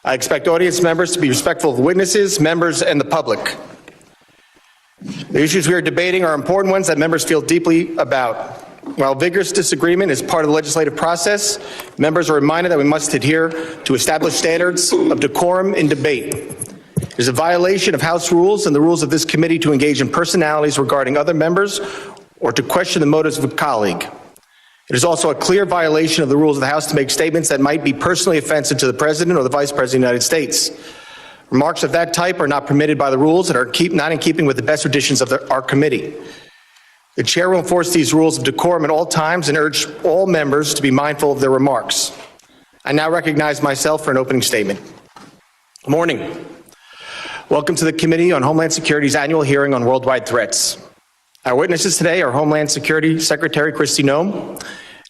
I expect audience members to be respectful of witnesses, members, and the public. The issues we are debating are important ones that members feel deeply about. While vigorous disagreement is part of the legislative process, members are reminded that we must adhere to established standards of decorum in debate. It is a violation of House rules and the rules of this committee to engage in personalities regarding other members or to question the motives of a colleague. It is also a clear violation of the rules of the House to make statements that might be personally offensive to the President or the Vice President of the United States. Remarks of that type are not permitted by the rules and are not in keeping with the best traditions of our committee. The Chair will enforce these rules of decorum at all times and urge all members to be mindful of their remarks. I now recognize myself for an opening statement. Good morning. Welcome to the Committee on Homeland Security's annual hearing on worldwide threats. Our witnesses today are Homeland Security Secretary Kristi Noem,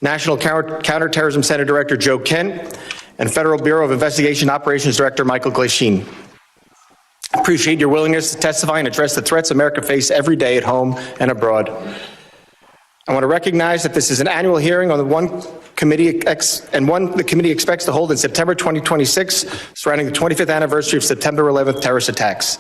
National Counterterrorism Center Director Joe Kent, and Federal Bureau of Investigation Operations Director Michael Glasheen. I appreciate your willingness to testify and address the threats America faces every day at home and abroad. I want to recognize that this is an annual hearing on the one the committee expects to hold in September 2026, surrounding the 25th anniversary of September 11th terrorist attacks.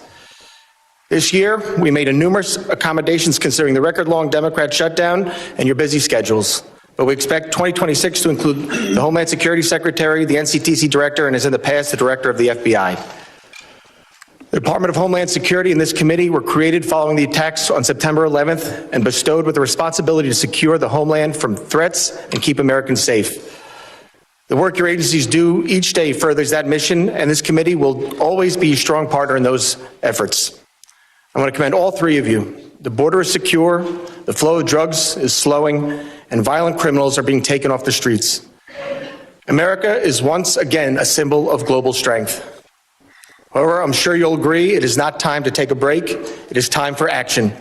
This year, we made numerous accommodations considering the record-long Democrat shutdown and your busy schedules. But we expect 2026 to include the Homeland Security Secretary, the NCTC Director, and as in the past, the Director of the FBI. The Department of Homeland Security and this committee were created following the attacks on September 11th and bestowed with the responsibility to secure the homeland from threats and keep Americans safe. The work your agencies do each day furthers that mission, and this committee will always be a strong partner in those efforts. I want to commend all three of you. The border is secure, the flow of drugs is slowing, and violent criminals are being taken off the streets. America is once again a symbol of global strength. However, I'm sure you'll agree it is not time to take a break. It is time for action.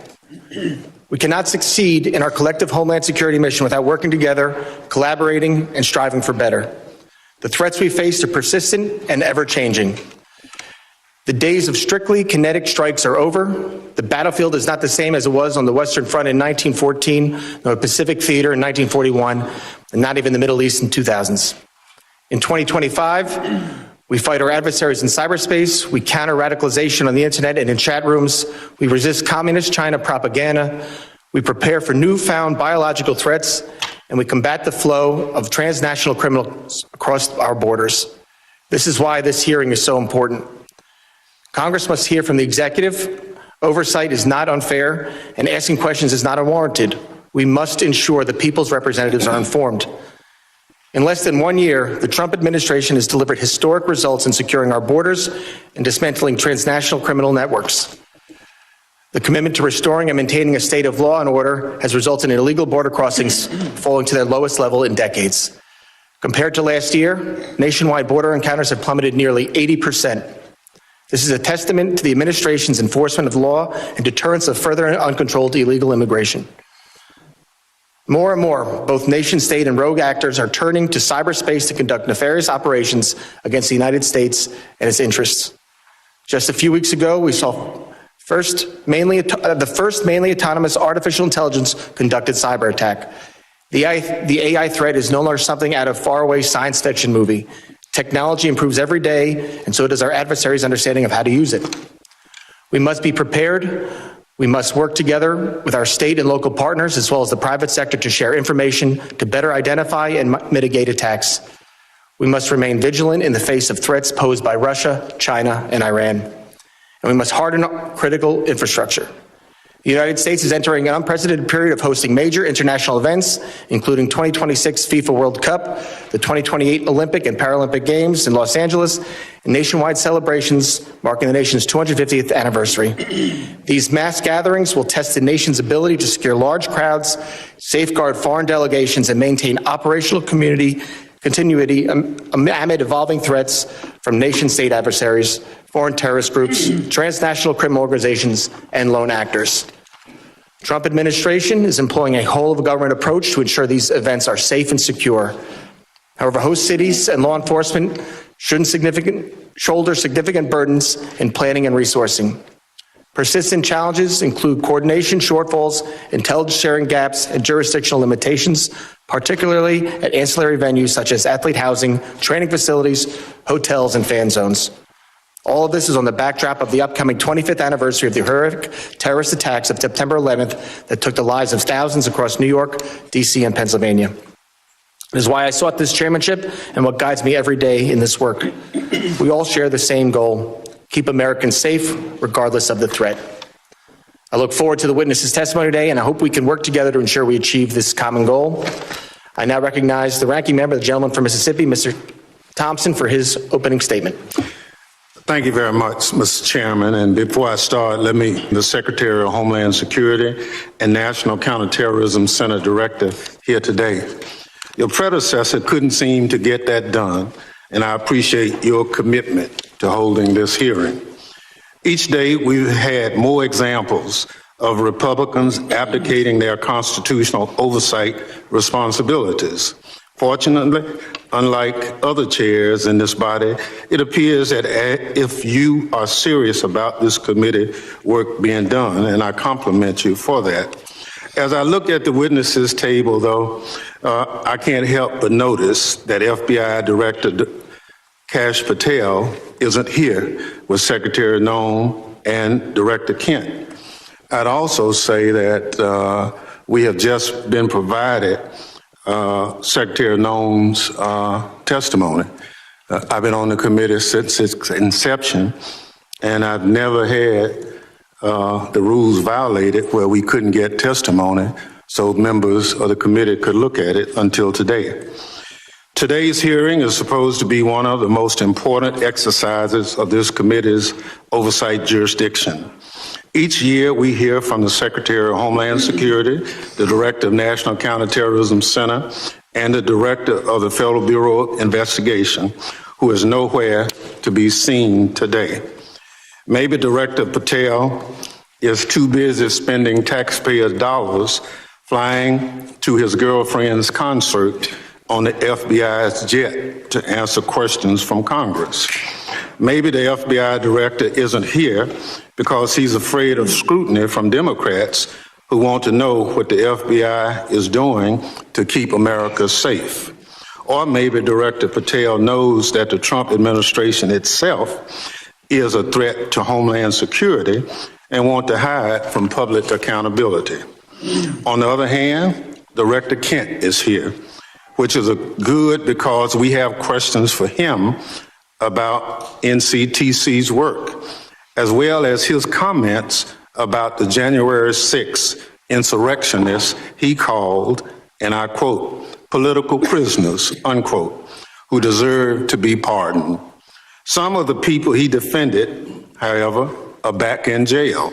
We cannot succeed in our collective Homeland Security mission without working together, collaborating, and striving for better. The threats we face are persistent and ever-changing. The days of strictly kinetic strikes are over. The battlefield is not the same as it was on the Western Front in 1914, nor the Pacific Theater in 1941, and not even the Middle East in 2000s. In 2025, we fight our adversaries in cyberspace, we counter radicalization on the internet and in chat rooms, we resist communist China propaganda, we prepare for newfound biological threats, and we combat the flow of transnational criminals across our borders. This is why this hearing is so important. Congress must hear from the executive. Oversight is not unfair, and asking questions is not unwarranted. We must ensure the people's representatives are informed. In less than 1 year, the Trump administration has delivered historic results in securing our borders and dismantling transnational criminal networks. The commitment to restoring and maintaining a state of law and order has resulted in illegal border crossings falling to their lowest level in decades. Compared to last year, nationwide border encounters have plummeted nearly 80%. This is a testament to the administration's enforcement of the law and deterrence of further and uncontrolled illegal immigration. More and more, both nation state and rogue actors are turning to cyberspace to conduct nefarious operations against the United States and its interests. Just a few weeks ago, we saw the first mainly autonomous artificial intelligence conducted cyber attack. The AI threat is no longer something out of faraway science fiction movie. Technology improves every day, and so does our adversaries' understanding of how to use it. We must be prepared. We must work together with our state and local partners, as well as the private sector, to share information to better identify and mitigate attacks. We must remain vigilant in the face of threats posed by Russia, China, and Iran. And we must harden critical infrastructure. The United States is entering an unprecedented period of hosting major international events, including 2026 FIFA World Cup, the 2028 Olympic and Paralympic Games in Los Angeles, and nationwide celebrations marking the nation's 250th anniversary. These mass gatherings will test the nation's ability to secure large crowds, safeguard foreign delegations, and maintain operational continuity amid evolving threats from nation-state adversaries, foreign terrorist groups, transnational criminal organizations, and lone actors. Trump administration is employing a whole-of-government approach to ensure these events are safe and secure. However, host cities and law enforcement shouldn't shoulder significant burdens in planning and resourcing. Persistent challenges include coordination shortfalls, intelligence sharing gaps, and jurisdictional limitations, particularly at ancillary venues such as athlete housing, training facilities, hotels, and fan zones. All of this is on the backdrop of the upcoming 25th anniversary of the horrific terrorist attacks of September 11th that took the lives of thousands across New York, D.C., and Pennsylvania. It is why I sought this chairmanship and what guides me every day in this work. We all share the same goal: keep Americans safe regardless of the threat. I look forward to the witnesses' testimony today, and I hope we can work together to ensure we achieve this common goal. I now recognize the ranking member, the gentleman from Mississippi, Mr. Thompson, for his opening statement. Thank you very much, Mr. Chairman. And before I start, let me, the Secretary of Homeland Security and National Counterterrorism Center Director here today. Your predecessor couldn't seem to get that done, and I appreciate your commitment to holding this hearing. Each day, we've had more examples of Republicans abdicating their constitutional oversight responsibilities. Fortunately, unlike other chairs in this body, it appears that if you are serious about this committee work being done, and I compliment you for that. As I look at the witnesses table, though, I can't help but notice that FBI Director Kash Patel isn't here with Secretary Noem and Director Kent. I'd also say that we have just been provided Secretary Noem's testimony. I've been on the committee since its inception, and I've never had the rules violated where we couldn't get testimony so members of the committee could look at it until today. Today's hearing is supposed to be one of the most important exercises of this committee's oversight jurisdiction. Each year, we hear from the Secretary of Homeland Security, the Director of National Counterterrorism Center, and the Director of the Federal Bureau of Investigation, who is nowhere to be seen today. Maybe Director Patel is too busy spending taxpayers' dollars flying to his girlfriend's concert on the FBI's jet to answer questions from Congress. Maybe the FBI director isn't here because he's afraid of scrutiny from Democrats who want to know what the FBI is doing to keep America safe. Or maybe Director Patel knows that the Trump administration itself is a threat to Homeland Security and want to hide from public accountability. On the other hand, Director Kent is here, which is good because we have questions for him about NCTC's work, as well as his comments about the January 6th insurrectionists he called, and I quote, political prisoners, unquote, who deserve to be pardoned. Some of the people he defended, however, are back in jail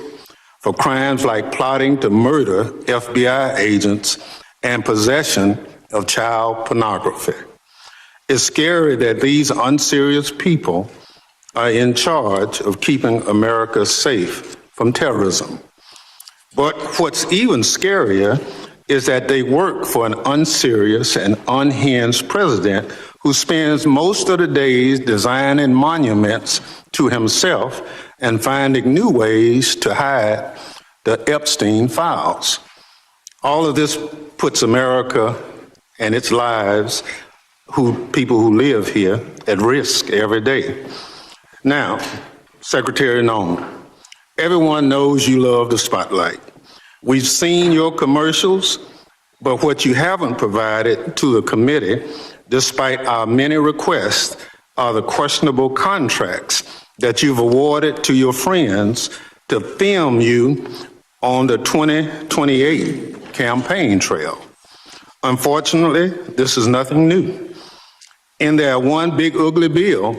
for crimes like plotting to murder FBI agents and possession of child pornography. It's scary that these unserious people are in charge of keeping America safe from terrorism. But what's even scarier is that they work for an unserious and unhinged president who spends most of the days designing monuments to himself and finding new ways to hide the Epstein files. All of this puts America and its lives, people who live here, at risk every day. Now, Secretary Noem, everyone knows you love the spotlight. We've seen your commercials, but what you haven't provided to the committee, despite our many requests, are the questionable contracts that you've awarded to your friends to film you on the 2028 campaign trail. Unfortunately, this is nothing new. In their one big ugly bill,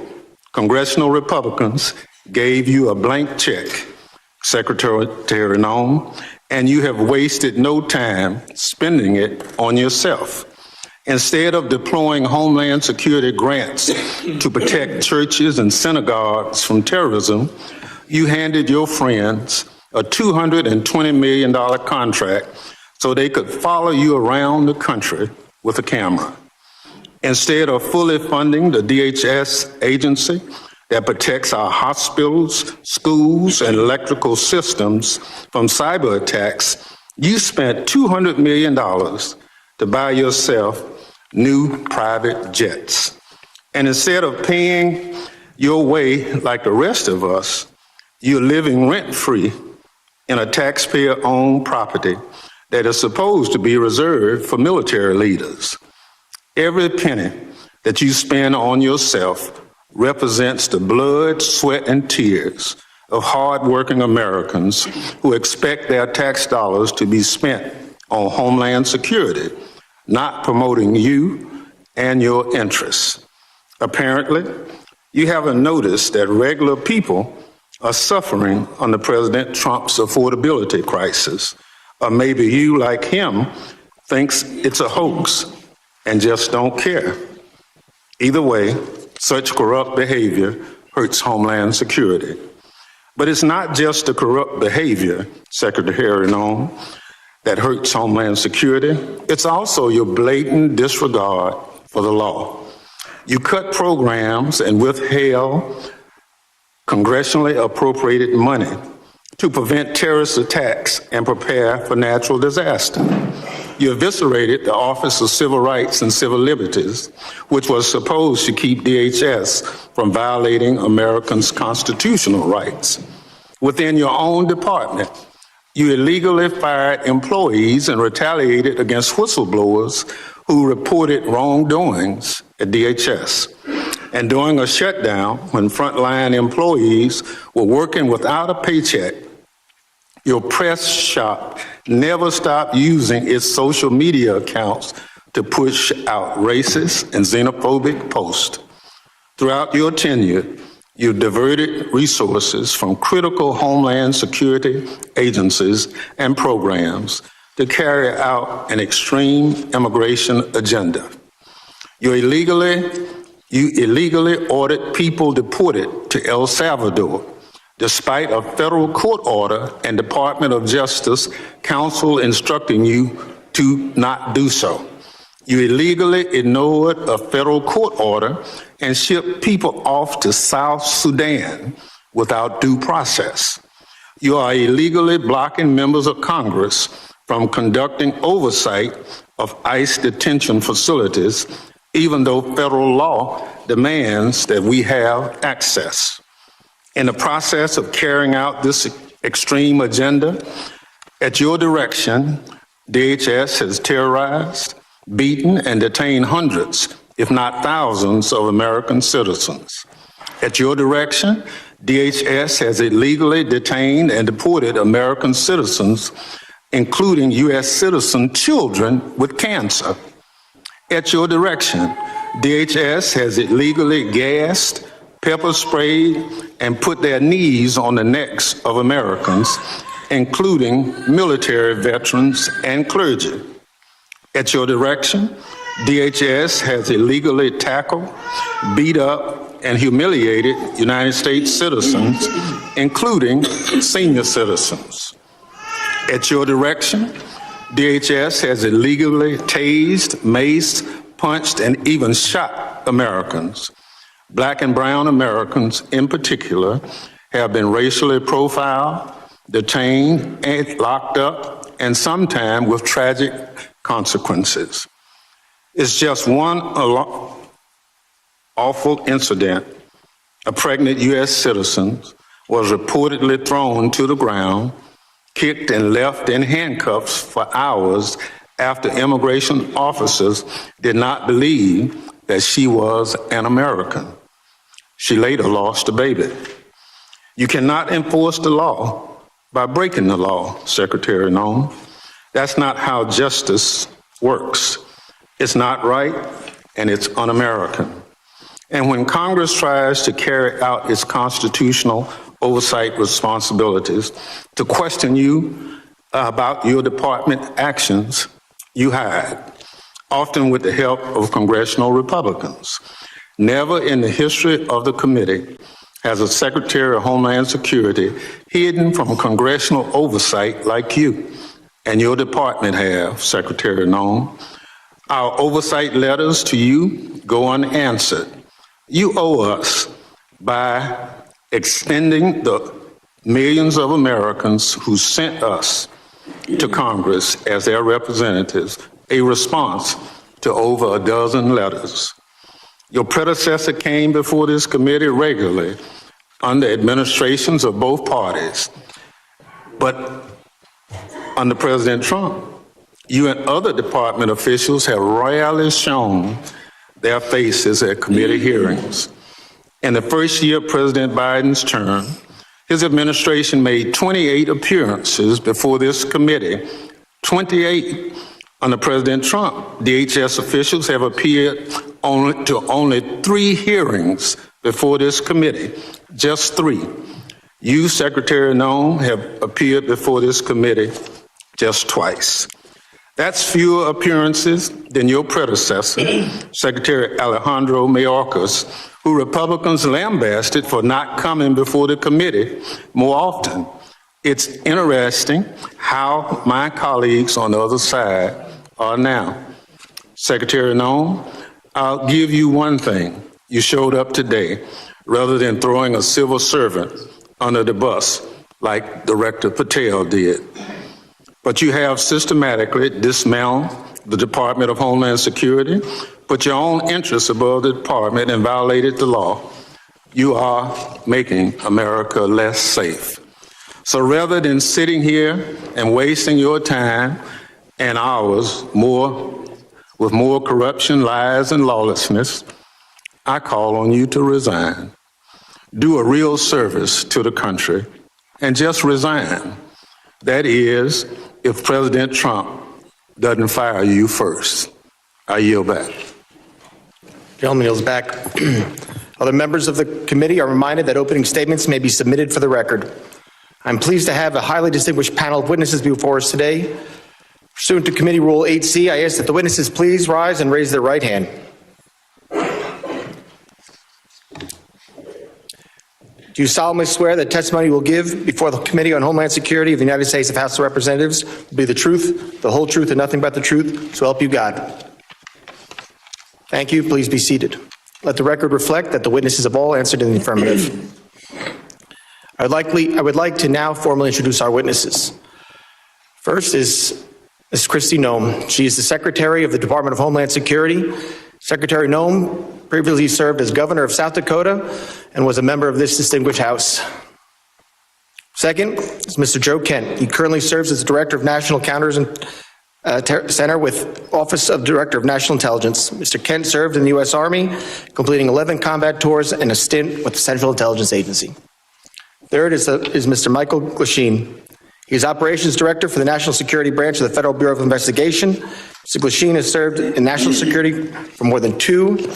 congressional Republicans gave you a blank check, Secretary Noem, and you have wasted no time spending it on yourself. Instead of deploying Homeland Security grants to protect churches and synagogues from terrorism, you handed your friends a $220 million contract so they could follow you around the country with a camera. Instead of fully funding the DHS agency that protects our hospitals, schools, and electrical systems from cyber attacks, you spent $200 million to buy yourself new private jets. And instead of paying your way like the rest of us, you're living rent-free in a taxpayer-owned property that is supposed to be reserved for military leaders. Every penny that you spend on yourself represents the blood, sweat, and tears of hardworking Americans who expect their tax dollars to be spent on Homeland Security, not promoting you and your interests. Apparently, you haven't noticed that regular people are suffering under President Trump's affordability crisis, or maybe you, like him, thinks it's a hoax and just don't care. Either way, such corrupt behavior hurts Homeland Security. But it's not just the corrupt behavior, Secretary Noem, that hurts Homeland Security. It's also your blatant disregard for the law. You cut programs and withheld congressionally appropriated money to prevent terrorist attacks and prepare for natural disaster. You eviscerated the Office of Civil Rights and Civil Liberties, which was supposed to keep DHS from violating Americans' constitutional rights. Within your own department, you illegally fired employees and retaliated against whistleblowers who reported wrongdoings at DHS. And during a shutdown, when frontline employees were working without a paycheck, your press shop never stopped using its social media accounts to push out racist and xenophobic posts. Throughout your tenure, you diverted resources from critical Homeland Security agencies and programs to carry out an extreme immigration agenda. You illegally ordered people deported to El Salvador, despite a federal court order and Department of Justice counsel instructing you to not do so. You illegally ignored a federal court order and shipped people off to South Sudan without due process. You are illegally blocking members of Congress from conducting oversight of ICE detention facilities, even though federal law demands that we have access. In the process of carrying out this extreme agenda, at your direction, DHS has terrorized, beaten, and detained hundreds, if not thousands, of American citizens. At your direction, DHS has illegally detained and deported American citizens, including U.S. citizen children with cancer. At your direction, DHS has illegally gassed, pepper sprayed, and put their knees on the necks of Americans, including military veterans and clergy. At your direction, DHS has illegally tackled, beat up, and humiliated United States citizens, including senior citizens. At your direction, DHS has illegally tased, maced, punched, and even shot Americans. Black and brown Americans in particular have been racially profiled, detained, and locked up, and sometimes with tragic consequences. It's just one awful incident. A pregnant U.S. citizen was reportedly thrown to the ground, kicked, and left in handcuffs for hours after immigration officers did not believe that she was an American. She later lost a baby. You cannot enforce the law by breaking the law, Secretary Noem. That's not how justice works. It's not right, and it's un-American. And when Congress tries to carry out its constitutional oversight responsibilities to question you about your department actions, you hide, often with the help of congressional Republicans. Never in the history of the committee has a Secretary of Homeland Security hidden from congressional oversight like you and your department have, Secretary Noem. Our oversight letters to you go unanswered. You owe us by extending the millions of Americans who sent us to Congress as their representatives a response to over a dozen letters. Your predecessor came before this committee regularly under administrations of both parties, but under President Trump, you and other department officials have rarely shown their faces at committee hearings. In the first year of President Biden's term, his administration made 28 appearances before this committee. 28. Under President Trump, DHS officials have appeared to only 3 hearings before this committee, just 3. You, Secretary Noem, have appeared before this committee just twice. That's fewer appearances than your predecessor, Secretary Alejandro Mayorkas, who Republicans lambasted for not coming before the committee more often. It's interesting how my colleagues on the other side are now. Secretary Noem, I'll give you one thing. You showed up today rather than throwing a civil servant under the bus like Director Patel did. But you have systematically dismantled the Department of Homeland Security, put your own interests above the department, and violated the law. You are making America less safe. So rather than sitting here and wasting your time and ours with more corruption, lies, and lawlessness, I call on you to resign. Do a real service to the country and just resign. That is, if President Trump doesn't fire you first. I yield back. Gentleman yields back. Other members of the committee are reminded that opening statements may be submitted for the record. I'm pleased to have a highly distinguished panel of witnesses before us today. Pursuant to Committee Rule 8C, I ask that the witnesses please rise and raise their right hand. Do you solemnly swear that testimony you will give before the Committee on Homeland Security of the United States House of Representatives will be the truth, the whole truth, and nothing but the truth, so help you God? Thank you. Please be seated. Let the record reflect that the witnesses have all answered in the affirmative. I would like to now formally introduce our witnesses. First is Ms. Kristi Noem. She is the Secretary of the Department of Homeland Security. Secretary Noem previously served as Governor of South Dakota and was a member of this distinguished House. Second is Mr. Joe Kent. He currently serves as Director of National Counters Center with Office of Director of National Intelligence. Mr. Kent served in the U.S. Army, completing 11 combat tours and a stint with the Central Intelligence Agency. Third is Mr. Michael Glasheen. He is Operations Director for the National Security Branch of the Federal Bureau of Investigation. Mr. Glasheen has served in national security for more than 2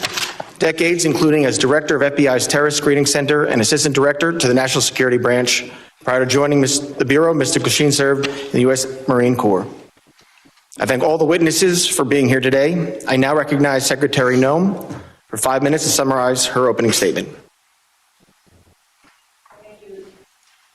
decades, including as Director of FBI's Terrorist Screening Center and Assistant Director to the National Security Branch. Prior to joining the Bureau, Mr. Glasheen served in the U.S. Marine Corps. I thank all the witnesses for being here today. I now recognize Secretary Noem for 5 minutes to summarize her opening statement.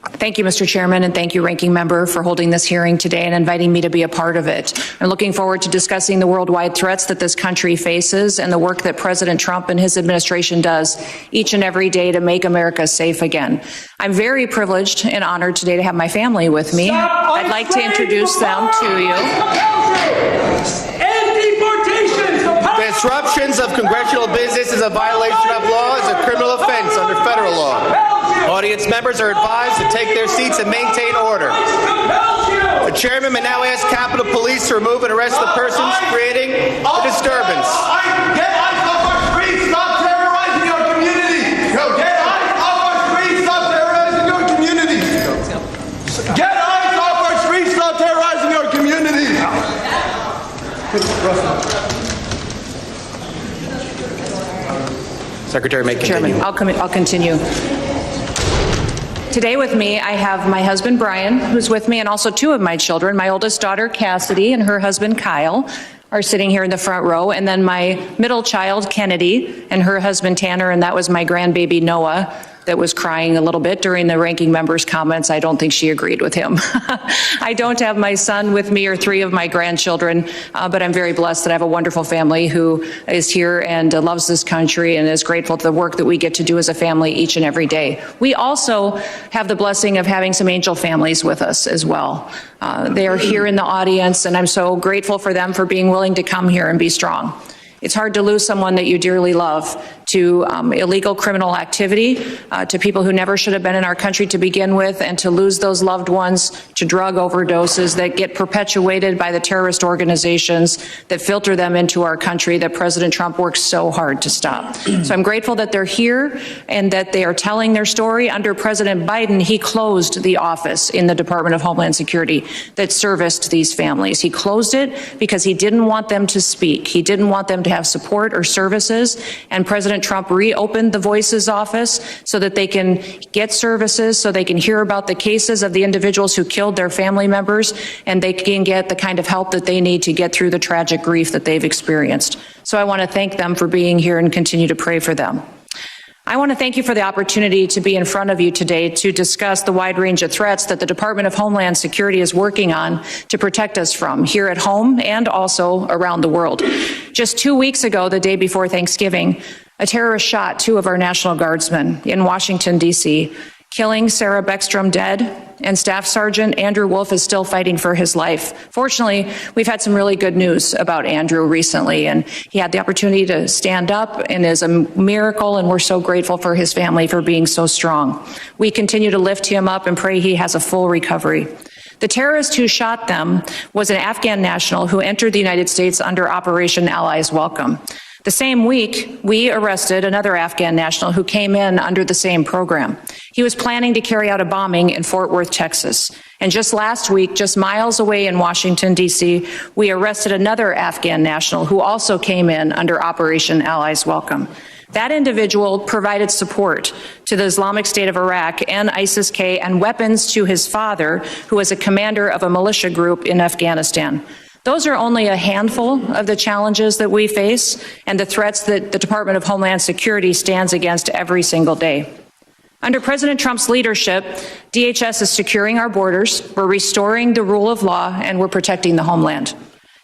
Thank you, Mr. Chairman, and thank you, Ranking Member, for holding this hearing today and inviting me to be a part of it. I'm looking forward to discussing the worldwide threats that this country faces and the work that President Trump and his administration does each and every day to make America safe again. I'm very privileged and honored today to have my family with me. I'd like to introduce them to you. Disruptions of congressional business is a violation of law, is a criminal offense under federal law. Audience members are advised to take their seats and maintain order. The chairman may now ask Capitol Police to remove and arrest the persons creating the disturbance. Get eyes off our streets! Stop terrorizing our community! Get eyes off our streets! Stop terrorizing our community! Get eyes off our streets! Stop terrorizing our community! Secretary may continue. Chairman, I'll continue. Today with me, I have my husband, Brian, who's with me, and also 2 of my children. My oldest daughter, Cassidy, and her husband, Kyle, are sitting here in the front row. And then my middle child, Kennedy, and her husband, Tanner, and that was my grandbaby, Noah, that was crying a little bit during the ranking member's comments. I don't think she agreed with him. I don't have my son with me or 3 of my grandchildren, but I'm very blessed that I have a wonderful family who is here and loves this country and is grateful to the work that we get to do as a family each and every day. We also have the blessing of having some angel families with us as well. They are here in the audience, and I'm so grateful for them for being willing to come here and be strong. It's hard to lose someone that you dearly love to illegal criminal activity, to people who never should have been in our country to begin with, and to lose those loved ones to drug overdoses that get perpetuated by the terrorist organizations that filter them into our country that President Trump works so hard to stop. So I'm grateful that they're here and that they are telling their story. Under President Biden, he closed the office in the Department of Homeland Security that serviced these families. He closed it because he didn't want them to speak. He didn't want them to have support or services, and President Trump reopened the Voices office so that they can get services, so they can hear about the cases of the individuals who killed their family members, and they can get the kind of help that they need to get through the tragic grief that they've experienced. So I want to thank them for being here and continue to pray for them. I want to thank you for the opportunity to be in front of you today to discuss the wide range of threats that the Department of Homeland Security is working on to protect us from here at home and also around the world. Just 2 weeks ago, the day before Thanksgiving, a terrorist shot 2 of our National Guardsmen in Washington, D.C., killing Sarah Beckstrom dead, and Staff Sergeant Andrew Wolf is still fighting for his life. Fortunately, we've had some really good news about Andrew recently, and he had the opportunity to stand up and is a miracle, and we're so grateful for his family for being so strong. We continue to lift him up and pray he has a full recovery. The terrorist who shot them was an Afghan national who entered the United States under Operation Allies Welcome. The same week, we arrested another Afghan national who came in under the same program. He was planning to carry out a bombing in Fort Worth, Texas. And just last week, just miles away in Washington, D.C., we arrested another Afghan national who also came in under Operation Allies Welcome. That individual provided support to the Islamic State of Iraq and ISIS-K and weapons to his father, who was a commander of a militia group in Afghanistan. Those are only a handful of the challenges that we face and the threats that the Department of Homeland Security stands against every single day. Under President Trump's leadership, DHS is securing our borders, we're restoring the rule of law, and we're protecting the homeland.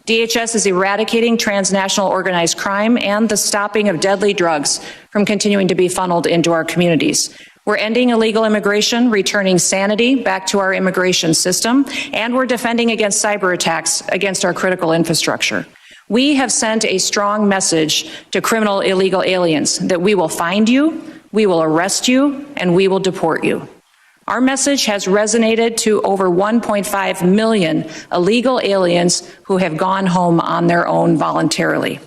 DHS is eradicating transnational organized crime and the stopping of deadly drugs from continuing to be funneled into our communities. We're ending illegal immigration, returning sanity back to our immigration system, and we're defending against cyber attacks against our critical infrastructure. We have sent a strong message to criminal illegal aliens that we will find you, we will arrest you, and we will deport you. Our message has resonated to over 1.5 million illegal aliens who have gone home on their own voluntarily.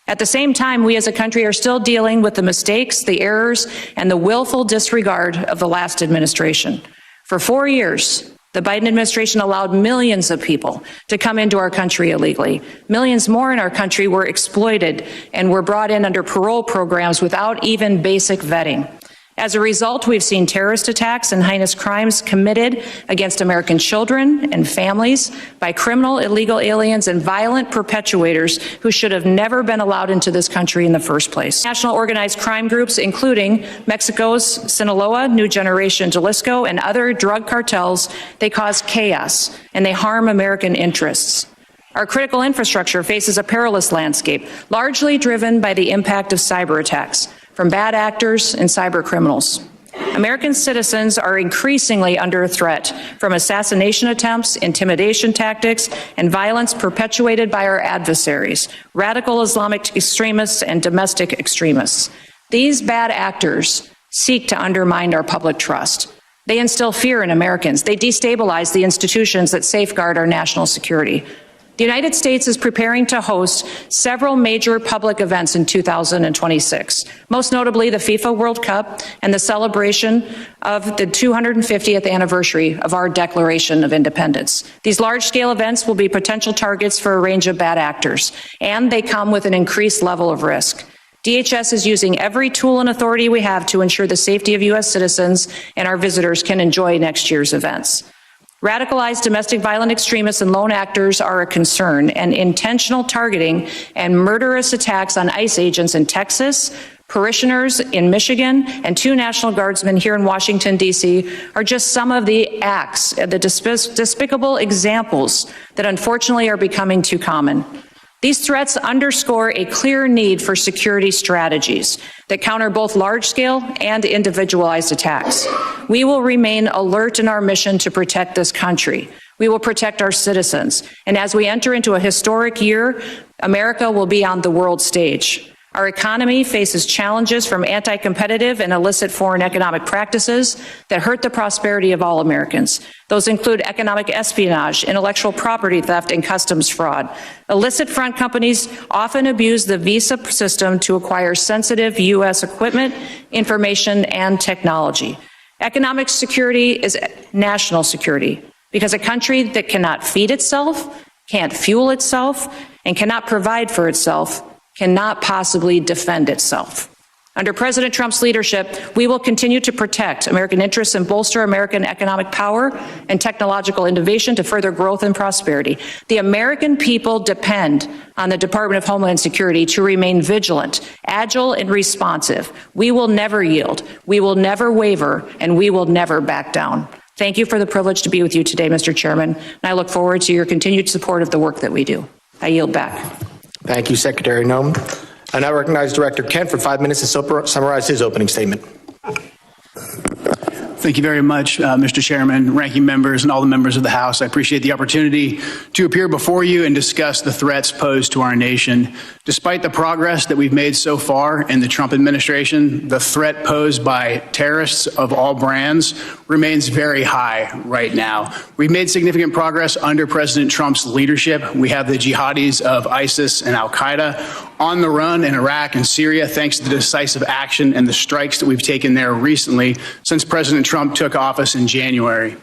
At the same time, we as a country are still dealing with the mistakes, the errors, and the willful disregard of the last administration. For 4 years, the Biden administration allowed millions of people to come into our country illegally. Millions more in our country were exploited and were brought in under parole programs without even basic vetting. As a result, we've seen terrorist attacks and heinous crimes committed against American children and families by criminal illegal aliens and violent perpetuators who should have never been allowed into this country in the first place. National organized crime groups, including Mexico's Sinaloa, New Generation Jalisco, and other drug cartels, they cause chaos and they harm American interests. Our critical infrastructure faces a perilous landscape, largely driven by the impact of cyber attacks from bad actors and cyber criminals. American citizens are increasingly under threat from assassination attempts, intimidation tactics, and violence perpetuated by our adversaries, radical Islamic extremists and domestic extremists. These bad actors seek to undermine our public trust. They instill fear in Americans. They destabilize the institutions that safeguard our national security. The United States is preparing to host several major public events in 2026, most notably the FIFA World Cup and the celebration of the 250th anniversary of our Declaration of Independence. These large-scale events will be potential targets for a range of bad actors, and they come with an increased level of risk. DHS is using every tool and authority we have to ensure the safety of U.S. citizens and our visitors can enjoy next year's events. Radicalized domestic violent extremists and lone actors are a concern, and intentional targeting and murderous attacks on ICE agents in Texas, parishioners in Michigan, and 2 National Guardsmen here in Washington, D.C. are just some of the acts, the despicable examples that unfortunately are becoming too common. These threats underscore a clear need for security strategies that counter both large-scale and individualized attacks. We will remain alert in our mission to protect this country. We will protect our citizens. And as we enter into a historic year, America will be on the world stage. Our economy faces challenges from anti-competitive and illicit foreign economic practices that hurt the prosperity of all Americans. Those include economic espionage, intellectual property theft, and customs fraud. Illicit front companies often abuse the visa system to acquire sensitive U.S. equipment, information, and technology. Economic security is national security because a country that cannot feed itself, can't fuel itself, and cannot provide for itself cannot possibly defend itself. Under President Trump's leadership, we will continue to protect American interests and bolster American economic power and technological innovation to further growth and prosperity. The American people depend on the Department of Homeland Security to remain vigilant, agile, and responsive. We will never yield, we will never waver, and we will never back down. Thank you for the privilege to be with you today, Mr. Chairman, and I look forward to your continued support of the work that we do. I yield back. Thank you, Secretary Noem. I now recognize Director Kent for 5 minutes to summarize his opening statement. Thank you very much, Mr. Chairman, ranking members, and all the members of the House. I appreciate the opportunity to appear before you and discuss the threats posed to our nation. Despite the progress that we've made so far in the Trump administration, the threat posed by terrorists of all brands remains very high right now. We've made significant progress under President Trump's leadership. We have the jihadis of ISIS and al-Qaeda on the run in Iraq and Syria, thanks to the decisive action and the strikes that we've taken there recently since President Trump took office in January.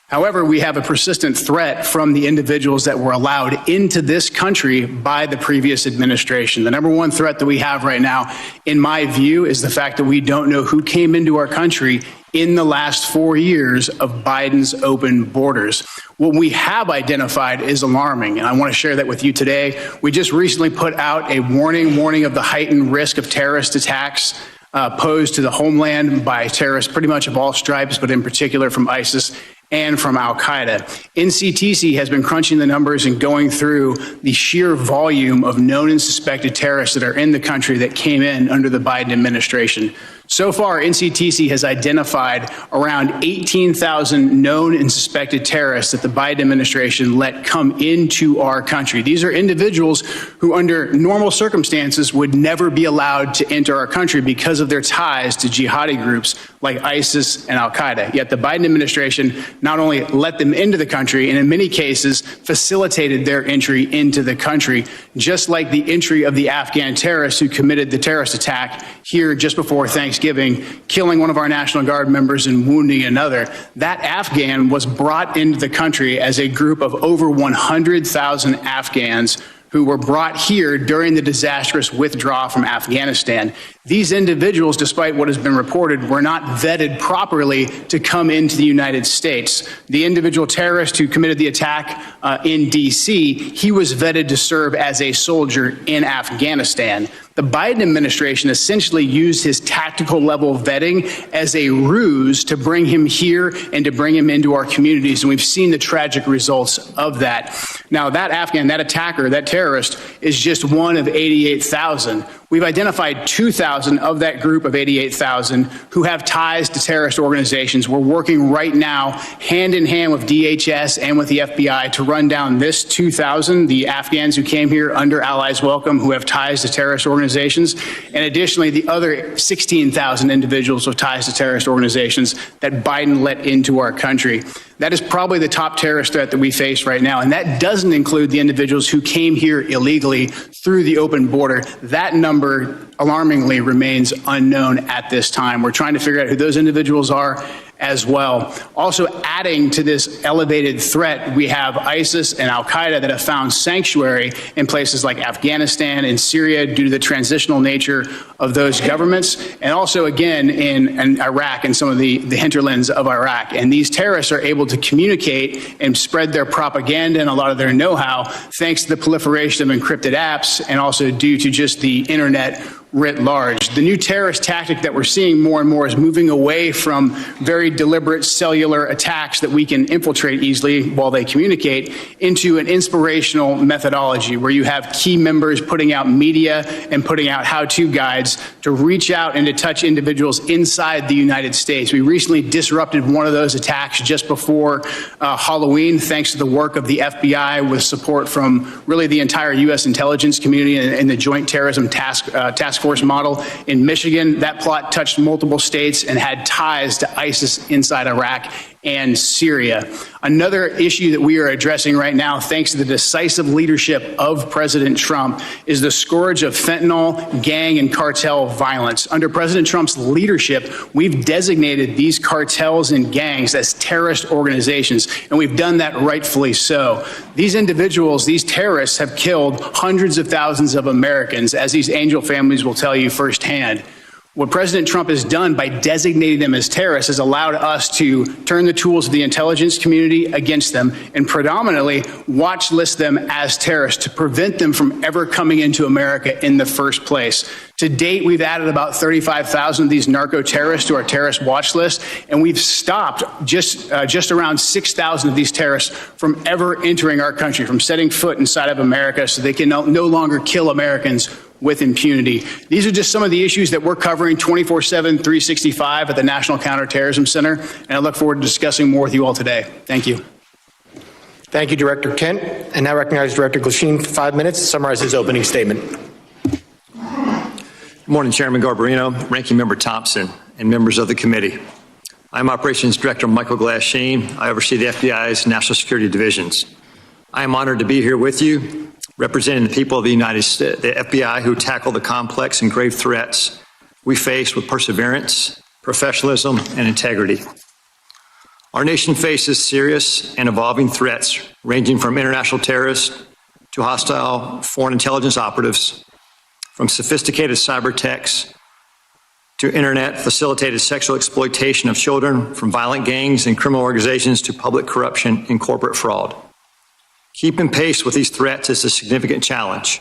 However, we have a persistent threat from the individuals that were allowed into this country by the previous administration. The number one threat that we have right now, in my view, is the fact that we don't know who came into our country in the last 4 years of Biden's open borders. What we have identified is alarming, and I want to share that with you today. We just recently put out a warning of the heightened risk of terrorist attacks posed to the homeland by terrorists pretty much of all stripes, but in particular from ISIS and from al-Qaeda. NCTC has been crunching the numbers and going through the sheer volume of known and suspected terrorists that are in the country that came in under the Biden administration. So far, NCTC has identified around 18,000 known and suspected terrorists that the Biden administration let come into our country. These are individuals who, under normal circumstances, would never be allowed to enter our country because of their ties to jihadi groups like ISIS and al-Qaeda. Yet the Biden administration not only let them into the country, and in many cases facilitated their entry into the country, just like the entry of the Afghan terrorists who committed the terrorist attack here just before Thanksgiving, killing one of our National Guard members and wounding another. That Afghan was brought into the country as a group of over 100,000 Afghans who were brought here during the disastrous withdrawal from Afghanistan. These individuals, despite what has been reported, were not vetted properly to come into the United States. The individual terrorist who committed the attack in D.C., he was vetted to serve as a soldier in Afghanistan. The Biden administration essentially used his tactical level vetting as a ruse to bring him here and to bring him into our communities, and we've seen the tragic results of that. Now, that Afghan, that attacker, that terrorist, is just one of 88,000. We've identified 2,000 of that group of 88,000 who have ties to terrorist organizations. We're working right now hand in hand with DHS and with the FBI to run down this 2,000, the Afghans who came here under Allies Welcome who have ties to terrorist organizations, and additionally the other 16,000 individuals with ties to terrorist organizations that Biden let into our country. That is probably the top terrorist threat that we face right now, and that doesn't include the individuals who came here illegally through the open border. That number, alarmingly, remains unknown at this time. We're trying to figure out who those individuals are as well. Also, adding to this elevated threat, we have ISIS and al-Qaeda that have found sanctuary in places like Afghanistan and Syria due to the transitional nature of those governments, and also, again, in Iraq and some of the hinterlands of Iraq. And these terrorists are able to communicate and spread their propaganda and a lot of their know-how thanks to the proliferation of encrypted apps and also due to just the internet writ large. The new terrorist tactic that we're seeing more and more is moving away from very deliberate cellular attacks that we can infiltrate easily while they communicate into an inspirational methodology where you have key members putting out media and putting out how-to guides to reach out and to touch individuals inside the United States. We recently disrupted one of those attacks just before Halloween, thanks to the work of the FBI with support from really the entire U.S. intelligence community and the Joint Terrorism Task Force model in Michigan. That plot touched multiple states and had ties to ISIS inside Iraq and Syria. Another issue that we are addressing right now, thanks to the decisive leadership of President Trump, is the scourge of fentanyl, gang, and cartel violence. Under President Trump's leadership, we've designated these cartels and gangs as terrorist organizations, and we've done that rightfully so. These individuals, these terrorists, have killed hundreds of thousands of Americans, as these angel families will tell you firsthand. What President Trump has done by designating them as terrorists has allowed us to turn the tools of the intelligence community against them and predominantly watch list them as terrorists to prevent them from ever coming into America in the first place. To date, we've added about 35,000 of these narco-terrorists to our terrorist watch list, and we've stopped just around 6,000 of these terrorists from ever entering our country, from setting foot inside of America, so they can no longer kill Americans with impunity. These are just some of the issues that we're covering 24/7, 365 at the National Counterterrorism Center, and I look forward to discussing more with you all today. Thank you. Thank you, Director Kent. And now recognize Director Glasheen for 5 minutes to summarize his opening statement. Good morning, Chairman Garbarino, Ranking Member Thompson, and members of the committee. I'm Operations Director Michael Glasheen. I oversee the FBI's National Security Divisions. I am honored to be here with you, representing the people of the United States, the FBI, who tackle the complex and grave threats we face with perseverance, professionalism, and integrity. Our nation faces serious and evolving threats ranging from international terrorists to hostile foreign intelligence operatives, from sophisticated cyber attacks to internet-facilitated sexual exploitation of children, from violent gangs and criminal organizations to public corruption and corporate fraud. Keeping pace with these threats is a significant challenge.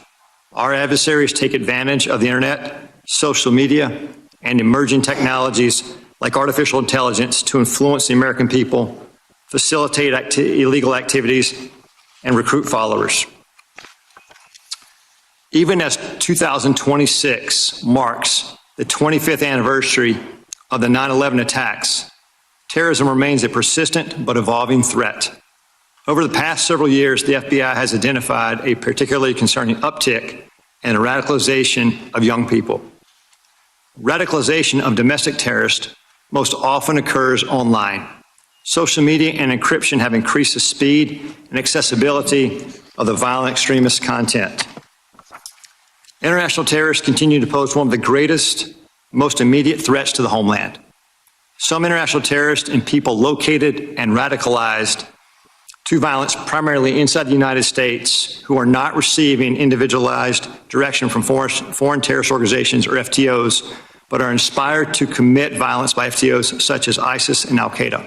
Our adversaries take advantage of the internet, social media, and emerging technologies like artificial intelligence to influence the American people, facilitate illegal activities, and recruit followers. Even as 2026 marks the 25th anniversary of the 9/11 attacks, terrorism remains a persistent but evolving threat. Over the past several years, the FBI has identified a particularly concerning uptick in the radicalization of young people. Radicalization of domestic terrorists most often occurs online. Social media and encryption have increased the speed and accessibility of the violent extremist content. International terrorists continue to pose one of the greatest, most immediate threats to the homeland. Some international terrorists and people located and radicalized to violence primarily inside the United States who are not receiving individualized direction from foreign terrorist organizations or FTOs, but are inspired to commit violence by FTOs such as ISIS and Al-Qaeda.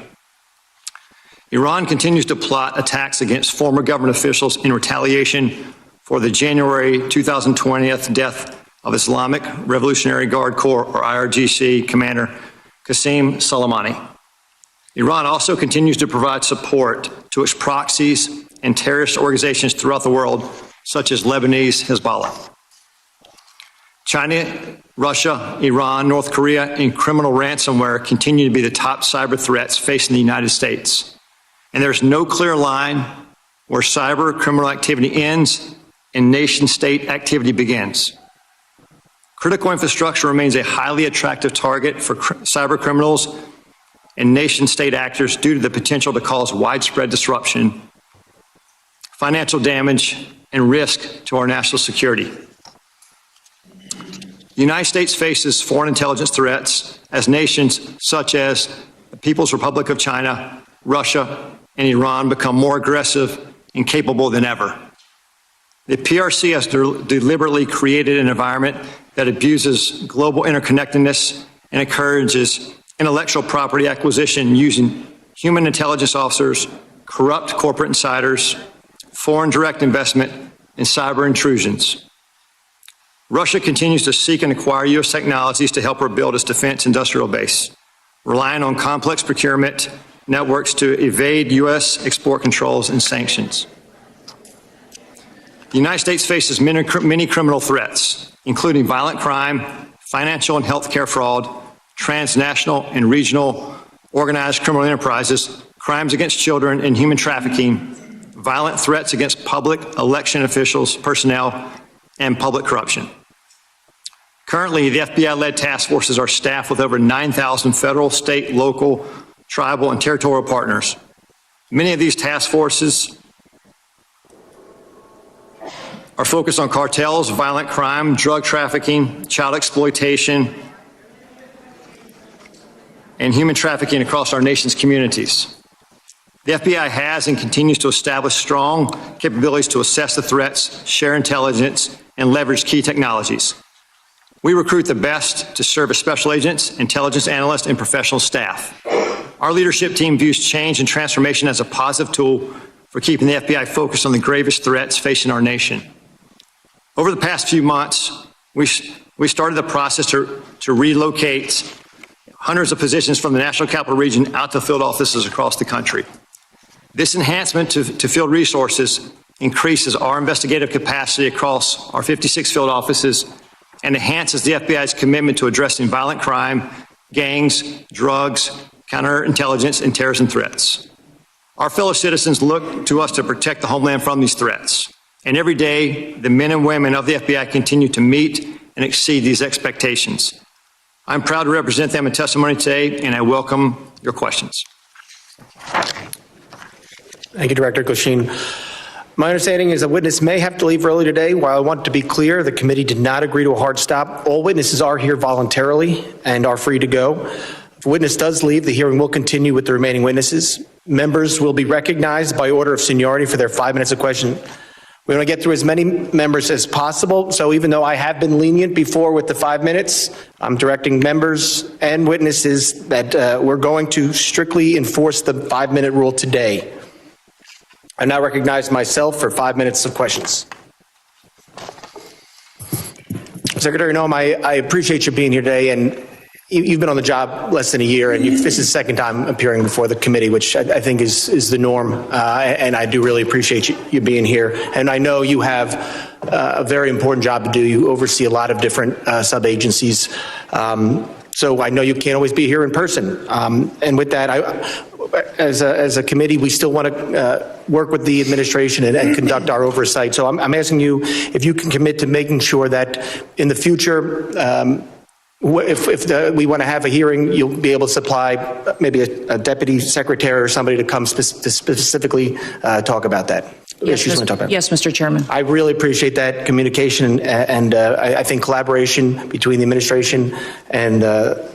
Iran continues to plot attacks against former government officials in retaliation for the January 2020 death of Islamic Revolutionary Guard Corps, or IRGC, Commander Qasem Soleimani. Iran also continues to provide support to its proxies and terrorist organizations throughout the world, such as Lebanese Hezbollah. China, Russia, Iran, North Korea, and criminal ransomware continue to be the top cyber threats facing the United States. And there's no clear line where cyber criminal activity ends and nation-state activity begins. Critical infrastructure remains a highly attractive target for cyber criminals and nation-state actors due to the potential to cause widespread disruption, financial damage, and risk to our national security. The United States faces foreign intelligence threats as nations such as the People's Republic of China, Russia, and Iran become more aggressive and capable than ever. The PRC has deliberately created an environment that abuses global interconnectedness and encourages intellectual property acquisition using human intelligence officers, corrupt corporate insiders, foreign direct investment, and cyber intrusions. Russia continues to seek and acquire U.S. technologies to help rebuild its defense industrial base, relying on complex procurement networks to evade U.S. export controls and sanctions. The United States faces many criminal threats, including violent crime, financial and healthcare fraud, transnational and regional organized criminal enterprises, crimes against children, and human trafficking, violent threats against public election officials, personnel, and public corruption. Currently, the FBI-led task forces are staffed with over 9,000 federal, state, local, tribal, and territorial partners. Many of these task forces are focused on cartels, violent crime, drug trafficking, child exploitation, and human trafficking across our nation's communities. The FBI has and continues to establish strong capabilities to assess the threats, share intelligence, and leverage key technologies. We recruit the best to serve as special agents, intelligence analysts, and professional staff. Our leadership team views change and transformation as a positive tool for keeping the FBI focused on the gravest threats facing our nation. Over the past few months, we started the process to relocate hundreds of positions from the National Capital Region out to field offices across the country. This enhancement to field resources increases our investigative capacity across our 56 field offices and enhances the FBI's commitment to addressing violent crime, gangs, drugs, counterintelligence, and terrorism threats. Our fellow citizens look to us to protect the homeland from these threats. And every day, the men and women of the FBI continue to meet and exceed these expectations. I'm proud to represent them in testimony today, and I welcome your questions. Thank you, Director Glasheen. My understanding is a witness may have to leave early today. While I want to be clear, the committee did not agree to a hard stop. All witnesses are here voluntarily and are free to go. If a witness does leave, the hearing will continue with the remaining witnesses. Members will be recognized by order of seniority for their 5 minutes of question. We want to get through as many members as possible, so even though I have been lenient before with the 5 minutes, I'm directing members and witnesses that we're going to strictly enforce the 5-minute rule today. I now recognize myself for 5 minutes of questions. Secretary Noem, I appreciate you being here today, and you've been on the job less than a year, and this is the second time appearing before the committee, which I think is the norm, and I do really appreciate you being here. And I know you have a very important job to do. You oversee a lot of different sub-agencies, so I know you can't always be here in person. And with that, as a committee, we still want to work with the administration and conduct our oversight. So I'm asking you if you can commit to making sure that in the future, if we want to have a hearing, you'll be able to supply maybe a deputy secretary or somebody to come to specifically talk about that. Yes, Mr. Chairman. I really appreciate that communication, and I think collaboration between the administration and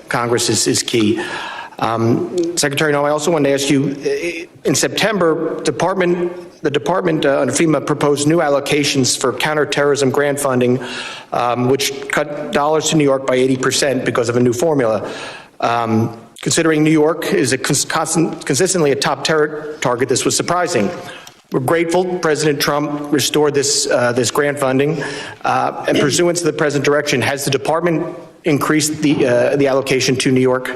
Congress is key. Secretary Noem, I also wanted to ask you, in September, the department under FEMA proposed new allocations for counterterrorism grant funding, which cut dollars to New York by 80% because of a new formula. Considering New York is consistently a top terror target, this was surprising. We're grateful President Trump restored this grant funding, and pursuant to the present direction, has the department increased the allocation to New York?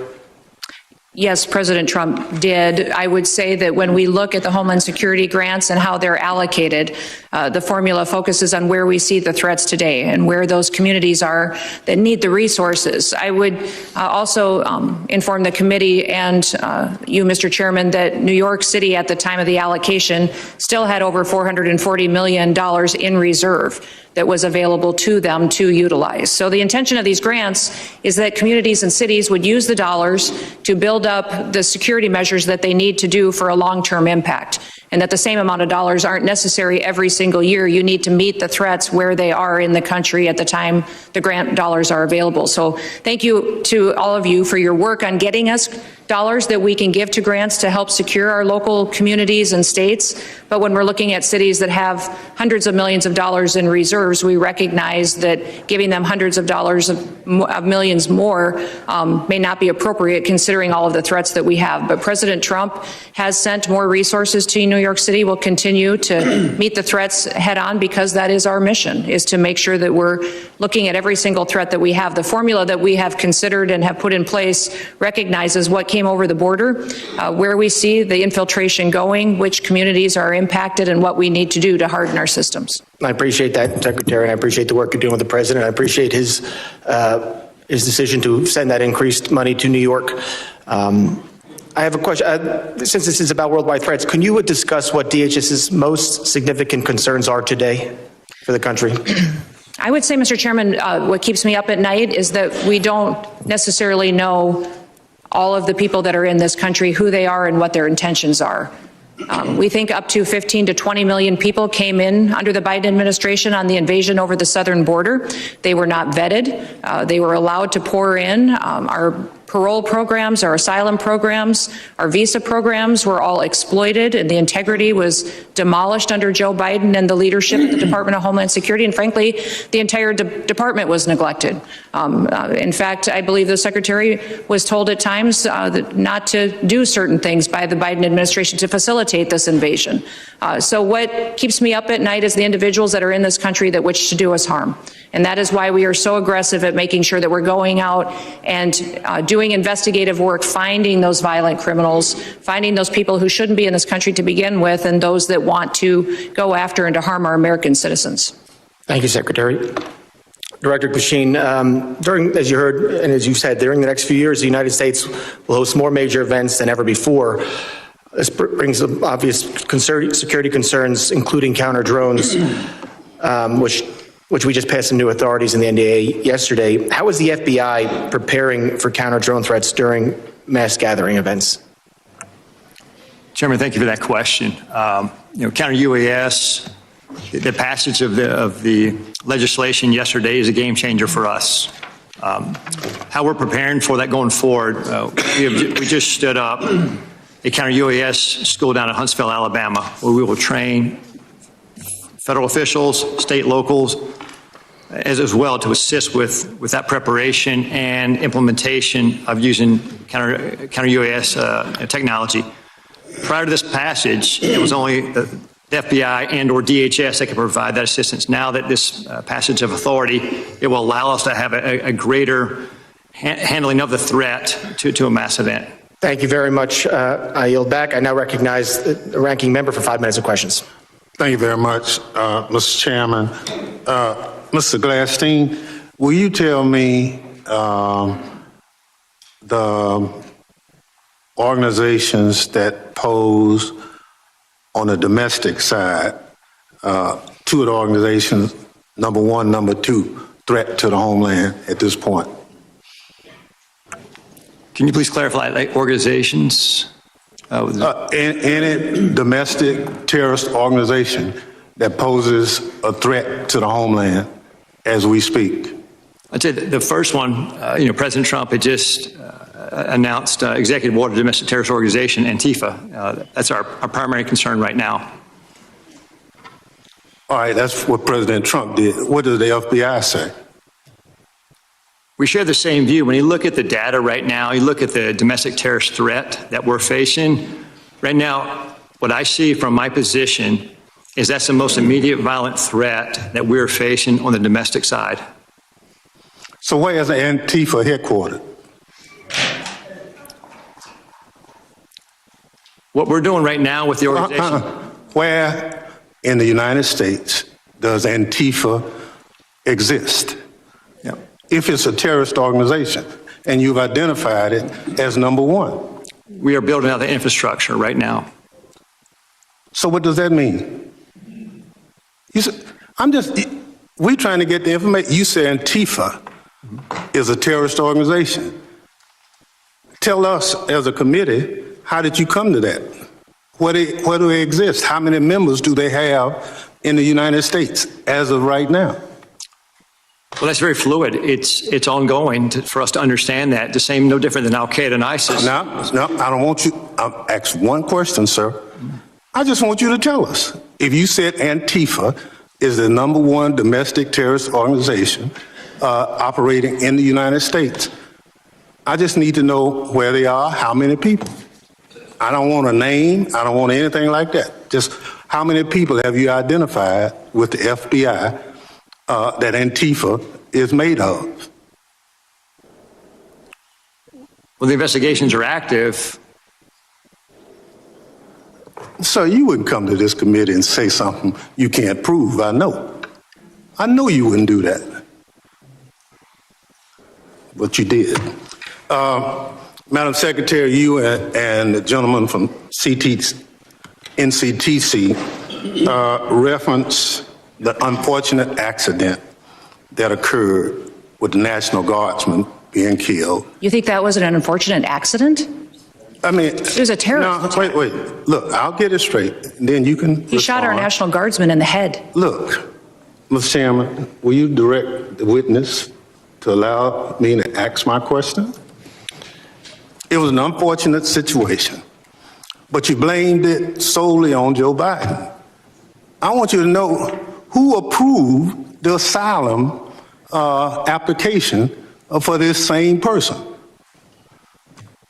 Yes, President Trump did. I would say that when we look at the Homeland Security grants and how they're allocated, the formula focuses on where we see the threats today and where those communities are that need the resources. I would also inform the committee and you, Mr. Chairman, that New York City at the time of the allocation still had over $440 million in reserve that was available to them to utilize. So the intention of these grants is that communities and cities would use the dollars to build up the security measures that they need to do for a long-term impact, and that the same amount of dollars aren't necessary every single year. You need to meet the threats where they are in the country at the time the grant dollars are available. So thank you to all of you for your work on getting us dollars that we can give to grants to help secure our local communities and states. But when we're looking at cities that have hundreds of millions of dollars in reserves, we recognize that giving them hundreds of dollars of millions more may not be appropriate considering all of the threats that we have. But President Trump has sent more resources to New York City. We'll continue to meet the threats head on because that is our mission, is to make sure that we're looking at every single threat that we have. The formula that we have considered and have put in place recognizes what came over the border, where we see the infiltration going, which communities are impacted, and what we need to do to harden our systems. I appreciate that, Secretary, and I appreciate the work you're doing with the President. I appreciate his decision to send that increased money to New York. I have a question. Since this is about worldwide threats, can you discuss what DHS's most significant concerns are today for the country? I would say, Mr. Chairman, what keeps me up at night is that we don't necessarily know all of the people that are in this country, who they are and what their intentions are. We think up to 15 to 20 million people came in under the Biden administration on the invasion over the southern border. They were not vetted. They were allowed to pour in. Our parole programs, our asylum programs, our visa programs were all exploited, and the integrity was demolished under Joe Biden and the leadership of the Department of Homeland Security. And frankly, the entire department was neglected. In fact, I believe the Secretary was told at times that not to do certain things by the Biden administration to facilitate this invasion. So what keeps me up at night is the individuals that are in this country that wish to do us harm. And that is why we are so aggressive at making sure that we're going out and doing investigative work, finding those violent criminals, finding those people who shouldn't be in this country to begin with, and those that want to go after and to harm our American citizens. Thank you, Secretary. Director Kushine, as you heard and as you said, during the next few years, the United States will host more major events than ever before. This brings up obvious security concerns, including counter drones, which we just passed some new authorities in the NDA yesterday. How is the FBI preparing for counter drone threats during mass gathering events? Chairman, thank you for that question. Counter UAS, the passage of the legislation yesterday is a game changer for us. How we're preparing for that going forward, we just stood up a counter UAS school down in Huntsville, Alabama, where we will train federal officials, state, locals, as well to assist with that preparation and implementation of using counter UAS technology. Prior to this passage, it was only the FBI and or DHS that could provide that assistance. Now that this passage of authority, it will allow us to have a greater handling of the threat to a mass event. Thank you very much. I yield back. I now recognize the ranking member for 5 minutes of questions. Thank you very much, Mr. Chairman. Mr. Gladstein, will you tell me the organizations that pose on the domestic side, two of the organizations, number one, number two, threat to the homeland at this point? Can you please clarify, like organizations? Any domestic terrorist organization that poses a threat to the homeland as we speak? I'd say the first one, President Trump had just announced executive order domestic terrorist organization, Antifa. That's our primary concern right now. All right, that's what President Trump did. What does the FBI say? We share the same view. When you look at the data right now, you look at the domestic terrorist threat that we're facing. Right now, what I see from my position is that's the most immediate violent threat that we're facing on the domestic side. So where is Antifa headquartered? What we're doing right now with the organization. Where in the United States does Antifa exist? If it's a terrorist organization, and you've identified it as number one. We are building out the infrastructure right now. So what does that mean? You said, we're trying to get the information. You say Antifa is a terrorist organization. Tell us as a committee, how did you come to that? Where do they exist? How many members do they have in the United States as of right now? Well, that's very fluid. It's ongoing for us to understand that. The same, no different than Al-Qaeda and ISIS. No, I don't want you. I'll ask one question, sir. I just want you to tell us. If you said Antifa is the #1 domestic terrorist organization operating in the United States, I just need to know where they are, how many people. I don't want a name. I don't want anything like that. Just how many people have you identified with the FBI that Antifa is made of? Well, the investigations are active. So you wouldn't come to this committee and say something you can't prove. I know you wouldn't do that. But you did. Madam Secretary, you and the gentleman from NCTC reference the unfortunate accident that occurred with the National Guardsman being killed. You think that was an unfortunate accident? I mean, It was a terrorist attack. Wait. Look, I'll get it straight, and then you can He shot our respond. National Guardsman in the head. Look, Mr. Chairman, will you direct the witness to allow me to ask my question? It was an unfortunate situation, but you blamed it solely on Joe Biden. I want you to know who approved the asylum application for this same person.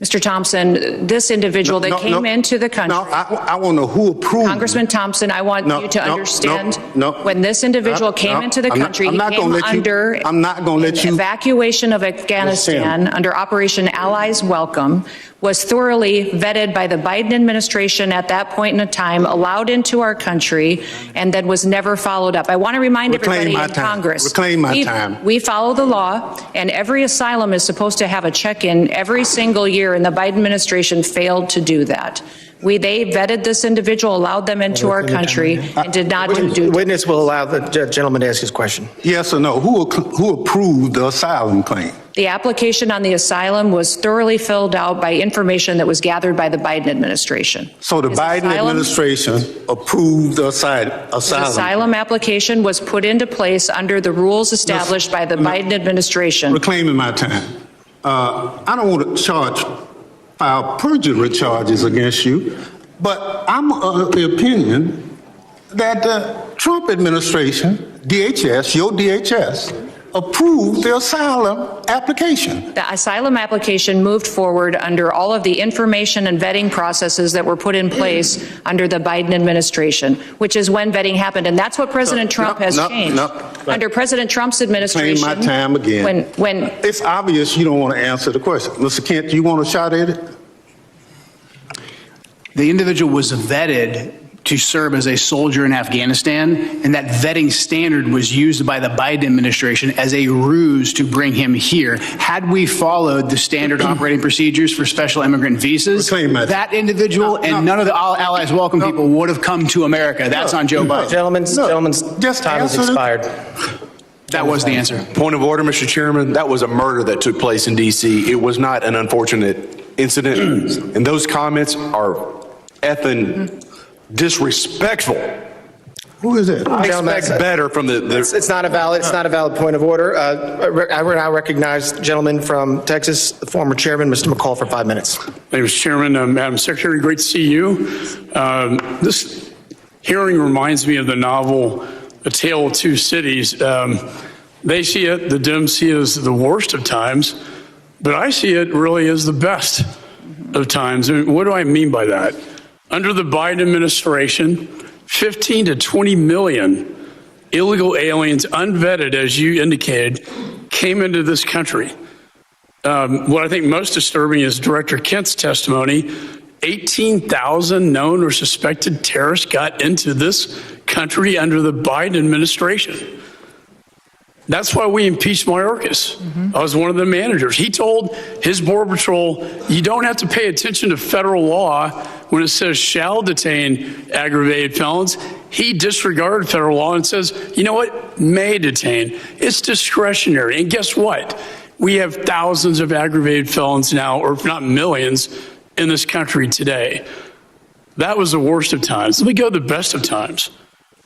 Mr. Thompson, this individual that came into the country. No, I want to know who approved. Congressman Thompson, I want you to understand when this individual came into the country, he came under I'm not going to let you. Evacuation of Afghanistan under Operation Allies Welcome, was thoroughly vetted by the Biden administration at that point in time, allowed into our country, and then was never followed up. I want to remind everybody in Congress. Reclaim my time. We follow the law, and every asylum is supposed to have a check-in every single year, and the Biden administration failed to do that. They vetted this individual, allowed them into our country, and did not do The witness will allow the gentleman to ask his question. Yes or no? Who approved the asylum claim? The application on the asylum was thoroughly filled out by information that was gathered by the Biden administration. So the Biden administration approved the asylum. The asylum application was put into place under the rules established by the Biden administration. Reclaiming my time. I don't want to file perjury charges against you, but I'm of the opinion that the Trump administration, DHS, your DHS, approved the asylum application. The asylum application moved forward under all of the information and vetting processes that were put in place under the Biden administration, which is when vetting happened. And that's what President Trump has changed. Under President Trump's administration. Reclaim my time again. When it's obvious you don't want to answer the question. Mr. Kent, do you want a shot at it? The individual was vetted to serve as a soldier in Afghanistan, and that vetting standard was used by the Biden administration as a ruse to bring him here. Had we followed the standard operating procedures for special immigrant visas, that individual and none of the Allies Welcome people would have come to America. That's on Joe Biden. Gentlemen's time has expired. That was the answer. Point of order, Mr. Chairman. That was a murder that took place in D.C. It was not an unfortunate incident. And those comments are effing disrespectful. Who is it? I expect better from the It's not a valid point of order. I will now recognize the gentleman from Texas, the former chairman, Mr. McCall, for 5 minutes. Thank you, Mr. Chairman. Madam Secretary, great to see you. This hearing reminds me of the novel A Tale of Two Cities. They see it, the Dems see it as the worst of times, but I see it really as the best of times. And what do I mean by that? Under the Biden administration, 15 to 20 million illegal aliens, unvetted, as you indicated, came into this country. What I think most disturbing is Director Kent's testimony. 18,000 known or suspected terrorists got into this country under the Biden administration. That's why we impeached Mayorkas. I was one of the managers. He told his Border Patrol, you don't have to pay attention to federal law when it says shall detain aggravated felons. He disregarded federal law and says, you know what, may detain. It's discretionary. And guess what? We have thousands of aggravated felons now, or if not millions, in this country today. That was the worst of times. Let me go to the best of times.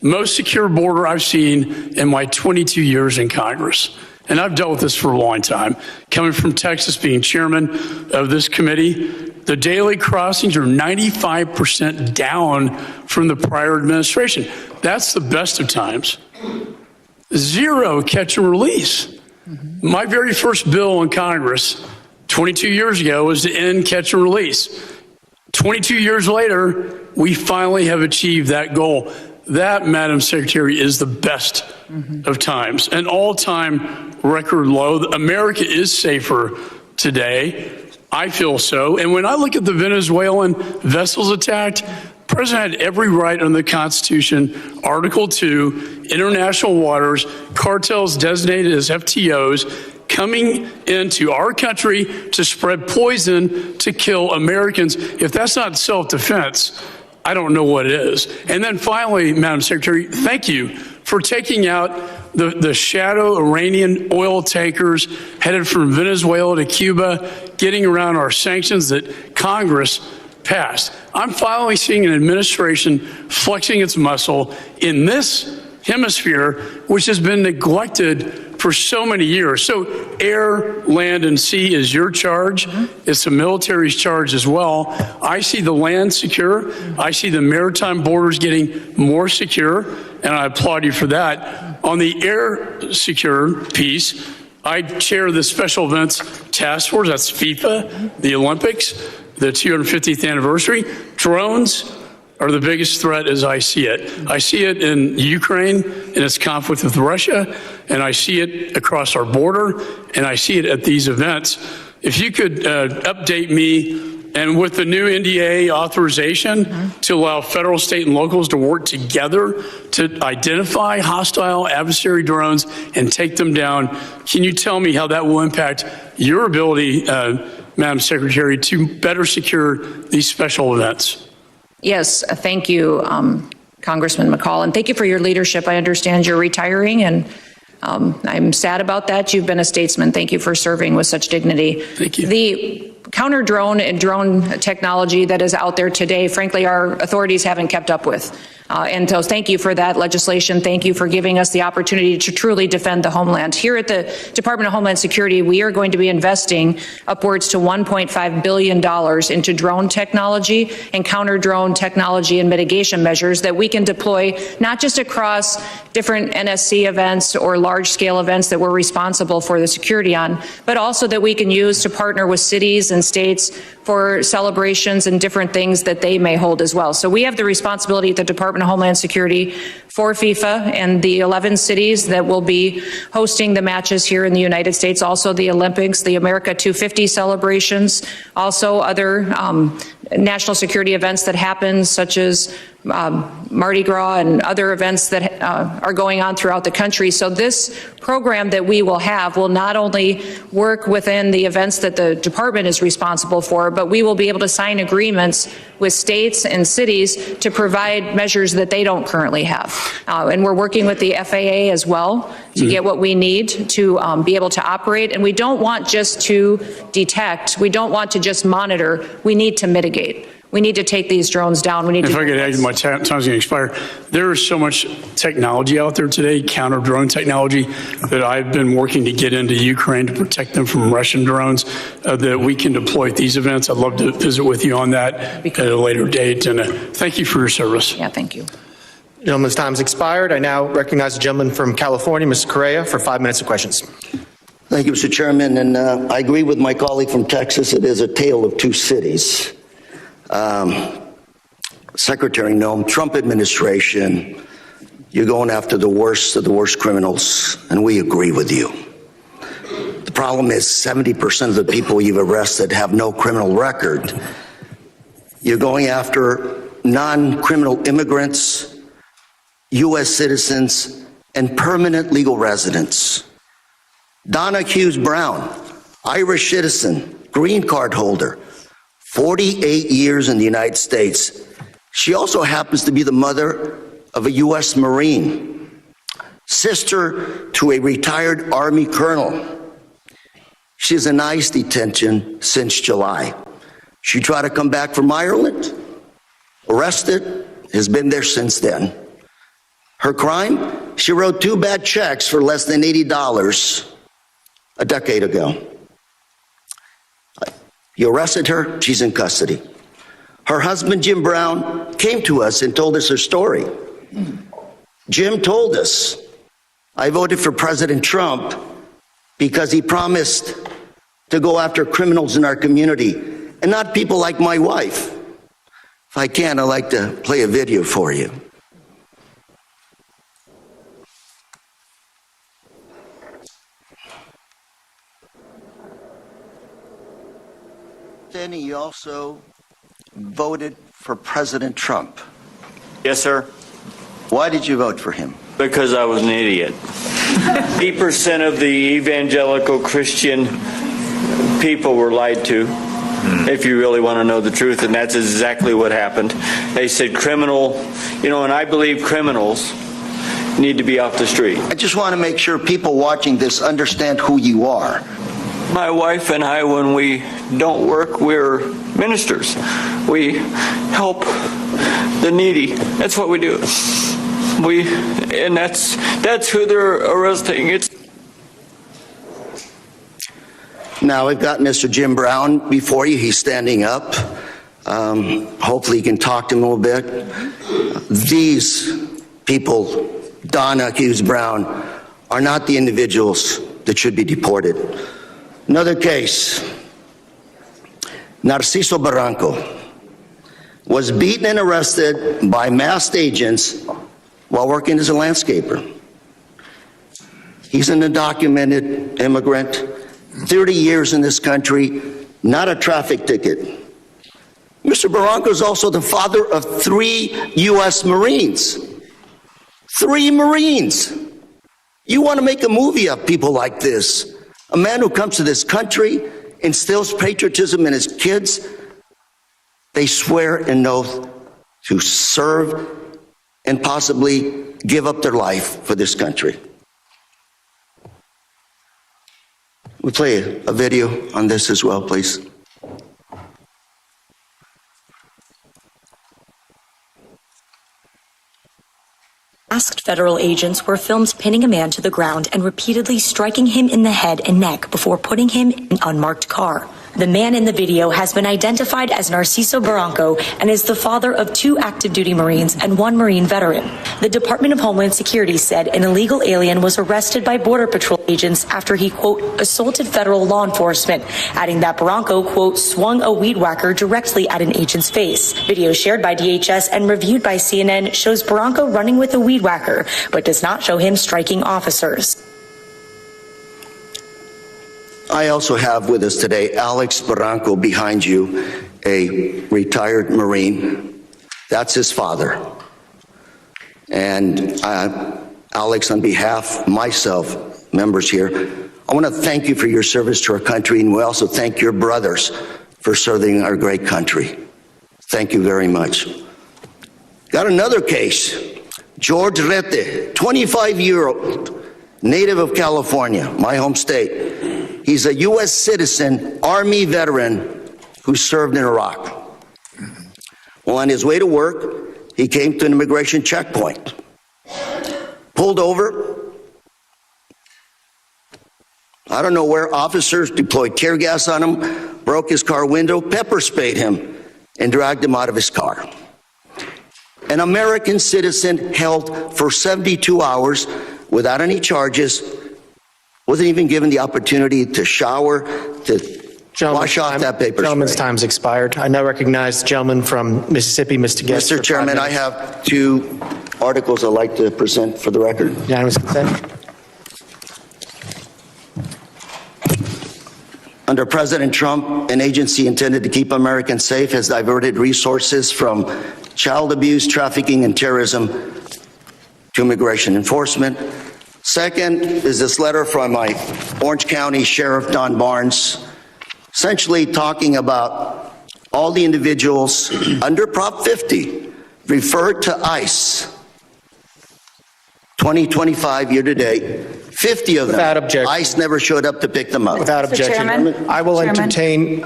Most secure border I've seen in my 22 years in Congress. And I've dealt with this for a long time. Coming from Texas, being chairman of this committee, the daily crossings are 95% down from the prior administration. That's the best of times. Zero catch and release. My very first bill in Congress 22 years ago was to end catch and release. 22 years later, we finally have achieved that goal. That, Madam Secretary, is the best of times, an all-time record low. America is safer today. I feel so. And when I look at the Venezuelan vessels attacked, the president had every right under the Constitution, Article 2, international waters, cartels designated as FTOs, coming into our country to spread poison to kill Americans. If that's not self-defense, I don't know what it is. And then finally, Madam Secretary, thank you for taking out the shadow Iranian oil tankers headed from Venezuela to Cuba, getting around our sanctions that Congress passed. I'm finally seeing an administration flexing its muscle in this hemisphere, which has been neglected for so many years. So air, land, and sea is your charge. It's the military's charge as well. I see the land secure. I see the maritime borders getting more secure, and I applaud you for that. On the air secure piece, I chair the Special Events Task Force. That's FIFA, the Olympics, the 250th anniversary. Drones are the biggest threat as I see it. I see it in Ukraine in its conflict with Russia, and I see it across our border, and I see it at these events. If you could update me, and with the new NDA authorization to allow federal, state, and locals to work together to identify hostile adversary drones and take them down, can you tell me how that will impact your ability, Madam Secretary, to better secure these special events? Yes, thank you, Congressman McCall, and thank you for your leadership. I understand you're retiring, and I'm sad about that. You've been a statesman. Thank you for serving with such dignity. Thank you. The counter-drone and drone technology that is out there today, frankly, our authorities haven't kept up with. And so thank you for that legislation. Thank you for giving us the opportunity to truly defend the homeland. Here at the Department of Homeland Security, we are going to be investing upwards to $1.5 billion into drone technology and counter-drone technology and mitigation measures that we can deploy not just across different NSC events or large-scale events that we're responsible for the security on, but also that we can use to partner with cities and states for celebrations and different things that they may hold as well. So we have the responsibility at the Department of Homeland Security for FIFA and the 11 cities that will be hosting the matches here in the United States, also the Olympics, the America 250 celebrations, also other national security events that happen, such as Mardi Gras and other events that are going on throughout the country. So this program that we will have will not only work within the events that the department is responsible for, but we will be able to sign agreements with states and cities to provide measures that they don't currently have. And we're working with the FAA as well to get what we need to be able to operate. And we don't want just to detect, we don't want to just monitor, we need to mitigate. We need to take these drones down. We need if to. I could add, my time's going to expire. There is so much technology out there today, counter drone technology, that I've been working to get into Ukraine to protect them from Russian drones that we can deploy at these events. I'd love to visit with you on that at a later date. And thank you for your service. Yeah, thank you. Gentleman's time has expired. I now recognize the gentleman from California, Mr. Correa, for 5 minutes of questions. Thank you, Mr. Chairman. And I agree with my colleague from Texas. It is a tale of two cities. Secretary Noem, Trump administration, you're going after the worst of the worst criminals, and we agree with you. The problem is 70% of the people you've arrested have no criminal record. You're going after non-criminal immigrants, U.S. citizens, and permanent legal residents. Donna Hughes Brown, Irish citizen, green card holder, 48 years in the United States. She also happens to be the mother of a U.S. Marine, sister to a retired Army colonel. She's in ICE detention since July. She tried to come back from Ireland, arrested, has been there since then. Her crime? She wrote 2 bad checks for less than $80 a decade ago. You arrested her, she's in custody. Her husband, Jim Brown, came to us and told us her story. Jim told us, I voted for President Trump because he promised to go after criminals in our community and not people like my wife. If I can, I'd like to play a video for you. Then he also voted for President Trump. Yes, sir. Why did you vote for him? Because I was an idiot. 80% of the evangelical Christian people were lied to, if you really want to know the truth, and that's exactly what happened. They said criminal, and I believe criminals need to be off the street. I just want to make sure people watching this understand who you are. My wife and I, when we don't work, we're ministers. We help the needy. That's what we do. And that's who they're arresting. Now we've got Mr. Jim Brown before you. He's standing up. Hopefully you can talk to him a little bit. These people, Donna Hughes Brown, are not the individuals that should be deported. Another case, Narciso Barranco was beaten and arrested by masked agents while working as a landscaper. He's an undocumented immigrant, 30 years in this country, not a traffic ticket. Mr. Barranco is also the father of 3 U.S. Marines. 3 Marines. You want to make a movie of people like this. A man who comes to this country, instills patriotism in his kids. They swear an oath to serve and possibly give up their life for this country. We'll play a video on this as well, please. Masked federal agents were filmed pinning a man to the ground and repeatedly striking him in the head and neck before putting him in an unmarked car. The man in the video has been identified as Narciso Barranco and is the father of 2 active duty Marines and 1 Marine veteran. The Department of Homeland Security said an illegal alien was arrested by Border Patrol agents after he, quote, assaulted federal law enforcement, adding that Barranco, quote, swung a weed whacker directly at an agent's face. Video shared by DHS and reviewed by CNN shows Barranco running with a weed whacker, but does not show him striking officers. I also have with us today Alex Barranco behind you, a retired Marine. That's his father. And Alex, on behalf of myself, members here, I want to thank you for your service to our country, and we also thank your brothers for serving our great country. Thank you very much. Got another case. George Rete, 25-year-old, native of California, my home state. He's a U.S. citizen, Army veteran who served in Iraq. Well, on his way to work, he came to an immigration checkpoint. Pulled over. I don't know where officers deployed tear gas on him, broke his car window, pepper sprayed him, and dragged him out of his car. An American citizen held for 72 hours without any charges, wasn't even given the opportunity to shower, to wash off that paper spray. Gentleman's time's expired. I now recognize the gentleman from Mississippi, Mr. Guest. Mr. Chairman, I have 2 articles I'd like to present for the record. Unanimous consent. Under President Trump, an agency intended to keep Americans safe has diverted resources from child abuse, trafficking, and terrorism to immigration enforcement. Second is this letter from my Orange County Sheriff, Don Barnes, essentially talking about all the individuals under Prop 50 referred to ICE. 2025 year to date, 50 of them. Without objection. ICE never showed up to pick them up. Without objection. I will entertain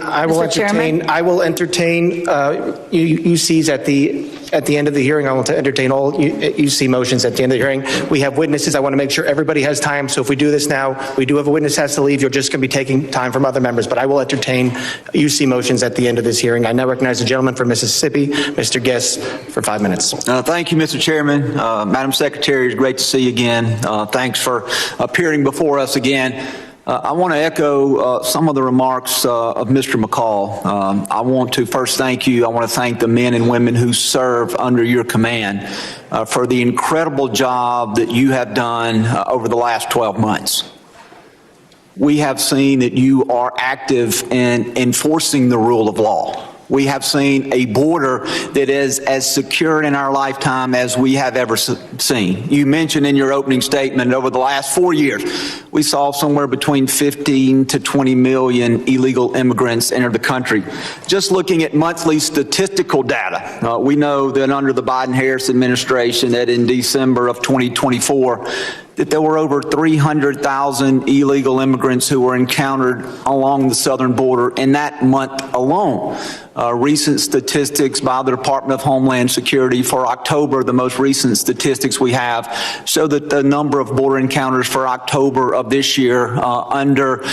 UCs at the at the end of the hearing. I will entertain all UC motions at the end of the hearing. We have witnesses. I want to make sure everybody has time. So if we do this now, we do have a witness has to leave. You're just going to be taking time from other members, but I will entertain UC motions at the end of this hearing. I now recognize the gentleman from Mississippi, Mr. Guess, for 5 minutes. Thank you, Mr. Chairman. Madam Secretary, it's great to see you again. Thanks for appearing before us again. I want to echo some of the remarks of Mr. McCall. I want to first thank you. I want to thank the men and women who serve under your command for the incredible job that you have done over the last 12 months. We have seen that you are active in enforcing the rule of law. We have seen a border that is as secure in our lifetime as we have ever seen. You mentioned in your opening statement over the last 4 years, we saw somewhere between 15 to 20 million illegal immigrants enter the country. Just looking at monthly statistical data, we know that under the Biden-Harris administration that in December of 2024, that there were over 300,000 illegal immigrants who were encountered along the southern border in that month alone. Recent statistics by the Department of Homeland Security for October, the most recent statistics we have, show that the number of border encounters for October of this year under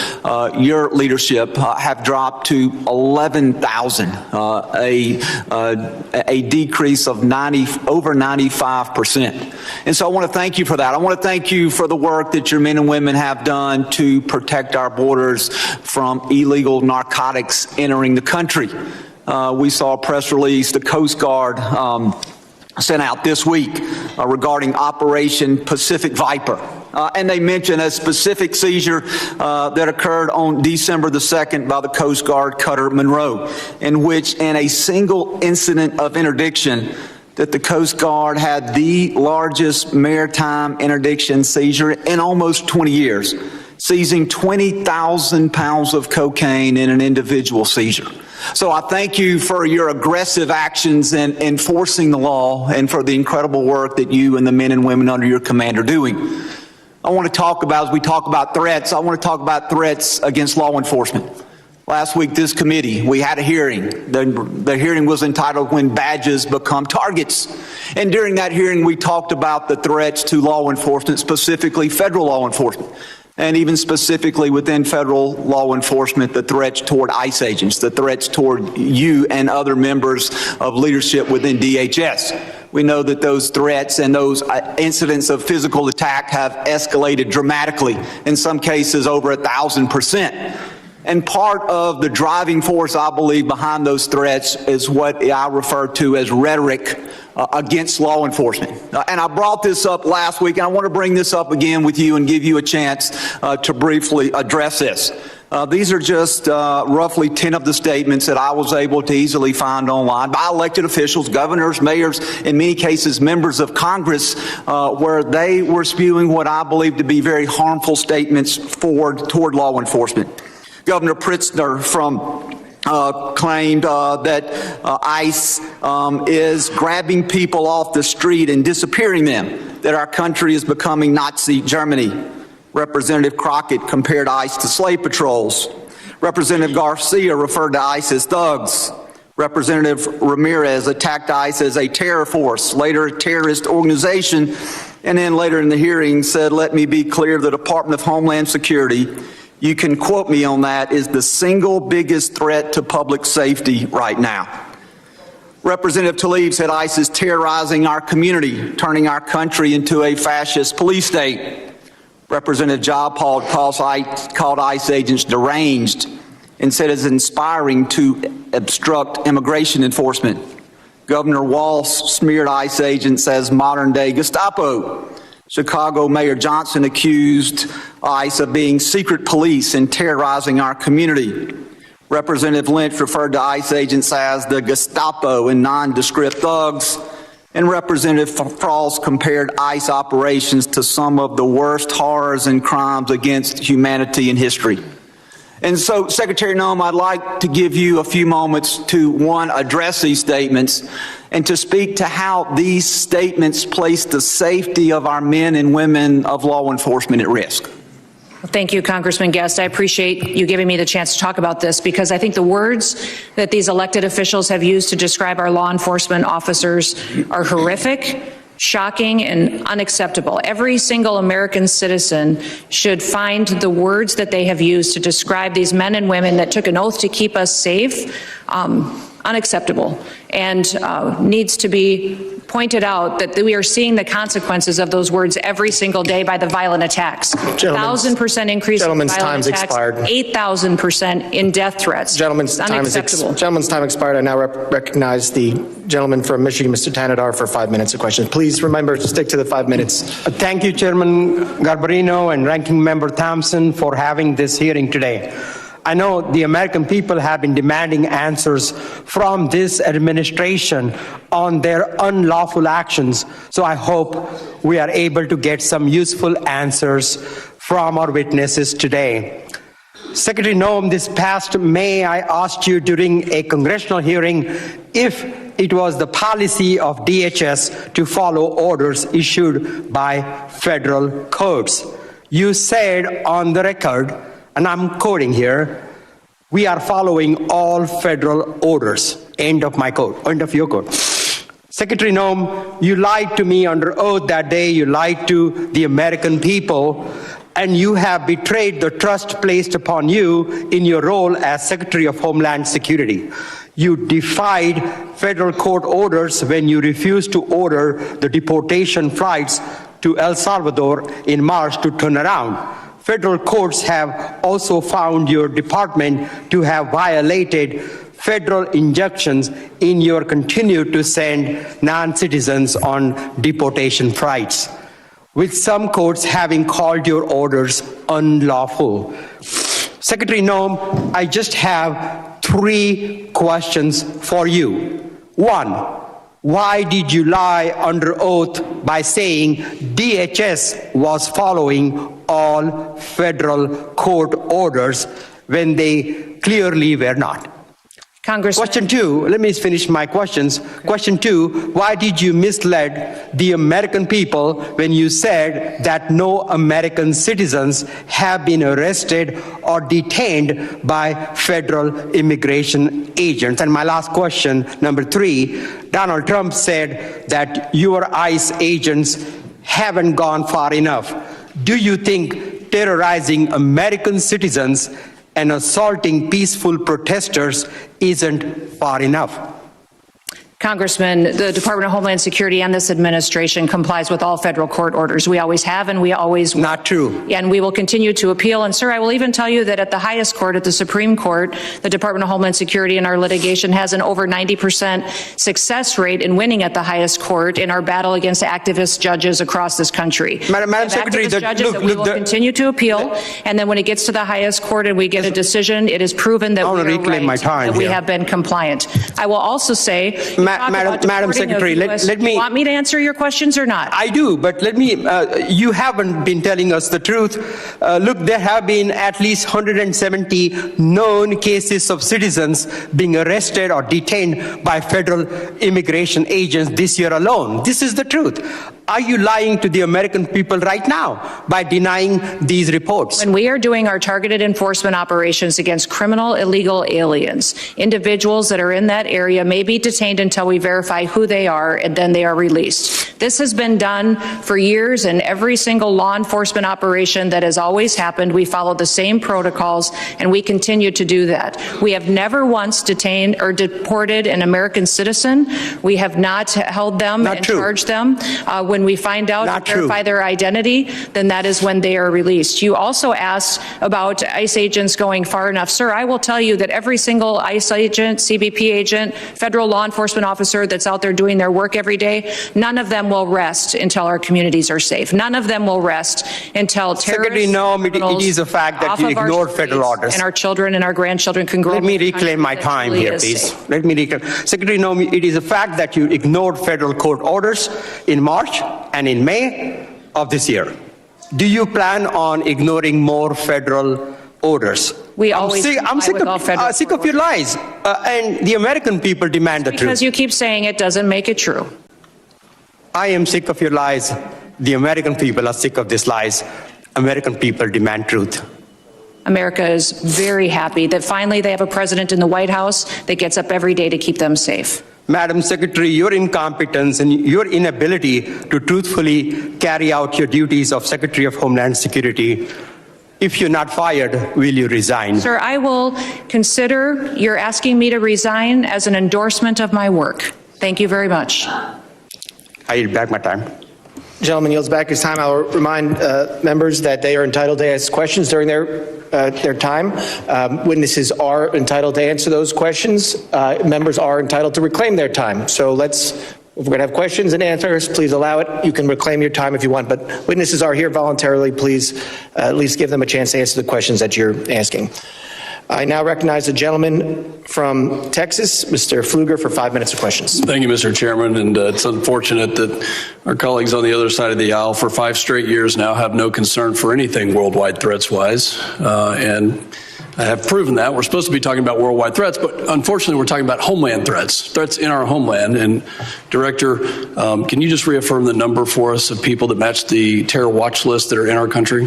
your leadership have dropped to 11,000, a decrease of over 95%. And so I want to thank you for that. I want to thank you for the work that your men and women have done to protect our borders from illegal narcotics entering the country. We saw a press release the Coast Guard sent out this week regarding Operation Pacific Viper. And they mentioned a specific seizure that occurred on December the 2nd by the Coast Guard cutter Monroe, in which in a single incident of interdiction that the Coast Guard had the largest maritime interdiction seizure in almost 20 years, seizing 20,000 pounds of cocaine in an individual seizure. So I thank you for your aggressive actions in enforcing the law and for the incredible work that you and the men and women under your command are doing. I want to talk about, as we talk about threats, I want to talk about threats against law enforcement. Last week, this committee, we had a hearing. The hearing was entitled When Badges Become Targets. And during that hearing, we talked about the threats to law enforcement, specifically federal law enforcement. And even specifically within federal law enforcement, the threats toward ICE agents, the threats toward you and other members of leadership within DHS. We know that those threats and those incidents of physical attack have escalated dramatically, in some cases over 1,000%. And part of the driving force, I believe, behind those threats is what I refer to as rhetoric against law enforcement. And I brought this up last week, and I want to bring this up again with you and give you a chance to briefly address this. These are just roughly 10 of the statements that I was able to easily find online by elected officials, governors, mayors, in many cases members of Congress, where they were spewing what I believe to be very harmful statements toward law enforcement. Governor Pritzker claimed that ICE is grabbing people off the street and disappearing them, that our country is becoming Nazi Germany. Representative Crockett compared ICE to slave patrols. Representative Garcia referred to ICE as thugs. Representative Ramirez attacked ICE as a terror force, later a terrorist organization, and then later in the hearing said, "Let me be clear, the Department of Homeland Security, you can quote me on that, is the single biggest threat to public safety right now." Representative Tlaib said ICE is terrorizing our community, turning our country into a fascist police state. Representative Jayapal called ICE agents deranged and said it's inspiring to obstruct immigration enforcement. Governor Walz smeared ICE agents as modern-day Gestapo. Chicago Mayor Johnson accused ICE of being secret police and terrorizing our community. Representative Lynch referred to ICE agents as the Gestapo and nondescript thugs. And Representative Frost compared ICE operations to some of the worst horrors and crimes against humanity in history. And so, Secretary Noem, I'd like to give you a few moments to, one, address these statements and to speak to how these statements place the safety of our men and women of law enforcement at risk. Thank you, Congressman Guest. I appreciate you giving me the chance to talk about this because I think the words that these elected officials have used to describe our law enforcement officers are horrific, shocking, and unacceptable. Every single American citizen should find the words that they have used to describe these men and women that took an oath to keep us safe unacceptable and needs to be pointed out that we are seeing the consequences of those words every single day by the violent attacks. 1,000% increase in violent attacks, 8,000% in death threats. Gentleman's time expired. I now recognize the gentleman from Michigan, Mr. Tanadar, for 5 minutes of questions. Please remember to stick to the 5 minutes. Thank you, Chairman Garbarino and Ranking Member Thompson, for having this hearing today. I know the American people have been demanding answers from this administration on their unlawful actions, so I hope we are able to get some useful answers from our witnesses today. Secretary Noem, this past May, I asked you during a congressional hearing if it was the policy of DHS to follow orders issued by federal courts. You said on the record, and I'm quoting here, "We are following all federal orders." End of my quote, end of your quote. Secretary Noem, you lied to me under oath that day. You lied to the American people, and you have betrayed the trust placed upon you in your role as Secretary of Homeland Security. You defied federal court orders when you refused to order the deportation flights to El Salvador in March to turn around. Federal courts have also found your department to have violated federal injunctions in your continue to send non-citizens on deportation flights, with some courts having called your orders unlawful. Secretary Noem, I just have 3 questions for you. 1, why did you lie under oath by saying DHS was following all federal court orders when they clearly were not? Congressman. Question 2, let me finish my questions. Question 2, why did you mislead the American people when you said that no American citizens have been arrested or detained by federal immigration agents? And my last question, number 3, Donald Trump said that your ICE agents haven't gone far enough. Do you think terrorizing American citizens and assaulting peaceful protesters isn't far enough? Congressman, the Department of Homeland Security and this administration complies with all federal court orders. We always have and we always will. Not true. And we will continue to appeal. And sir, I will even tell you that at the highest court, at the Supreme Court, the Department of Homeland Security in our litigation has an over 90% success rate in winning at the highest court in our battle against activist judges across this country. Madam Secretary, we will continue to appeal. And then when it gets to the highest court and we get a decision, it is proven that we are right, that we have been compliant. I will also say, Madam Secretary, let me... You want me to answer your questions or not? I do, but let me... you haven't been telling us the truth. Look, there have been at least 170 known cases of citizens being arrested or detained by federal immigration agents this year alone. This is the truth. Are you lying to the American people right now by denying these reports? When we are doing our targeted enforcement operations against criminal illegal aliens, individuals that are in that area may be detained until we verify who they are and then they are released. This has been done for years, and every single law enforcement operation that has always happened, we follow the same protocols and we continue to do that. We have never once detained or deported an American citizen. We have not held them and charged them. When we find out and verify their identity, then that is when they are released. You also asked about ICE agents going far enough. Sir, I will tell you that every single ICE agent, CBP agent, federal law enforcement officer that's out there doing their work every day, none of them will rest until our communities are safe. None of them will rest until Secretary Noem, it is a fact that you ignored federal orders. And our children and our grandchildren can grow up. Let me reclaim my time here, please. Let me reclaim. Secretary Noem, it is a fact that you ignored federal court orders in March and in May of this year. Do you plan on ignoring more federal orders? We always I'm sick of your lies, and the American people demand the truth. Because you keep saying it doesn't make it true. I am sick of your lies. The American people are sick of these lies. American people demand truth. America is very happy that finally they have a president in the White House that gets up every day to keep them safe. Madam Secretary, your incompetence and your inability to truthfully carry out your duties of Secretary of Homeland Security, if you're not fired, will you resign? Sir, I will consider your asking me to resign as an endorsement of my work. Thank you very much. I yield back my time. Gentleman yields back his time. I'll remind members that they are entitled to ask questions during their time. Witnesses are entitled to answer those questions. Members are entitled to reclaim their time. So if we're going to have questions and answers, please allow it. You can reclaim your time if you want, but witnesses are here voluntarily. Please at least give them a chance to answer the questions that you're asking. I now recognize the gentleman from Texas, Mr. Pfluger, for 5 minutes of questions. Thank you, Mr. Chairman. And it's unfortunate that our colleagues on the other side of the aisle for 5 straight years now have no concern for anything worldwide threats-wise. And I have proven that. We're supposed to be talking about worldwide threats, but unfortunately we're talking about homeland threats in our homeland. And Director, can you just reaffirm the number for us of people that match the terror watch list that are in our country?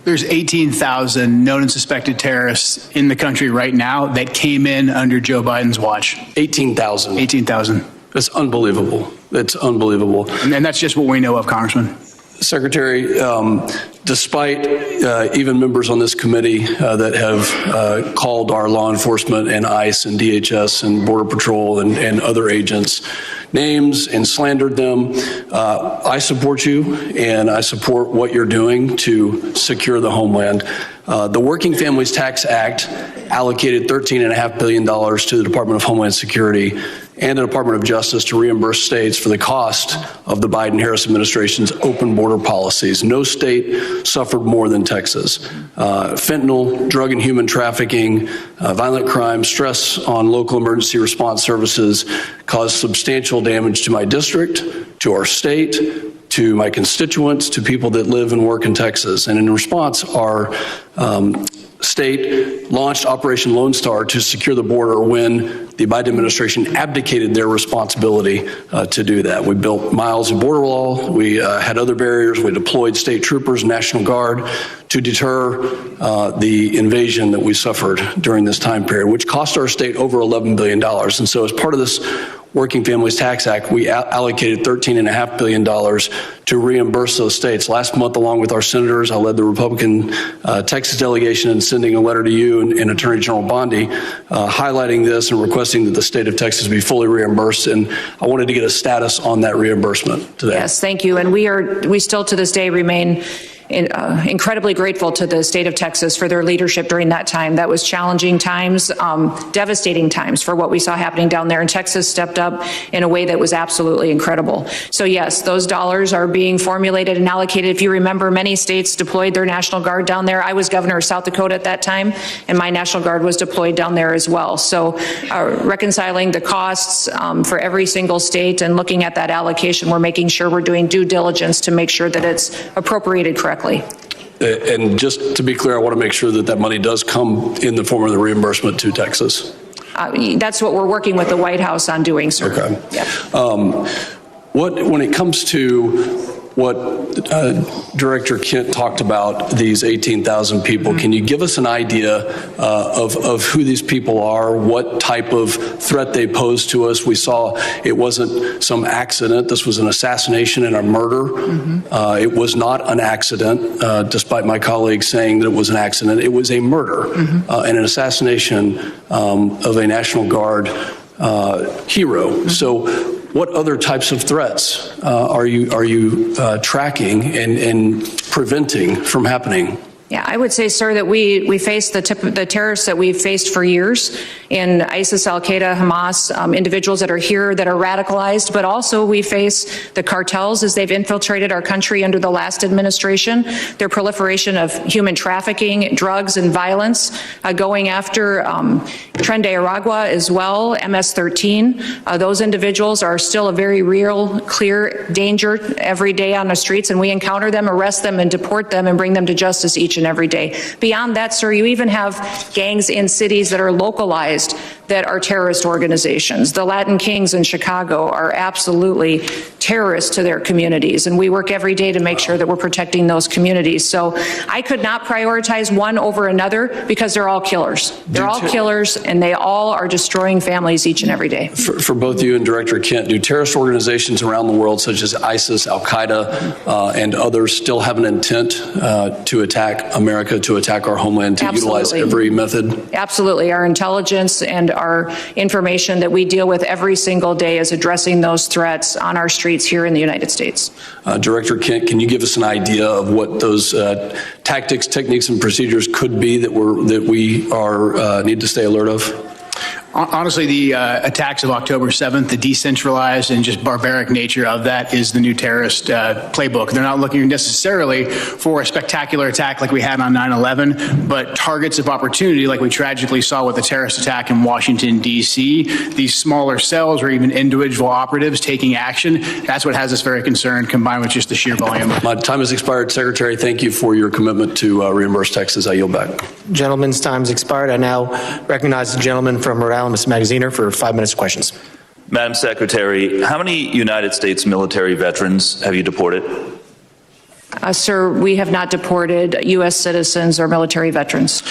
There's 18,000 known and suspected terrorists in the country right now that came in under Joe Biden's watch. 18,000. 18,000. That's unbelievable. That's unbelievable. And that's just what we know of, Congressman. Secretary, despite even members on this committee that have called our law enforcement and ICE and DHS and Border Patrol and other agents names and slandered them, I support you and I support what you're doing to secure the homeland. The Working Families Tax Act allocated $13.5 billion to the Department of Homeland Security and the Department of Justice to reimburse states for the cost of the Biden-Harris administration's open border policies. No state suffered more than Texas. Fentanyl, drug and human trafficking, violent crime, stress on local emergency response services caused substantial damage to my district, to our state, to my constituents, to people that live and work in Texas. And in response, our state launched Operation Lone Star to secure the border when the Biden administration abdicated their responsibility to do that. We built miles of border wall. We had other barriers. We deployed state troopers, National Guard to deter the invasion that we suffered during this time period, which cost our state over $11 billion. And so as part of this Working Families Tax Act, we allocated $13.5 billion to reimburse those states. Last month, along with our senators, I led the Republican Texas delegation in sending a letter to you and Attorney General Bondi highlighting this and requesting that the state of Texas be fully reimbursed. And I wanted to get a status on that reimbursement today. Yes, thank you. And we still to this day remain incredibly grateful to the state of Texas for their leadership during that time. That was challenging times, devastating times for what we saw happening down there. And Texas stepped up in a way that was absolutely incredible. So yes, those dollars are being formulated and allocated. If you remember, many states deployed their National Guard down there. I was governor of South Dakota at that time, and my National Guard was deployed down there as well. So reconciling the costs for every single state and looking at that allocation, we're making sure we're doing due diligence to make sure that it's appropriated correctly. And just to be clear, I want to make sure that that money does come in the form of the reimbursement to Texas. That's what we're working with the White House on doing, sir. Okay. Yeah. When it comes to what Director Kent talked about, these 18,000 people, can you give us an idea of who these people are, what type of threat they pose to us? We saw it wasn't some accident. This was an assassination and a murder. It was not an accident, despite my colleagues saying that it was an accident. It was a murder and an assassination of a National Guard hero. So what other types of threats are you tracking and preventing from happening? Yeah, I would say, sir, that we face the terrorists that we've faced for years in ISIS, Al-Qaeda, Hamas, individuals that are here that are radicalized, but also we face the cartels as they've infiltrated our country under the last administration, their proliferation of human trafficking, drugs, and violence, going after Tren de Aragua as well, MS-13. Those individuals are still a very real, clear danger every day on the streets, and we encounter them, arrest them, and deport them and bring them to justice each and every day. Beyond that, sir, you even have gangs in cities that are localized that are terrorist organizations. The Latin Kings in Chicago are absolutely terrorists to their communities, and we work every day to make sure that we're protecting those communities. So I could not prioritize one over another because they're all killers. They're all killers, and they all are destroying families each and every day. For both you and Director Kent, do terrorist organizations around the world, such as ISIS, Al-Qaeda, and others, still have an intent to attack America, to attack our homeland, to utilize every method? Absolutely. Our intelligence and our information that we deal with every single day is addressing those threats on our streets here in the United States. Director Kent, can you give us an idea of what those tactics, techniques, and procedures could be that we need to stay alert of? Honestly, the attacks of October 7th, the decentralized and just barbaric nature of that is the new terrorist playbook. They're not looking necessarily for a spectacular attack like we had on 9/11, but targets of opportunity like we tragically saw with the terrorist attack in Washington, D.C., these smaller cells or even individual operatives taking action. That's what has us very concerned, combined with just the sheer volume. My time has expired. Secretary, thank you for your commitment to reimburse taxes. I yield back. Gentleman's time's expired. I now recognize the gentleman from Rhode Island, Mr. Magaziner, for 5 minutes of questions. Madam Secretary, how many United States military veterans have you deported? Sir, we have not deported U.S. citizens or military veterans.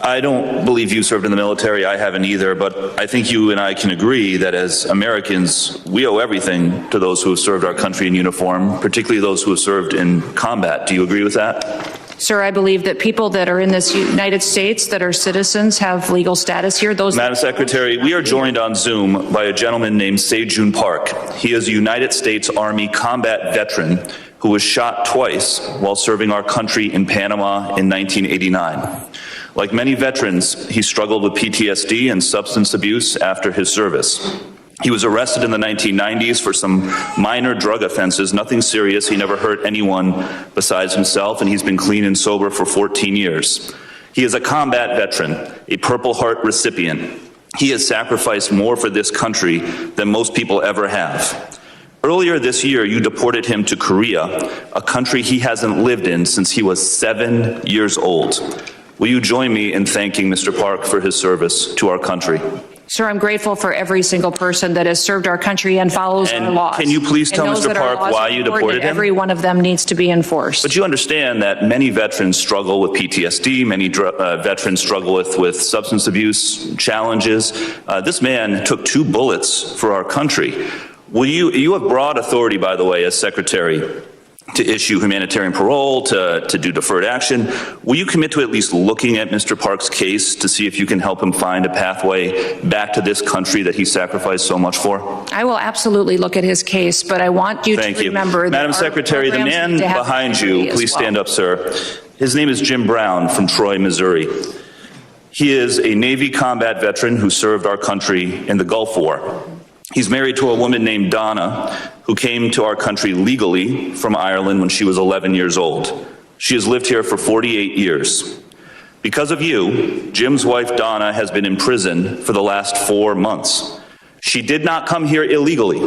I don't believe you served in the military. I haven't either, but I think you and I can agree that as Americans, we owe everything to those who have served our country in uniform, particularly those who have served in combat. Do you agree with that? Sir, I believe that people that are in this United States that are citizens have legal status here. Madam Secretary, we are joined on Zoom by a gentleman named Se-Jun Park. He is a United States Army combat veteran who was shot twice while serving our country in Panama in 1989. Like many veterans, he struggled with PTSD and substance abuse after his service. He was arrested in the 1990s for some minor drug offenses, nothing serious. He never hurt anyone besides himself, and he's been clean and sober for 14 years. He is a combat veteran, a Purple Heart recipient. He has sacrificed more for this country than most people ever have. Earlier this year, you deported him to Korea, a country he hasn't lived in since he was 7 years old. Will you join me in thanking Mr. Park for his service to our country? Sir, I'm grateful for every single person that has served our country and follows our laws. Can you please tell Mr. Park why you deported him? Every one of them needs to be enforced. But you understand that many veterans struggle with PTSD, many veterans struggle with substance abuse challenges. This man took 2 bullets for our country. You have broad authority, by the way, as Secretary, to issue humanitarian parole, to do deferred action. Will you commit to at least looking at Mr. Park's case to see if you can help him find a pathway back to this country that he sacrificed so much for? I will absolutely look at his case, but I want you to remember that Madam Secretary, the man behind you, please stand up, sir. His name is Jim Brown from Troy, Missouri. He is a Navy combat veteran who served our country in the Gulf War. He's married to a woman named Donna, who came to our country legally from Ireland when she was 11 years old. She has lived here for 48 years. Because of you, Jim's wife Donna has been in prison for the last 4 months. She did not come here illegally,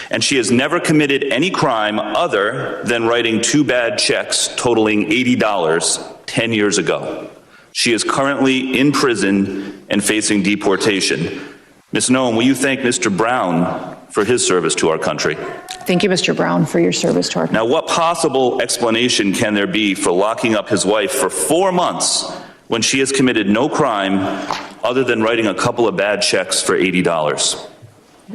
and she has never committed any crime other than writing 2 bad checks totaling $80 10 years ago. She is currently in prison and facing deportation. Ms. Noem, will you thank Mr. Brown for his service to our country? Thank you, Mr. Brown, for your service to our country. Now, what possible explanation can there be for locking up his wife for 4 months when she has committed no crime other than writing a couple of bad checks for $80?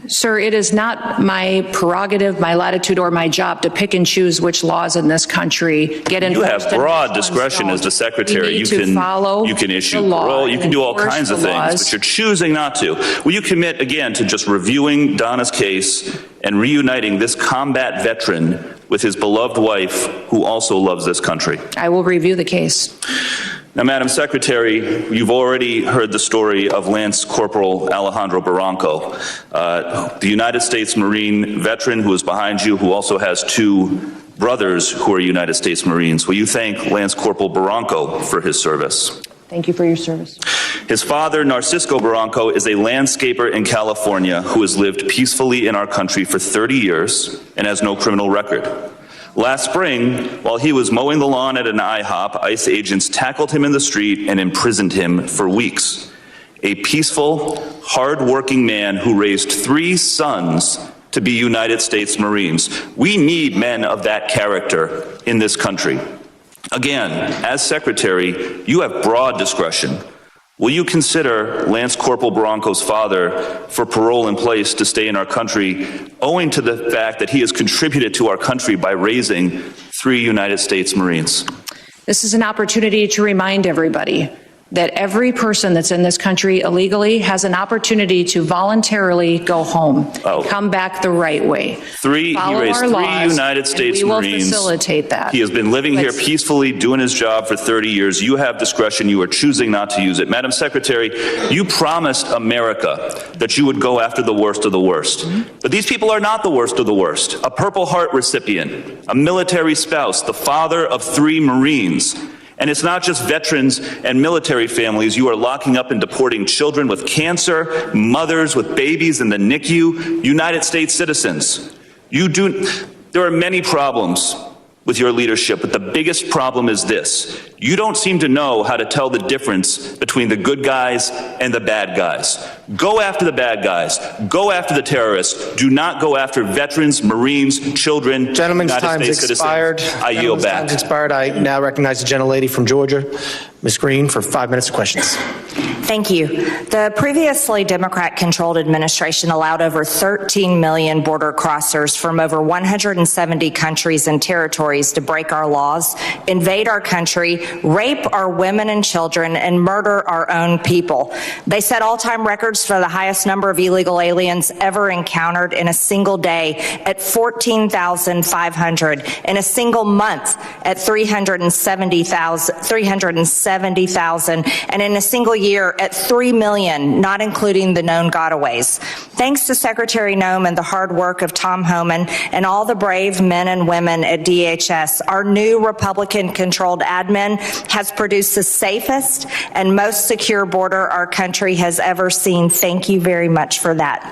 Sir, it is not my prerogative, my latitude, or my job to pick and choose which laws in this country get enforced. You have broad discretion as the Secretary. You can issue parole, you can do all kinds of things, but you're choosing not to. Will you commit, again, to just reviewing Donna's case and reuniting this combat veteran with his beloved wife, who also loves this country? I will review the case. Now, Madam Secretary, you've already heard the story of Lance Corporal Alejandro Barranco, the United States Marine veteran who is behind you, who also has 2 brothers who are United States Marines. Will you thank Lance Corporal Barranco for his service? Thank you for your service. His father, Narcisco Barranco, is a landscaper in California who has lived peacefully in our country for 30 years and has no criminal record. Last spring, while he was mowing the lawn at an IHOP, ICE agents tackled him in the street and imprisoned him for weeks. A peaceful, hard-working man who raised 3 sons to be United States Marines. We need men of that character in this country. Again, as Secretary, you have broad discretion. Will you consider Lance Corporal Bronco's father for parole in place to stay in our country, owing to the fact that he has contributed to our country by raising 3 United States Marines? This is an opportunity to remind everybody that every person that's in this country illegally has an opportunity to voluntarily go home, come back the right way. He raised 3 United States Marines. We will facilitate that. He has been living here peacefully, doing his job for 30 years. You have discretion. You are choosing not to use it. Madam Secretary, you promised America that you would go after the worst of the worst. But these people are not the worst of the worst. A Purple Heart recipient, a military spouse, the father of 3 Marines. And it's not just veterans and military families. You are locking up and deporting children with cancer, mothers with babies in the NICU, United States citizens. There are many problems with your leadership, but the biggest problem is this. You don't seem to know how to tell the difference between the good guys and the bad guys. Go after the bad guys. Go after the terrorists. Do not go after veterans, Marines, children, Gentleman's United time's States expired. citizens. I yield back. Time's expired. I now recognize the gentlelady from Georgia, Ms. Green, for 5 minutes of questions. Thank you. The previously Democrat-controlled administration allowed over 13 million border crossers from over 170 countries and territories to break our laws, invade our country, rape our women and children, and murder our own people. They set all-time records for the highest number of illegal aliens ever encountered in a single day at 14,500, in a single month at 370,000, and in a single year at 3 million, not including the known gotaways. Thanks to Secretary Noem and the hard work of Tom Homan and all the brave men and women at DHS, our new Republican-controlled admin has produced the safest and most secure border our country has ever seen. Thank you very much for that.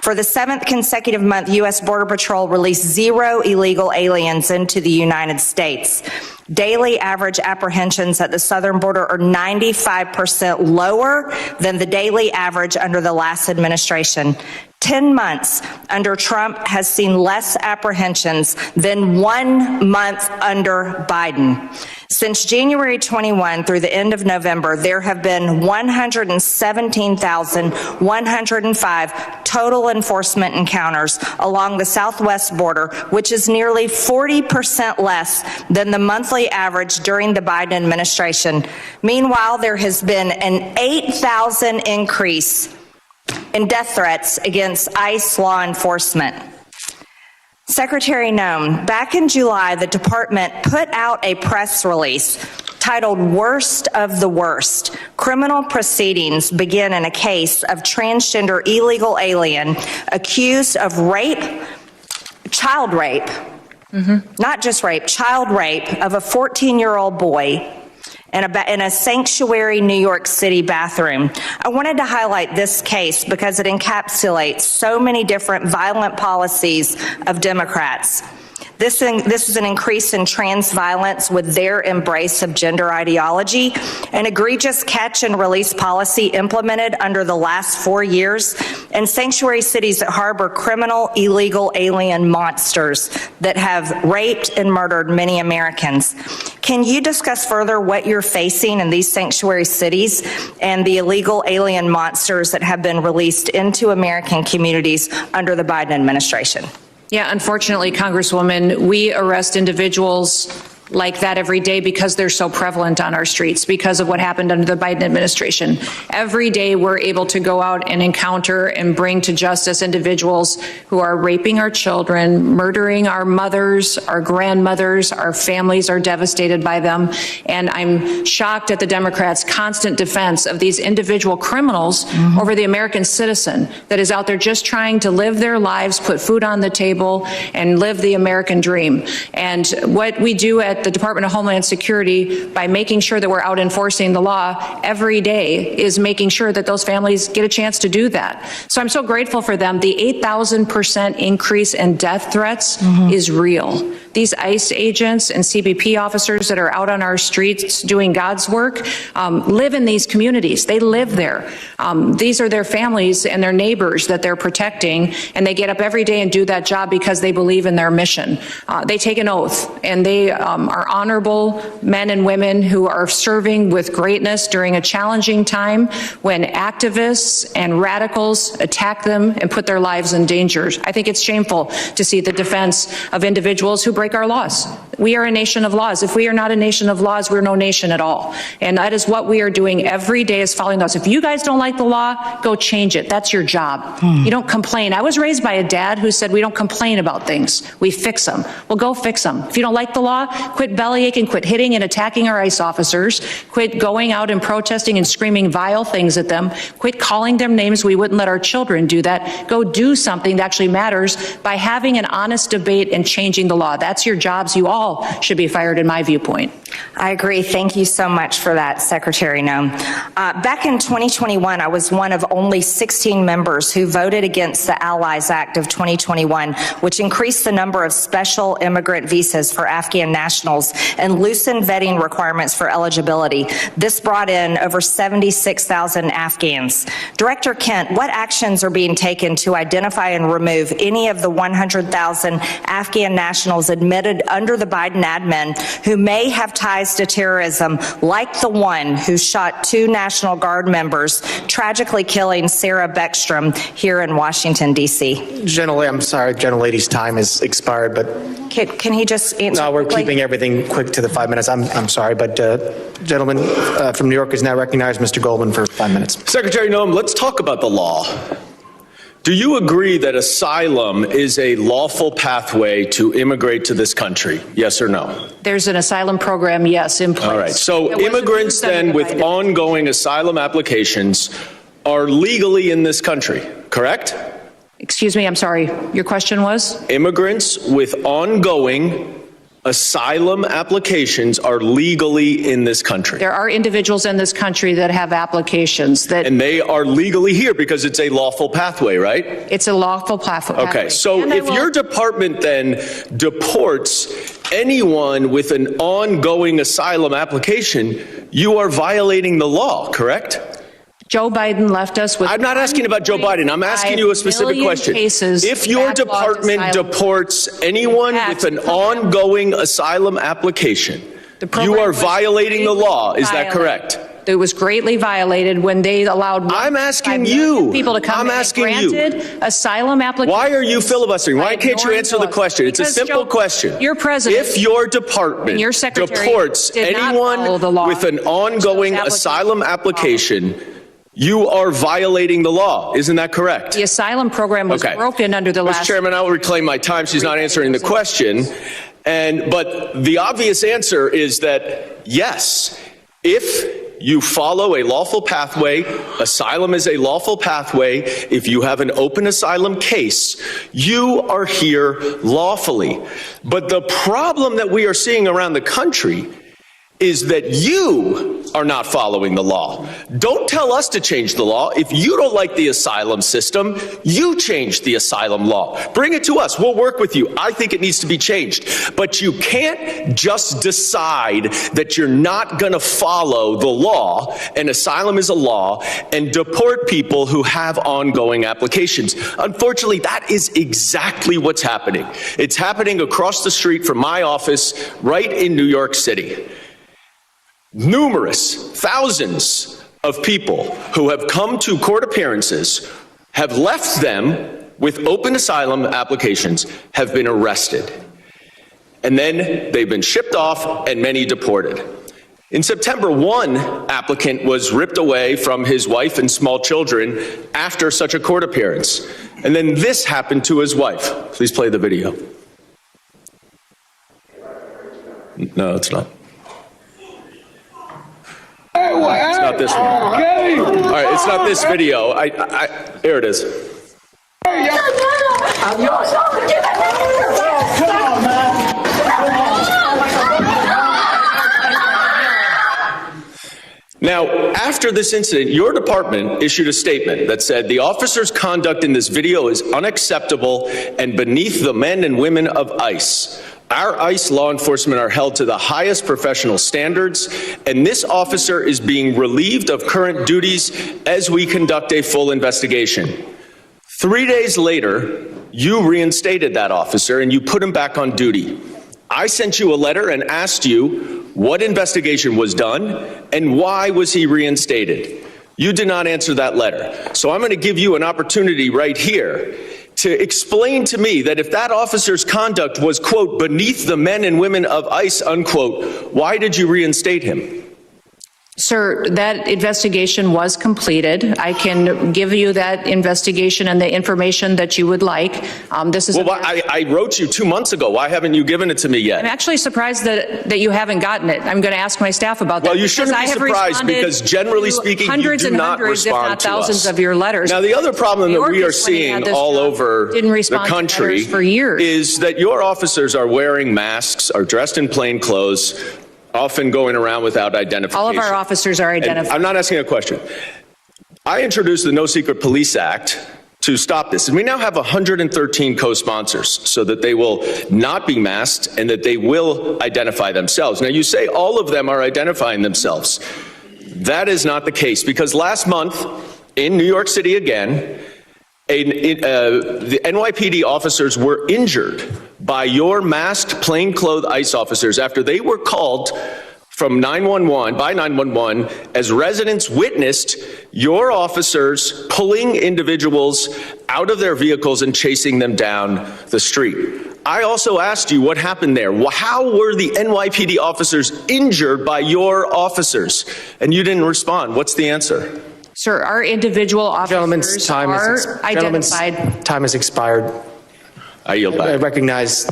For the 7th consecutive month, U.S. Border Patrol released 0 illegal aliens into the United States. Daily average apprehensions at the southern border are 95% lower than the daily average under the last administration. 10 months under Trump has seen less apprehensions than 1 month under Biden. Since January 21 through the end of November, there have been 117,105 total enforcement encounters along the southwest border, which is nearly 40% less than the monthly average during the Biden administration. Meanwhile, there has been an 8,000 increase in death threats against ICE law enforcement. Secretary Noem, back in July, the department put out a press release titled Worst of the Worst. Criminal proceedings begin in a case of transgender illegal alien accused of rape, child rape, not just rape, child rape of a 14-year-old boy in a sanctuary New York City bathroom. I wanted to highlight this case because it encapsulates so many different violent policies of Democrats. This is an increase in trans violence with their embrace of gender ideology, an egregious catch and release policy implemented under the last 4 years, and sanctuary cities that harbor criminal, illegal alien monsters that have raped and murdered many Americans. Can you discuss further what you're facing in these sanctuary cities and the illegal alien monsters that have been released into American communities under the Biden administration? Yeah, unfortunately, Congresswoman, we arrest individuals like that every day because they're so prevalent on our streets because of what happened under the Biden administration. Every day we're able to go out and encounter and bring to justice individuals who are raping our children, murdering our mothers, our grandmothers, our families are devastated by them. And I'm shocked at the Democrats' constant defense of these individual criminals over the American citizen that is out there just trying to live their lives, put food on the table, and live the American dream. And what we do at the Department of Homeland Security by making sure that we're out enforcing the law every day is making sure that those families get a chance to do that. So I'm so grateful for them. The 8,000% increase in death threats is real. These ICE agents and CBP officers that are out on our streets doing God's work live in these communities. They live there. These are their families and their neighbors that they're protecting, and they get up every day and do that job because they believe in their mission. They take an oath, and they are honorable men and women who are serving with greatness during a challenging time when activists and radicals attack them and put their lives in danger. I think it's shameful to see the defense of individuals who break our laws. We are a nation of laws. If we are not a nation of laws, we're no nation at all. And that is what we are doing every day, is following laws. If you guys don't like the law, go change it. That's your job. You don't complain. I was raised by a dad who said we don't complain about things. We fix them. Well, go fix them. If you don't like the law, quit bellyaching, quit hitting and attacking our ICE officers, quit going out and protesting and screaming vile things at them, quit calling them names. We wouldn't let our children do that. Go do something that actually matters by having an honest debate and changing the law. That's your jobs. You all should be fired, in my viewpoint. I agree. Thank you so much for that, Secretary Noem. Back in 2021, I was one of only 16 members who voted against the Allies Act of 2021, which increased the number of special immigrant visas for Afghan nationals and loosened vetting requirements for eligibility. This brought in over 76,000 Afghans. Director Kent, what actions are being taken to identify and remove any of the 100,000 Afghan nationals admitted under the Biden admin who may have ties to terrorism, like the one who shot 2 National Guard members, tragically killing Sarah Beckstrom here in Washington, D.C.? Gentlelady, I'm sorry, gentlelady's time has expired, but Can he just answer? no, we're quickly? keeping everything quick to the 5 minutes. I'm sorry, but gentleman from New York is now recognized. Mr. Goldman for 5 minutes. Secretary Noem, let's talk about the law. Do you agree that asylum is a lawful pathway to immigrate to this country? Yes or no? There's an asylum program, yes, in place. All right. So It wasn't immigrants used under then the with Biden. ongoing asylum applications are legally in this country, correct? Excuse me, I'm sorry. Your question was? Immigrants with ongoing asylum applications are legally in this country. There are individuals in this country that have applications that. And they are legally here because it's a lawful pathway, right? It's a lawful pathway. Okay, so And I if will- your department then deports anyone with an ongoing asylum application, you are violating the law, correct? Joe Biden left us with. I'm not asking about Joe Biden. I'm asking you a specific question. If your department deports anyone with an ongoing asylum application, you are violating the law. Is that correct? It was greatly violated when they allowed. I'm asking you. People to come I'm in and asking you. granted asylum applications. Why are you filibustering? Why can't you ignoring answer the laws. question? It's a Because simple Joe- question. Your president. If your department and your secretary deports did not follow anyone the law. with an ongoing Those asylum application, you are violating the law. Isn't that correct? The asylum program was broken under the last. Mr. Chairman, I will reclaim my time. She's not answering the question. But the obvious answer is that yes, if you follow a lawful pathway, asylum is a lawful pathway. If you have an open asylum case, you are here lawfully. But the problem that we are seeing around the country is that you are not following the law. Don't tell us to change the law. If you don't like the asylum system, you change the asylum law. Bring it to us. We'll work with you. I think it needs to be changed. But you can't just decide that you're not going to follow the law, and asylum is a law, and deport people who have ongoing applications. Unfortunately, that is exactly what's happening. It's happening across the street from my office right in New York City. Numerous thousands of people who have come to court appearances, have left them with open asylum applications, have been arrested. And then they've been shipped off and many deported. In September, one applicant was ripped away from his wife and small children after such a court appearance. And then this happened to his wife. Please play the video. No, it's not. It's not this one. All right, it's not this video. Here it is. Now, after this incident, your department issued a statement that said the officer's conduct in this video is unacceptable and beneath the men and women of ICE. Our ICE law enforcement are held to the highest professional standards, and this officer is being relieved of current duties as we conduct a full investigation. 3 days later, you reinstated that officer and you put him back on duty. I sent you a letter and asked you what investigation was done and why was he reinstated. You did not answer that letter. So I'm going to give you an opportunity right here to explain to me that if that officer's conduct was, quote, beneath the men and women of ICE, unquote, why did you reinstate him? Sir, that investigation was completed. I can give you that investigation and the information that you would like. This is. Well, I wrote you 2 months ago. Why haven't you given it to me yet? I'm actually surprised that you haven't gotten it. I'm going to ask my staff about that. Well, you shouldn't be surprised because generally speaking, you do not respond to us. Thousands of your letters. Now, the other problem that we are seeing all over the country is that your officers are wearing masks, are dressed in plain clothes, often going around without identification. All of our officers are identified. And I'm not asking a question. I introduced the No Secret Police Act to stop this, and we now have 113 co-sponsors so that they will not be masked and that they will identify themselves. Now, you say all of them are identifying themselves. That is not the case, because last month in New York City again, the NYPD officers were injured by your masked plainclothes ICE officers after they were called from 911 as residents witnessed your officers pulling individuals out of their vehicles and chasing them down the street. I also asked you what happened there. How were the NYPD officers injured by your officers? And you didn't respond. What's the answer? Sir, our individual officers are identified. Gentlemen's time has expired. I yield back. I recognize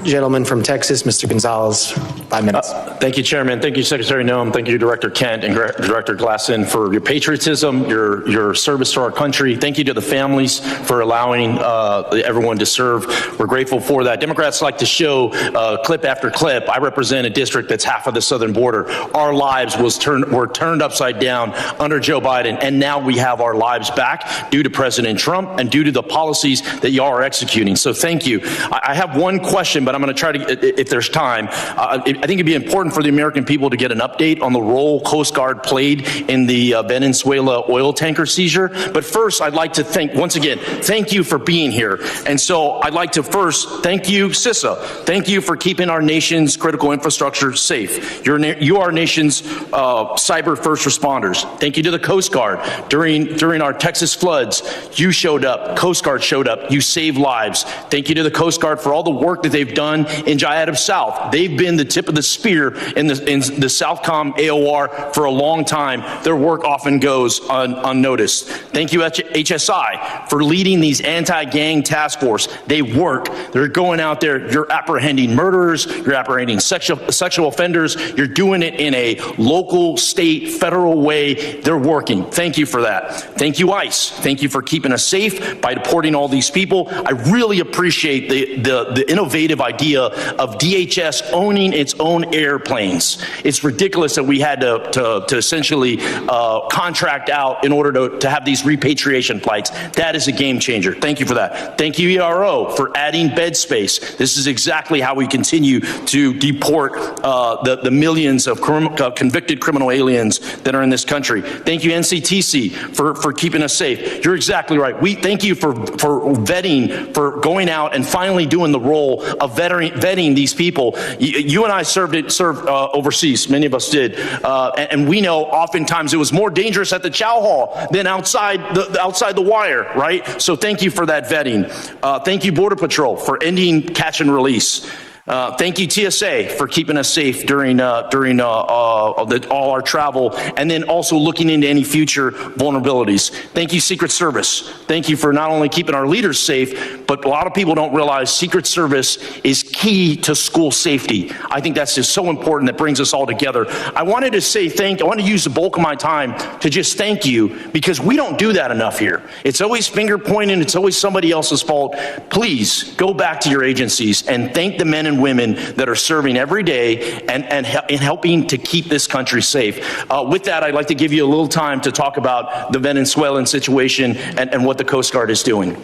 gentleman from Texas, Mr. Gonzalez, 5 minutes. Thank you, Chairman. Thank you, Secretary Noem. Thank you, Director Kent and Director Glasson, for your patriotism, your service to our country. Thank you to the families for allowing everyone to serve. We're grateful for that. Democrats like to show clip after clip. I represent a district that's half of the southern border. Our lives were turned upside down under Joe Biden, and now we have our lives back due to President Trump and due to the policies that y'all are executing. So thank you. I have one question, but I'm going to try to, if there's time, I think it'd be important for the American people to get an update on the role Coast Guard played in the Venezuela oil tanker seizure. But first, I'd like to once again, thank you for being here. And so I'd like to first thank you, CISA. Thank you for keeping our nation's critical infrastructure safe. You are our nation's cyber first responders. Thank you to the Coast Guard. During our Texas floods, you showed up, Coast Guard showed up, you saved lives. Thank you to the Coast Guard for all the work that they've done in Jayada South. They've been the tip of the spear in the Southcom AOR for a long time. Their work often goes unnoticed. Thank you, HSI, for leading these anti-gang task force. They work. They're going out there. You're apprehending murderers. You're apprehending sexual offenders. You're doing it in a local, state, federal way. They're working. Thank you for that. Thank you, ICE. Thank you for keeping us safe by deporting all these people. I really appreciate the innovative idea of DHS owning its own airplanes. It's ridiculous that we had to essentially contract out in order to have these repatriation flights. That is a game changer. Thank you for that. Thank you, ERO, for adding bed space. This is exactly how we continue to deport the millions of convicted criminal aliens that are in this country. Thank you, NCTC, for keeping us safe. You're exactly right. We thank you for vetting, for going out and finally doing the role of vetting these people. You and I served overseas. Many of us did, and we know oftentimes it was more dangerous at the chow hall than outside the wire, right? So thank you for that vetting. Thank you, Border Patrol, for ending catch and release. Thank you, TSA, for keeping us safe during all our travel, and then also looking into any future vulnerabilities. Thank you, Secret Service. Thank you for not only keeping our leaders safe, but a lot of people don't realize Secret Service is key to school safety. I think that's just so important. That brings us all together. I wanted to say I want to use the bulk of my time to just thank you, because we don't do that enough here. It's always finger pointing. It's always somebody else's fault. Please go back to your agencies and thank the men and women that are serving every day and helping to keep this country safe. With that, I'd like to give you a little time to talk about the Venezuelan situation and what the Coast Guard is doing.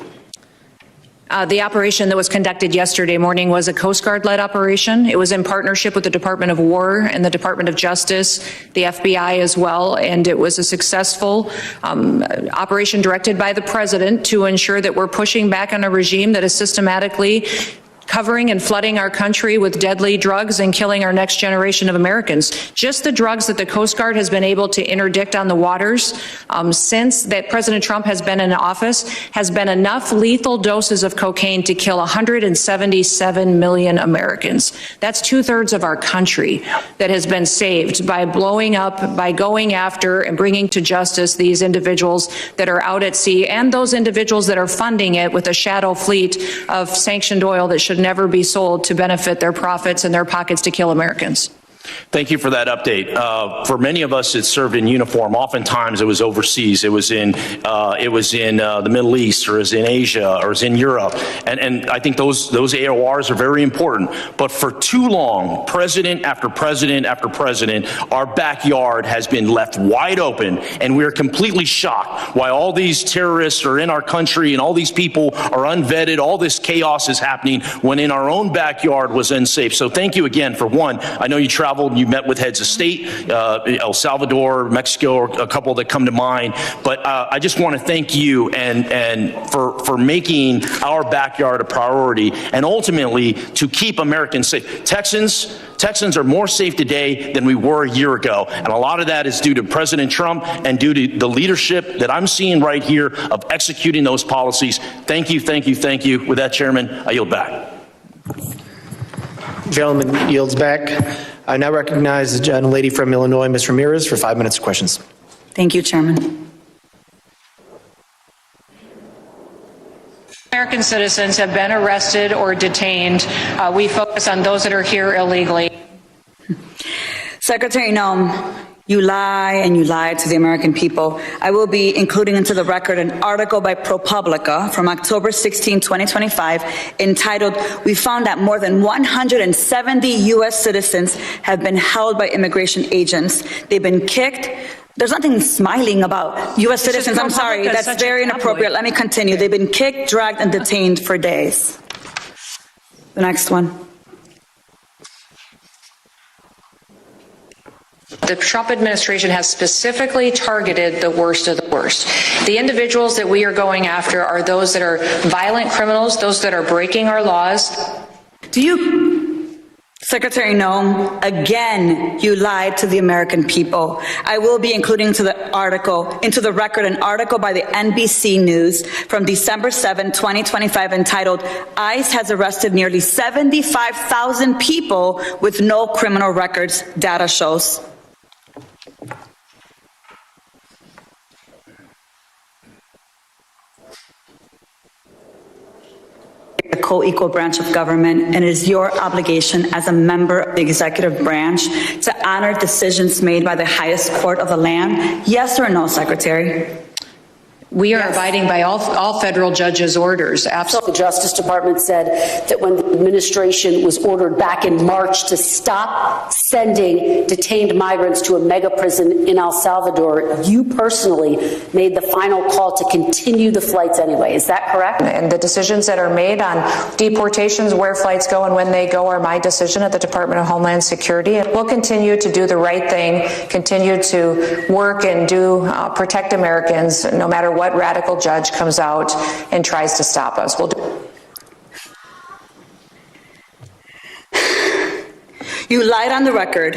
The operation that was conducted yesterday morning was a Coast Guard-led operation. It was in partnership with the Department of War and the Department of Justice, the FBI as well, and it was a successful operation directed by the President to ensure that we're pushing back on a regime that is systematically covering and flooding our country with deadly drugs and killing our next generation of Americans. Just the drugs that the Coast Guard has been able to interdict on the waters since that President Trump has been in office has been enough lethal doses of cocaine to kill 177 million Americans. That's 2/3 of our country that has been saved by blowing up, by going after and bringing to justice these individuals that are out at sea and those individuals that are funding it with a shadow fleet of sanctioned oil that should never be sold to benefit their profits and their pockets to kill Americans. Thank you for that update. For many of us that served in uniform, oftentimes it was overseas. It was in the Middle East, or it was in Asia, or it was in Europe. And I think those AORs are very important. But for too long, president after president after president, our backyard has been left wide open, and we're completely shocked why all these terrorists are in our country and all these people are unvetted. All this chaos is happening when in our own backyard was unsafe. So thank you again for one. I know you traveled and you met with heads of state, El Salvador, Mexico, a couple that come to mind. But I just want to thank you and for making our backyard a priority and ultimately to keep Americans safe. Texans are more safe today than we were a year ago. And a lot of that is due to President Trump and due to the leadership that I'm seeing right here of executing those policies. Thank you, thank you, thank you. With that, Chairman, I yield back. Gentleman yields back. I now recognize the gentlelady from Illinois, Ms. Ramirez, for 5 minutes of questions. Thank you, Chairman. American citizens have been arrested or detained. We focus on those that are here illegally. Secretary Noem, you lie and you lied to the American people. I will be including into the record an article by ProPublica from October 16, 2025, entitled, "We found that more than 170 U.S. citizens have been held by immigration agents. They've been kicked." There's nothing smiling about U.S. citizens. I'm sorry, that's very inappropriate. Let me continue. They've been kicked, dragged, and detained for days. The next one. The Trump administration has specifically targeted the worst of the worst. The individuals that we are going after are those that are violent criminals, those that are breaking our laws. Secretary Noem, again, you lied to the American people. I will be including into the record an article by the NBC News from December 7, 2025, entitled, "ICE has arrested nearly 75,000 people with no criminal records, data shows." A co-equal branch of government, and it is your obligation as a member of the executive branch to honor decisions made by the highest court of the land. Yes or no, Secretary? We are abiding by all federal judges' orders. Absolutely. The Justice Department said that when the administration was ordered back in March to stop sending detained migrants to a mega prison in El Salvador, you personally made the final call to continue the flights anyway. Is that correct? And the decisions that are made on deportations, where flights go and when they go, are my decision at the Department of Homeland Security. And we'll continue to do the right thing, continue to work and protect Americans, no matter what radical judge comes out and tries to stop us. We'll do. You lied on the record,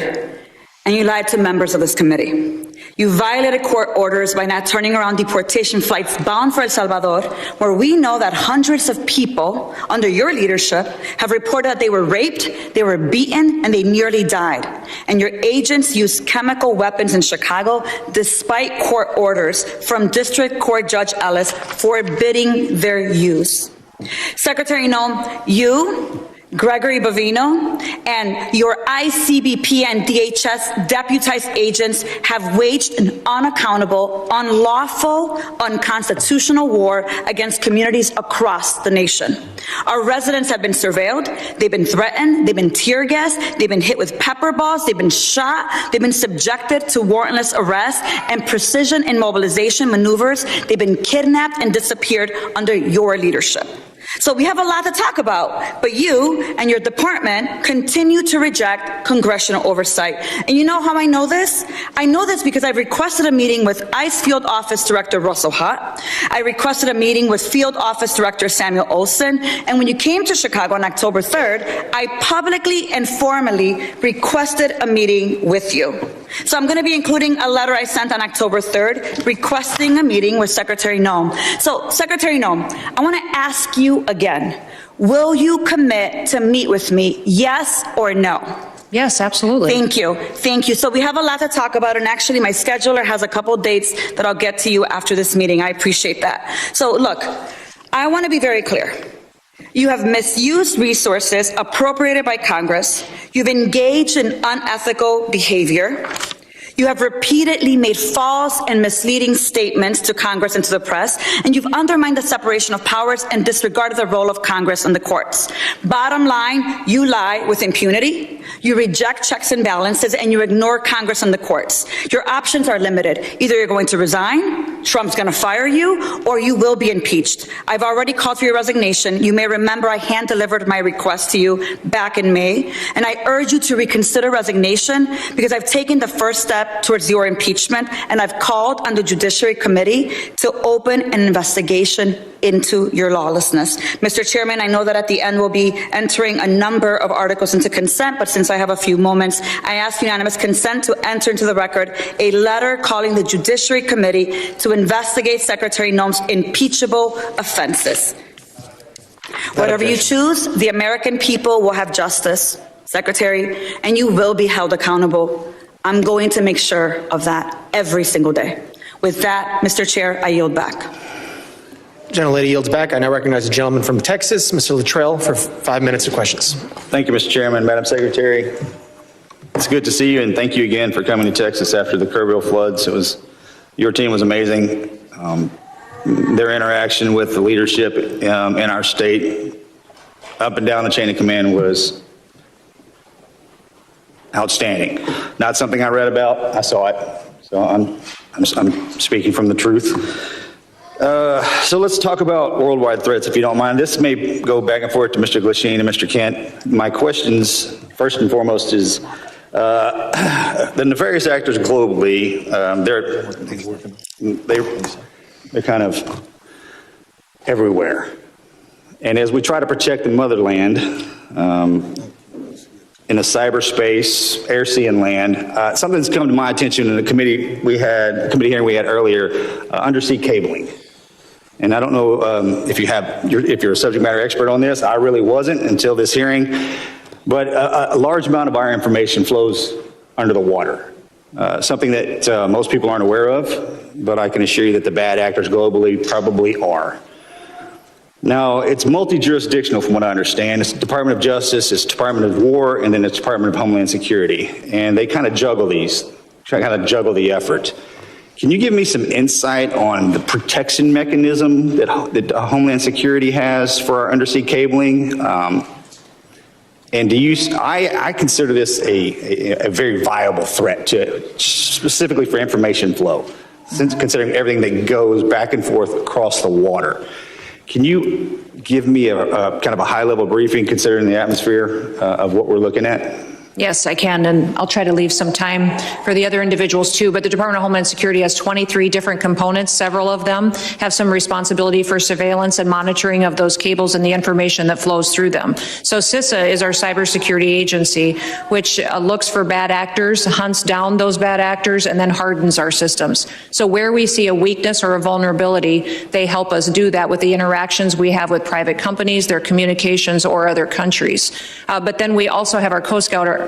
and you lied to members of this committee. You violated court orders by not turning around deportation flights bound for El Salvador, where we know that hundreds of people under your leadership have reported that they were raped, they were beaten, and they nearly died. And your agents used chemical weapons in Chicago despite court orders from District Court Judge Ellis forbidding their use. Secretary Noem, you, Gregory Bovino, and your ICBP and DHS deputized agents have waged an unaccountable, unlawful, unconstitutional war against communities across the nation. Our residents have been surveilled, they've been threatened, they've been tear gassed, they've been hit with pepper balls, they've been shot, they've been subjected to warrantless arrest and precision immobilization maneuvers, they've been kidnapped and disappeared under your leadership. So we have a lot to talk about, but you and your department continue to reject congressional oversight. And you know how I know this? I know this because I've requested a meeting with ICE Field Office Director Russell Hutt. I requested a meeting with Field Office Director Samuel Olson. And when you came to Chicago on October 3rd, I publicly and formally requested a meeting with you. So I'm going to be including a letter I sent on October 3rd requesting a meeting with Secretary Noem. So, Secretary Noem, I want to ask you again, will you commit to meet with me, yes or no? Yes, absolutely. Thank you. Thank you. So we have a lot to talk about, and actually my scheduler has a couple dates that I'll get to you after this meeting. I appreciate that. So look, I want to be very clear. You have misused resources appropriated by Congress. You've engaged in unethical behavior. You have repeatedly made false and misleading statements to Congress and to the press, and you've undermined the separation of powers and disregarded the role of Congress and the courts. Bottom line, you lie with impunity, you reject checks and balances, and you ignore Congress and the courts. Your options are limited. Either you're going to resign, Trump's going to fire you, or you will be impeached. I've already called for your resignation. You may remember I hand-delivered my request to you back in May, and I urge you to reconsider resignation because I've taken the first step towards your impeachment, and I've called on the Judiciary Committee to open an investigation into your lawlessness. Mr. Chairman, I know that at the end we'll be entering a number of articles into consent, but since I have a few moments, I ask unanimous consent to enter into the record a letter calling the Judiciary Committee to investigate Secretary Noem's impeachable offenses. Whatever you choose, the American people will have justice, Secretary, and you will be held accountable. I'm going to make sure of that every single day. With that, Mr. Chair, I yield back. Gentlelady yields back. I now recognize the gentleman from Texas, Mr. Luttrell, for 5 minutes of questions. Thank you, Mr. Chairman. Madam Secretary, it's good to see you, and thank you again for coming to Texas after the Kerrville floods. Your team was amazing. Their interaction with the leadership in our state, up and down the chain of command, was outstanding. Not something I read about, I saw it. So I'm speaking from the truth. So let's talk about worldwide threats, if you don't mind. This may go back and forth to Mr. Glasheen and Mr. Kent. My questions, first and foremost, is the nefarious actors globally, they're kind of everywhere. And as we try to protect the motherland, in a cyberspace, air, sea, and land. Something that's come to my attention in the committee hearing we had earlier, undersea cabling. And I don't know if you're a subject matter expert on this. I really wasn't until this hearing. But a large amount of our information flows under the water. Something that most people aren't aware of, but I can assure you that the bad actors globally probably are. Now, it's multi-jurisdictional from what I understand. It's the Department of Justice, it's Department of War, and then it's Department of Homeland Security. And they kind of juggle the effort. Can you give me some insight on the protection mechanism that Homeland Security has for our undersea cabling? And I consider this a very viable threat specifically for information flow, considering everything that goes back and forth across the water. Can you give me a kind of a high-level briefing considering the atmosphere of what we're looking at? Yes, I can, and I'll try to leave some time for the other individuals too, but the Department of Homeland Security has 23 different components. Several of them have some responsibility for surveillance and monitoring of those cables and the information that flows through them. So CISA is our cybersecurity agency, which looks for bad actors, hunts down those bad actors, and then hardens our systems. So where we see a weakness or a vulnerability, they help us do that with the interactions we have with private companies, their communications, or other countries. But then we also have our Coast Guard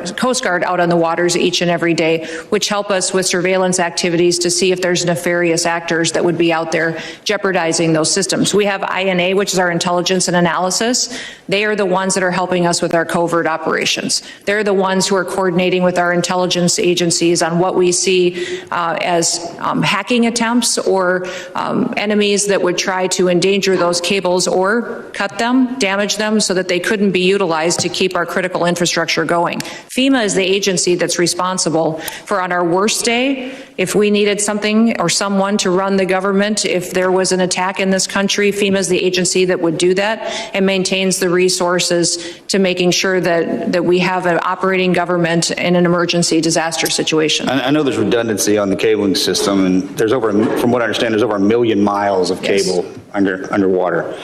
out on the waters each and every day, which help us with surveillance activities to see if there's nefarious actors that would be out there jeopardizing those systems. We have INA, which is our intelligence and analysis. They are the ones that are helping us with our covert operations. They're the ones who are coordinating with our intelligence agencies on what we see as hacking attempts or enemies that would try to endanger those cables or cut them, damage them so that they couldn't be utilized to keep our critical infrastructure going. FEMA is the agency that's responsible for, on our worst day, if we needed something or someone to run the government, if there was an attack in this country, FEMA is the agency that would do that and maintains the resources to making sure that we have an operating government in an emergency disaster situation. I know there's redundancy on the cabling system, and there's from what I understand, there's over 1 million miles of cable underwater.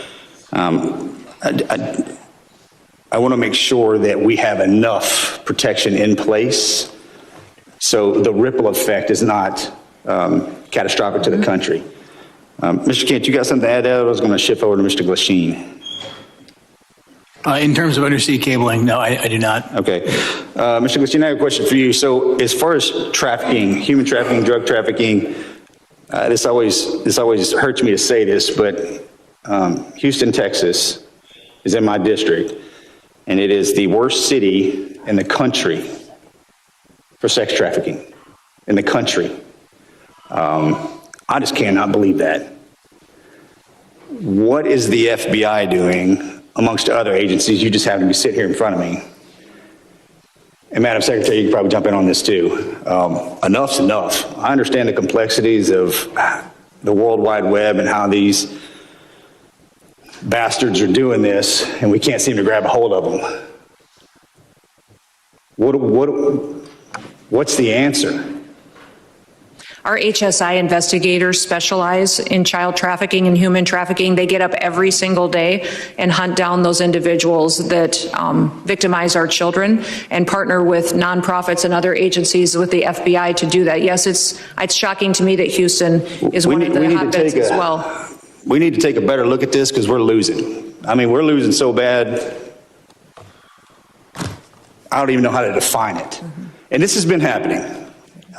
I want to make sure that we have enough protection in place so the ripple effect is not catastrophic to the country. Mr. Kent, you got something to add there? I was going to shift over to Mr. Glasheen. In terms of undersea cabling, no, I do not. Okay. Mr. Glasheen, I have a question for you. So as far as trafficking, human trafficking, drug trafficking, this always hurts me to say this, but Houston, Texas is in my district, and it is the worst city in the country for sex trafficking in the country. I just cannot believe that. What is the FBI doing amongst other agencies? You just happen to be sitting here in front of me. And Madam Secretary, you can probably jump in on this too. Enough's enough. I understand the complexities of the World Wide Web and how these bastards are doing this, and we can't seem to grab a hold of them. What's the answer? Our HSI investigators specialize in child trafficking and human trafficking. They get up every single day and hunt down those individuals that victimize our children and partner with nonprofits and other agencies with the FBI to do that. Yes, it's shocking to me that Houston is one of the hotbeds as well. We need to take a better look at this because we're losing. I mean, we're losing so bad, I don't even know how to define it. Mm-hmm. And this has been happening.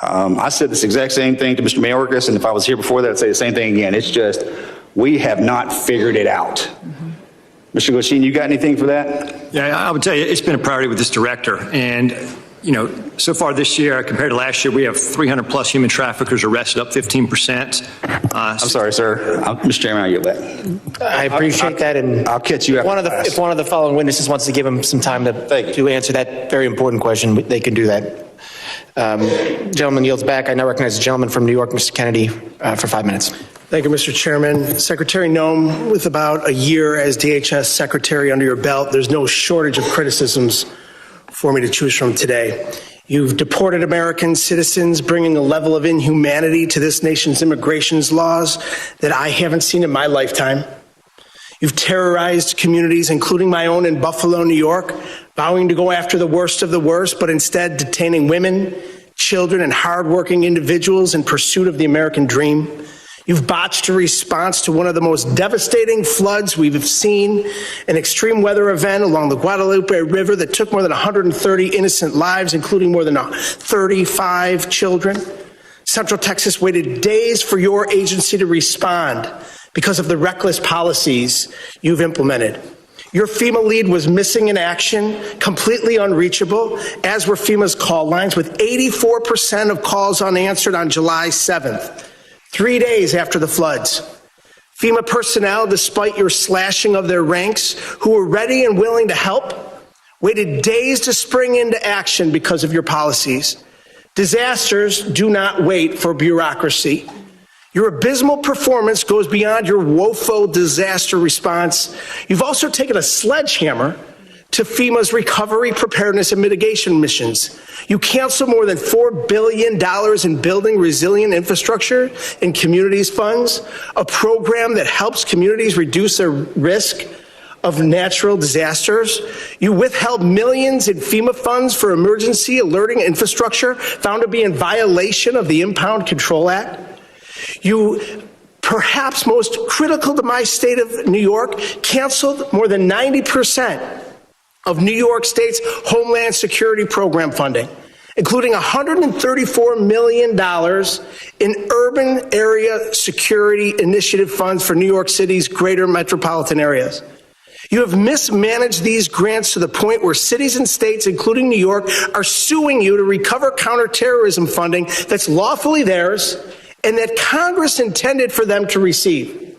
I said this exact same thing to Mr. Mayorkas, and if I was here before that, I'd say the same thing again. It's just, we have not figured it out. Mm-hmm. Mr. Glasheen, you got anything for that? Yeah, I would tell you, it's been a priority with this director. And, you know, so far this year, compared to last year, we have 300 plus human traffickers arrested, up 15%. I'm sorry, sir. Mr. Chairman, I'll yield that. I appreciate that, and I'll catch you after if one of the following witnesses wants to give him some time to answer that very important question, they can do that. Gentleman yields back. I now recognize the gentleman from New York, Mr. Kennedy, for 5 minutes. Thank you, Mr. Chairman. Secretary Noem, with about a year as DHS Secretary under your belt, there's no shortage of criticisms for me to choose from today. You've deported American citizens, bringing a level of inhumanity to this nation's immigration laws that I haven't seen in my lifetime. You've terrorized communities, including my own in Buffalo, New York, vowing to go after the worst of the worst, but instead detaining women, children, and hardworking individuals in pursuit of the American dream. You've botched a response to one of the most devastating floods we've seen, an extreme weather event along the Guadalupe River that took more than 130 innocent lives, including more than 35 children. Central Texas waited days for your agency to respond because of the reckless policies you've implemented. Your FEMA lead was missing in action, completely unreachable, as were FEMA's call lines, with 84% of calls unanswered on July 7th, 3 days after the floods. FEMA personnel, despite your slashing of their ranks, who were ready and willing to help, waited days to spring into action because of your policies. Disasters do not wait for bureaucracy. Your abysmal performance goes beyond your woeful disaster response. You've also taken a sledgehammer to FEMA's recovery, preparedness, and mitigation missions. You canceled more than $4 billion in building resilient infrastructure and communities funds, a program that helps communities reduce their risk of natural disasters. You withheld millions in FEMA funds for emergency alerting infrastructure found to be in violation of the Impound Control Act. You, perhaps most critical to my state of New York, canceled more than 90% of New York State's Homeland Security Program funding, including $134 million in urban area security initiative funds for New York City's greater metropolitan areas. You have mismanaged these grants to the point where cities and states, including New York, are suing you to recover counterterrorism funding that's lawfully theirs and that Congress intended for them to receive.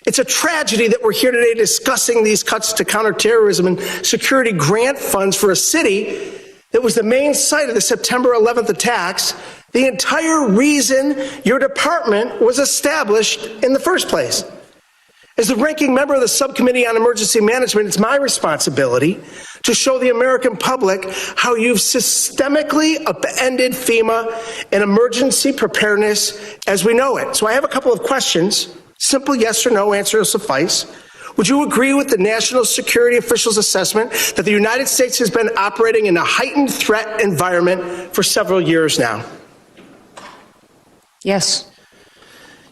It's a tragedy that we're here today discussing these cuts to counterterrorism and security grant funds for a city that was the main site of the September 11th attacks, the entire reason your department was established in the first place. As the ranking member of the Subcommittee on Emergency Management, it's my responsibility to show the American public how you've systemically upended FEMA and emergency preparedness as we know it. So I have a couple of questions. Simple yes or no answer will suffice. Would you agree with the national security officials' assessment that the United States has been operating in a heightened threat environment for several years now? Yes.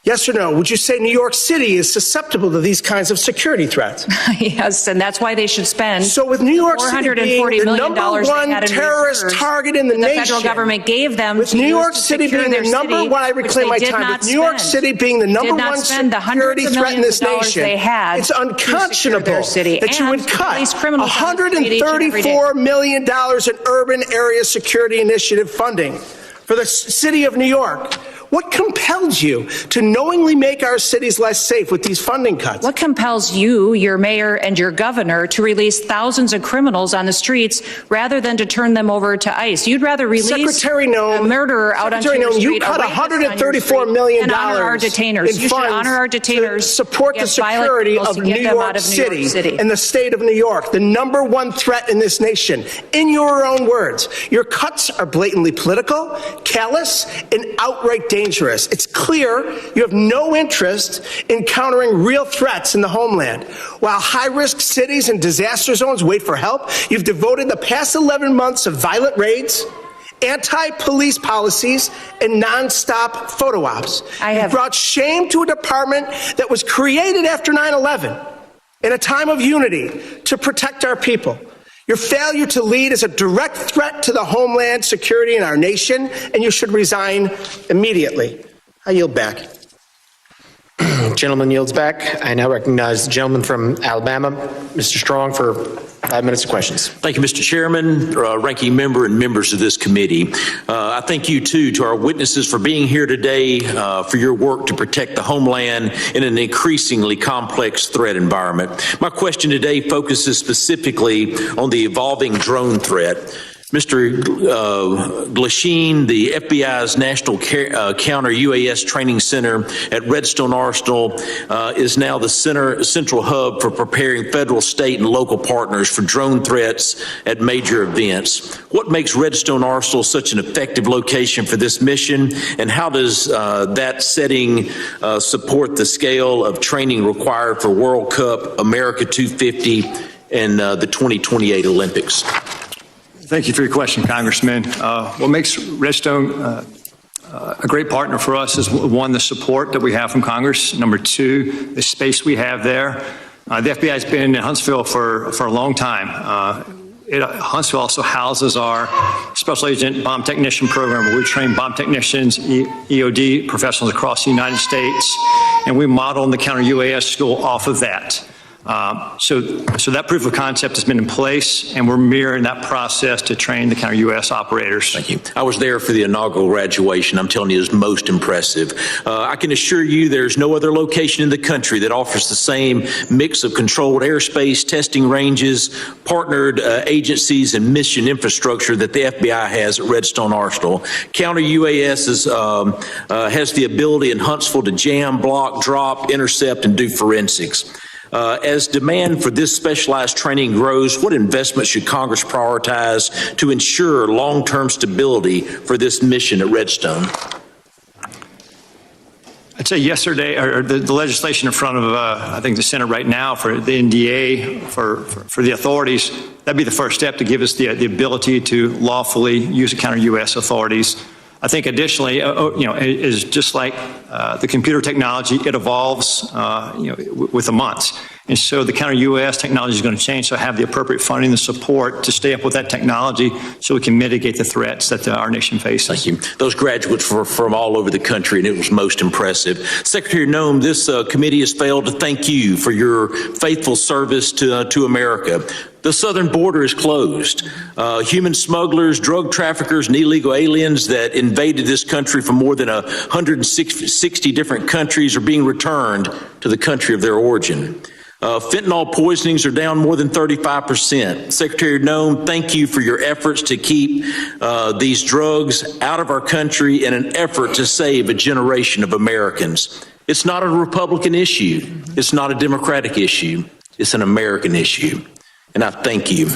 Yes or no? Would you say New York City is susceptible to these kinds of security threats? Yes, and that's why they should spend so with New York City being $440 the million number one terrorist target in the nation, the federal government gave them with New York City being the number one, I reclaim my time, with New York City being the number one security threat in this nation, it's unconscionable that you would cut $134 million in urban area security initiative funding for the city of New York. What compelled you to knowingly make our cities less safe with these funding cuts? What compels you, your mayor, and your governor to release thousands of criminals on the streets rather than to turn them over to ICE? You'd rather release Secretary Noem, a murderer out on your street. You cut $134 million and honor our detainers. in You should funds honor our detainers. to support the security of New York City and the state of New York, the number one threat in this nation. In your own words, your cuts are blatantly political, callous, and outright dangerous. It's clear you have no interest in countering real threats in the homeland. While high-risk cities and disaster zones wait for help, you've devoted the past 11 months of violent raids, anti-police policies, and nonstop photo ops. You've brought shame to a department that was created after 9/11 in a time of unity to protect our people. Your failure to lead is a direct threat to the homeland security in our nation, and you should resign immediately. I yield back. Gentleman yields back. I now recognize the gentleman from Alabama, Mr. Strong, for 5 minutes of questions. Thank you, Mr. Chairman, ranking member, and members of this committee. I thank you, too, to our witnesses for being here today, for your work to protect the homeland in an increasingly complex threat environment. My question today focuses specifically on the evolving drone threat. Mr. Glasheen, the FBI's National Counter UAS Training Center at Redstone Arsenal is now the central hub for preparing federal, state, and local partners for drone threats at major events. What makes Redstone Arsenal such an effective location for this mission, and how does that setting support the scale of training required for World Cup, America 250, and the 2028 Olympics? Thank you for your question, Congressman. What makes Redstone a great partner for us is, one, the support that we have from Congress. Number two, the space we have there. The FBI has been in Huntsville for a long time. Huntsville also houses our Special Agent Bomb Technician Program, where we train bomb technicians, EOD professionals across the United States, and we model the counter UAS school off of that. So that proof of concept has been in place, and we're mirroring that process to train the counter-UAS operators. Thank you. I was there for the inaugural graduation. I'm telling you, it was most impressive. I can assure you there's no other location in the country that offers the same mix of controlled airspace, testing ranges, partnered agencies, and mission infrastructure that the FBI has at Redstone Arsenal. Counter-UAS has the ability in Huntsville to jam, block, drop, intercept, and do forensics. As demand for this specialized training grows, what investment should Congress prioritize to ensure long-term stability for this mission at Redstone? I'd say yesterday, or the legislation in front of, I think, the Senate right now for the NDA for the authorities, that'd be the first step to give us the ability to lawfully use the counter-UAS authorities. I think additionally, is just like the computer technology, it evolves, with the months. And so the counter-UAS technology is going to change, so have the appropriate funding and support to stay up with that technology so we can mitigate the threats that our nation faces. Thank you. Those graduates were from all over the country, and it was most impressive. Secretary Noem, this committee has failed to thank you for your faithful service to America. The southern border is closed. Human smugglers, drug traffickers, and illegal aliens that invaded this country from more than 160 different countries are being returned to the country of their origin. Fentanyl poisonings are down more than 35%. Secretary Noem, thank you for your efforts to keep these drugs out of our country in an effort to save a generation of Americans. It's not a Republican issue. It's not a Democratic issue. It's an American issue. And I thank you.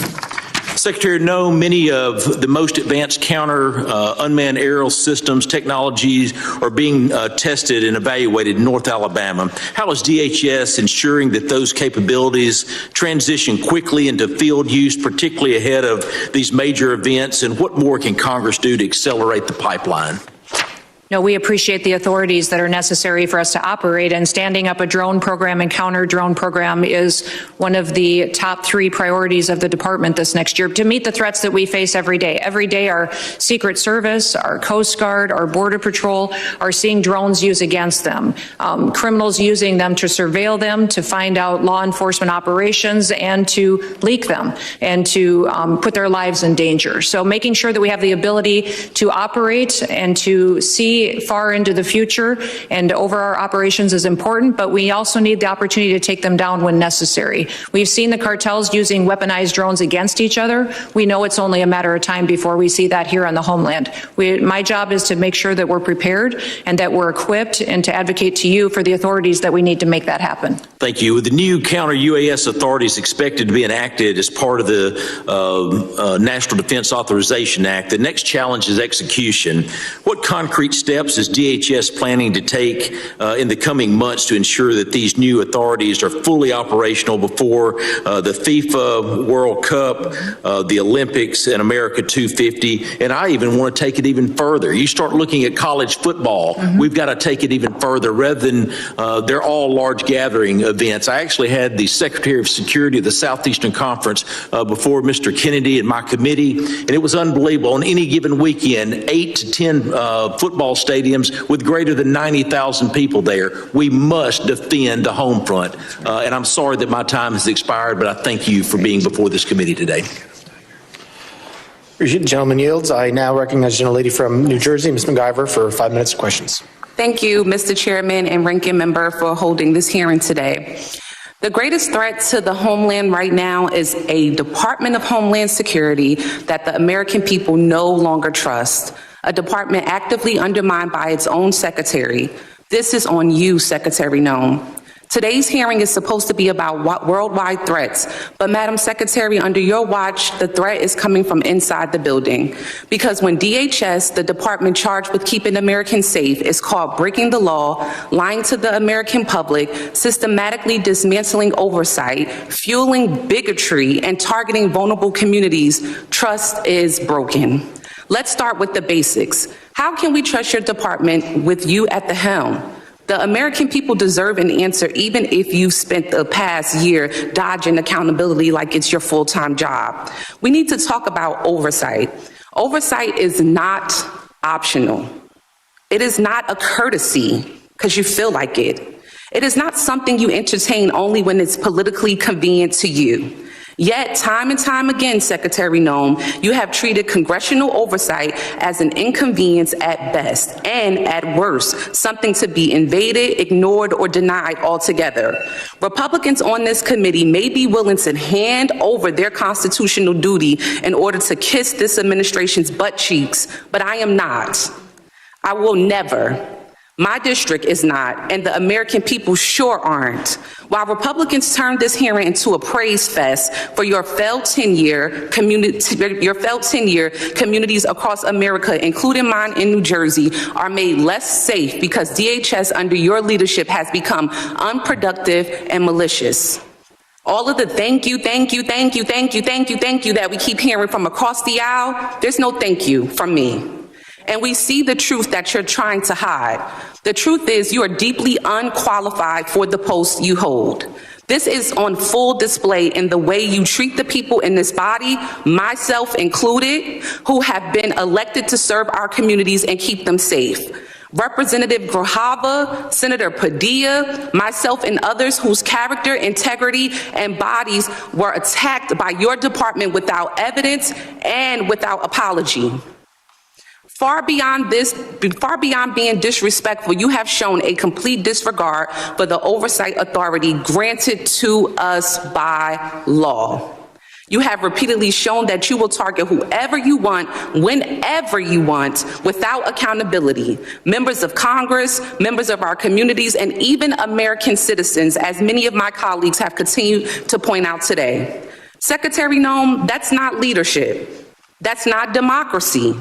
Secretary Noem, many of the most advanced counter unmanned aerial systems technologies are being tested and evaluated in North Alabama. How is DHS ensuring that those capabilities transition quickly into field use, particularly ahead of these major events? And what more can Congress do to accelerate the pipeline? No, we appreciate the authorities that are necessary for us to operate, and standing up a drone program and counter drone program is one of the top 3 priorities of the department this next year to meet the threats that we face every day. Every day, our Secret Service, our Coast Guard, our Border Patrol are seeing drones used against them. Criminals using them to surveil them, to find out law enforcement operations, and to leak them and to put their lives in danger. So making sure that we have the ability to operate and to see far into the future and over our operations is important, but we also need the opportunity to take them down when necessary. We've seen the cartels using weaponized drones against each other. We know it's only a matter of time before we see that here on the Homeland. My job is to make sure that we're prepared and that we're equipped, and to advocate to you for the authorities that we need to make that happen. Thank you. With the new counter-UAS authorities expected to be enacted as part of the National Defense Authorization Act, the next challenge is execution. What concrete steps is DHS planning to take in the coming months to ensure that these new authorities are fully operational before the FIFA World Cup, the Olympics, and America 250? And I even want to take it even further. You start looking at college football. We've got to take it even further. Rather than they're all large gathering events. I actually had the Secretary of Security of the Southeastern Conference before Mr. Kennedy and my committee, and it was unbelievable. On any given weekend, 8 to 10 football stadiums with greater than 90,000 people there. We must defend the home front. And I'm sorry that my time has expired, but I thank you for being before this committee today. The gentleman yields. I now recognize the gentlelady from New Jersey, Ms. MacGyver, for 5 minutes of questions. Thank you, Mr. Chairman and Ranking Member, for holding this hearing today. The greatest threat to the homeland right now is a Department of Homeland Security that the American people no longer trust, a department actively undermined by its own secretary. This is on you, Secretary Noem. Today's hearing is supposed to be about worldwide threats, but Madam Secretary, under your watch, the threat is coming from inside the building. Because when DHS, the department charged with keeping Americans safe, is caught breaking the law, lying to the American public, systematically dismantling oversight, fueling bigotry, and targeting vulnerable communities, trust is broken. Let's start with the basics. How can we trust your department with you at the helm? The American people deserve an answer, even if you've spent the past year dodging accountability like it's your full-time job. We need to talk about oversight. Oversight is not optional. It is not a courtesy because you feel like it. It is not something you entertain only when it's politically convenient to you. Yet, time and time again, Secretary Noem, you have treated congressional oversight as an inconvenience at best, and at worst, something to be invaded, ignored, or denied altogether. Republicans on this committee may be willing to hand over their constitutional duty in order to kiss this administration's butt cheeks, but I am not. I will never. My district is not, and the American people sure aren't. While Republicans turned this hearing into a praise fest for your failed tenure, communities across America, including mine in New Jersey, are made less safe because DHS under your leadership has become unproductive and malicious. All of the thank you that we keep hearing from across the aisle, there's no thank you from me. And we see the truth that you're trying to hide. The truth is you are deeply unqualified for the post you hold. This is on full display in the way you treat the people in this body, myself included, who have been elected to serve our communities and keep them safe. Representative Grajava, Senator Padilla, myself, and others whose character, integrity, and bodies were attacked by your department without evidence and without apology. Far beyond being disrespectful, you have shown a complete disregard for the oversight authority granted to us by law. You have repeatedly shown that you will target whoever you want, whenever you want, without accountability. Members of Congress, members of our communities, and even American citizens, as many of my colleagues have continued to point out today. Secretary Noem, that's not leadership. That's not democracy.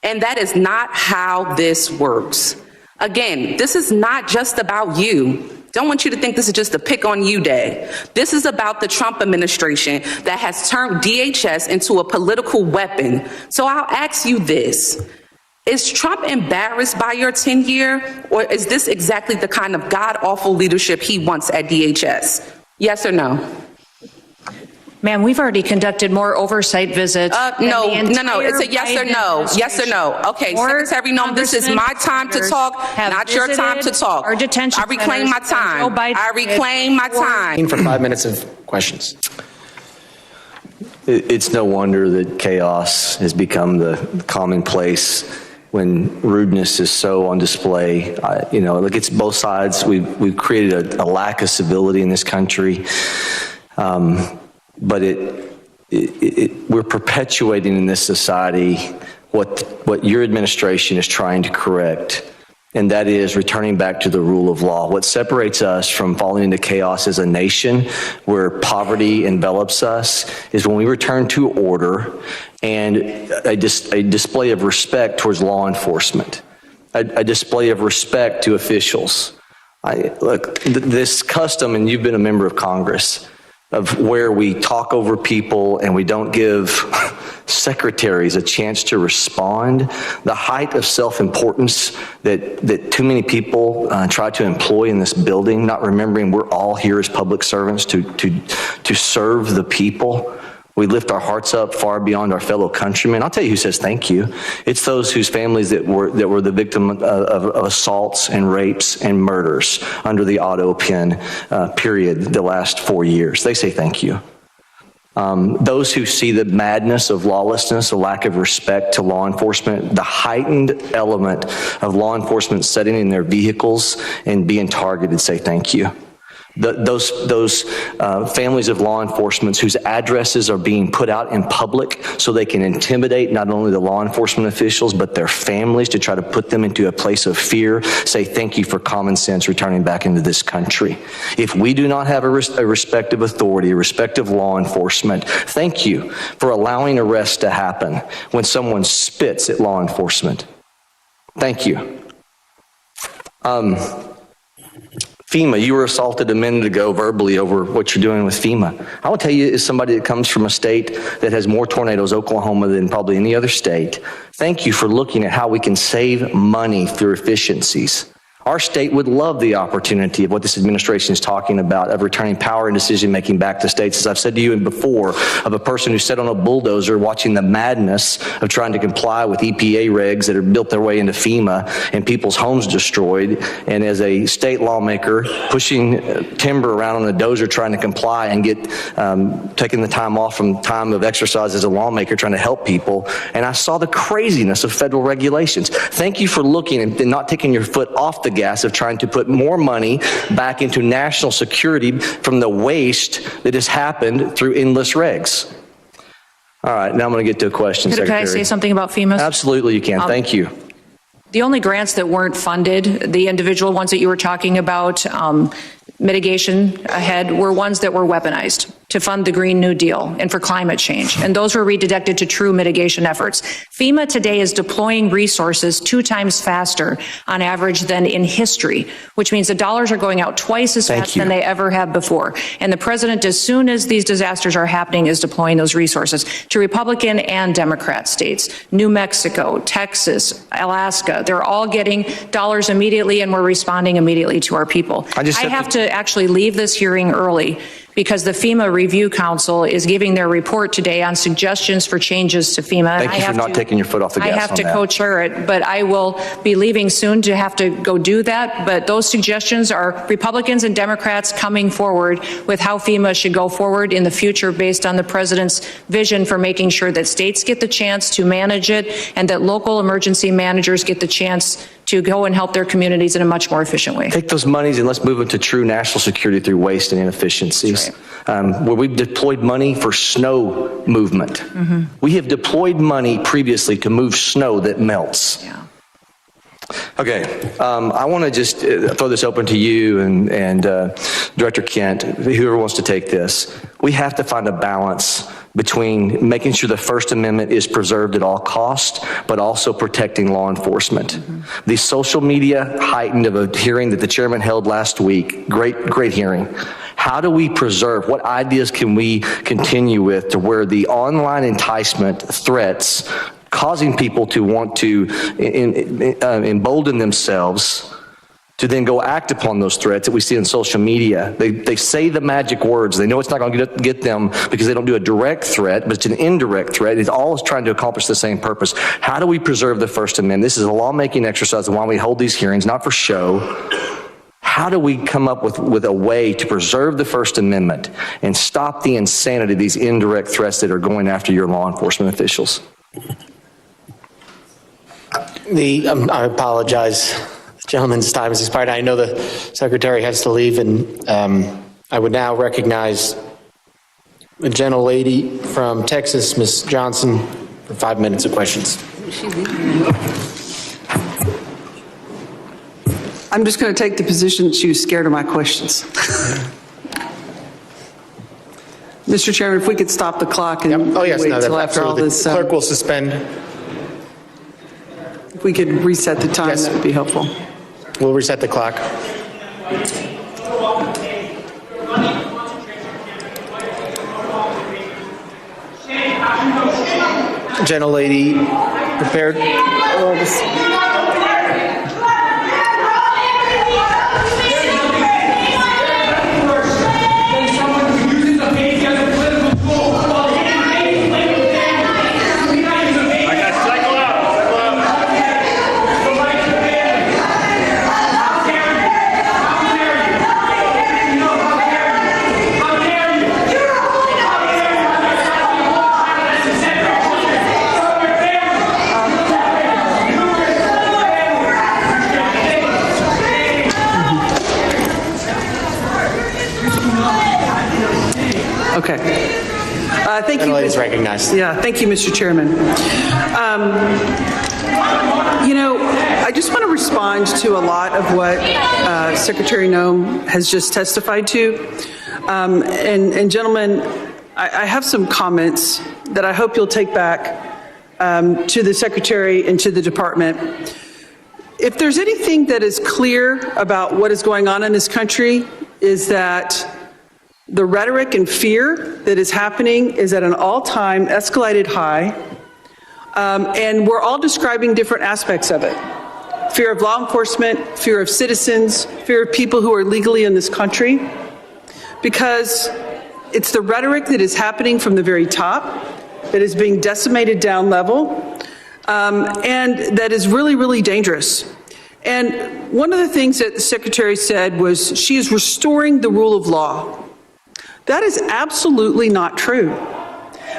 And that is not how this works. Again, this is not just about you. Don't want you to think this is just a pick on you day. This is about the Trump administration that has turned DHS into a political weapon. So I'll ask you this. Is Trump embarrassed by your tenure, or is this exactly the kind of god-awful leadership he wants at DHS? Yes or no? Ma'am, we've already conducted more oversight visits. No, it's a yes or no. Yes or no. Okay, Secretary Noem, this is my time to talk, not your time to talk. I reclaim my time. I reclaim my time. For 5 minutes of questions. It's no wonder that chaos has become the commonplace when rudeness is so on display. Look, it's both sides. We've created a lack of civility in this country. But we're perpetuating in this society what your administration is trying to correct, and that is returning back to the rule of law. What separates us from falling into chaos as a nation where poverty envelops us is when we return to order and a display of respect towards law enforcement, a display of respect to officials. Look, this custom, and you've been a member of Congress, of where we talk over people and we don't give secretaries a chance to respond, the height of self-importance that too many people try to employ in this building, not remembering we're all here as public servants to serve the people. We lift our hearts up far beyond our fellow countrymen. I'll tell you who says thank you. It's those whose families that were the victim of assaults and rapes and murders under the auto pen period the last 4 years. They say thank you. Those who see the madness of lawlessness, a lack of respect to law enforcement, the heightened element of law enforcement sitting in their vehicles and being targeted, say thank you. Those families of law enforcement whose addresses are being put out in public so they can intimidate not only the law enforcement officials but their families to try to put them into a place of fear, say thank you for common sense returning back into this country. If we do not have a respect of authority, a respect of law enforcement, thank you for allowing arrests to happen when someone spits at law enforcement. Thank you. FEMA, you were assaulted a minute ago verbally over what you're doing with FEMA. I will tell you, as somebody that comes from a state that has more tornadoes, Oklahoma, than probably any other state, thank you for looking at how we can save money through efficiencies. Our state would love the opportunity of what this administration is talking about, of returning power and decision-making back to states. As I've said to you before, of a person who sat on a bulldozer watching the madness of trying to comply with EPA regs that have built their way into FEMA and people's homes destroyed. And as a state lawmaker, pushing timber around on a dozer trying to comply and get taking the time off from time of exercise as a lawmaker trying to help people. And I saw the craziness of federal regulations. Thank you for looking and not taking your foot off the gas of trying to put more money back into national security from the waste that has happened through endless regs. All right, now I'm going to get to a question, Secretary. Can I say something about FEMA? Absolutely, you can. Thank you. The only grants that weren't funded, the individual ones that you were talking about, mitigation ahead, were ones that were weaponized to fund the Green New Deal and for climate change. And those were redirected to true mitigation efforts. FEMA today is deploying resources 2 times faster on average than in history, which means the dollars are going out twice as fast than they ever have before. And the president, as soon as these disasters are happening, is deploying those resources to Republican and Democrat states. New Mexico, Texas, Alaska, they're all getting dollars immediately, and we're responding immediately to our people. I have to actually leave this hearing early because the FEMA Review Council is giving their report today on suggestions for changes to FEMA. Thank you for not taking your foot off the gas I have on to that. co-chair it, but I will be leaving soon to have to go do that. But those suggestions are Republicans and Democrats coming forward with how FEMA should go forward in the future based on the president's vision for making sure that states get the chance to manage it and that local emergency managers get the chance to go and help their communities in a much more efficient way. Take those monies and let's move them to true national security through waste and inefficiencies. Where we've deployed money for snow movement. We have deployed money previously to move snow that melts. Okay, I want to just throw this open to you and Director Kent, whoever wants to take this. We have to find a balance between making sure the First Amendment is preserved at all costs, but also protecting law enforcement. The social media heightened of a hearing that the chairman held last week, great hearing. How do we preserve, what ideas can we continue with to where the online enticement threats causing people to want to embolden themselves to then go act upon those threats that we see on social media. They say the magic words. They know it's not going to get them because they don't do a direct threat, but it's an indirect threat. It's always trying to accomplish the same purpose. How do we preserve the First Amendment? This is a lawmaking exercise and why we hold these hearings, not for show. How do we come up with a way to preserve the First Amendment and stop the insanity of these indirect threats that are going after your law enforcement officials? I apologize. The gentleman's time has expired. I know the secretary has to leave, and I would now recognize a gentlelady from Texas, Ms. Johnson, for 5 minutes of questions. I'm just going to take the position that she was scared of my questions. Mr. Chairman, if we could stop the clock and Oh, yes, wait no, until after all absolutely. this. The clerk will suspend. If we could reset the time, that would be helpful. We'll reset the clock. Gentlelady, prepared. Okay. Thank you. Gentlelady is recognized. Yeah, thank you, Mr. Chairman. I just want to respond to a lot of what Secretary Noem has just testified to. And gentlemen, I have some comments that I hope you'll take back to the Secretary and to the Department. If there's anything that is clear about what is going on in this country, is that the rhetoric and fear that is happening is at an all-time escalated high, and we're all describing different aspects of it. Fear of law enforcement, fear of citizens, fear of people who are legally in this country, because it's the rhetoric that is happening from the very top that is being decimated down level, and that is really, really dangerous. And one of the things that the Secretary said was she is restoring the rule of law. That is absolutely not true,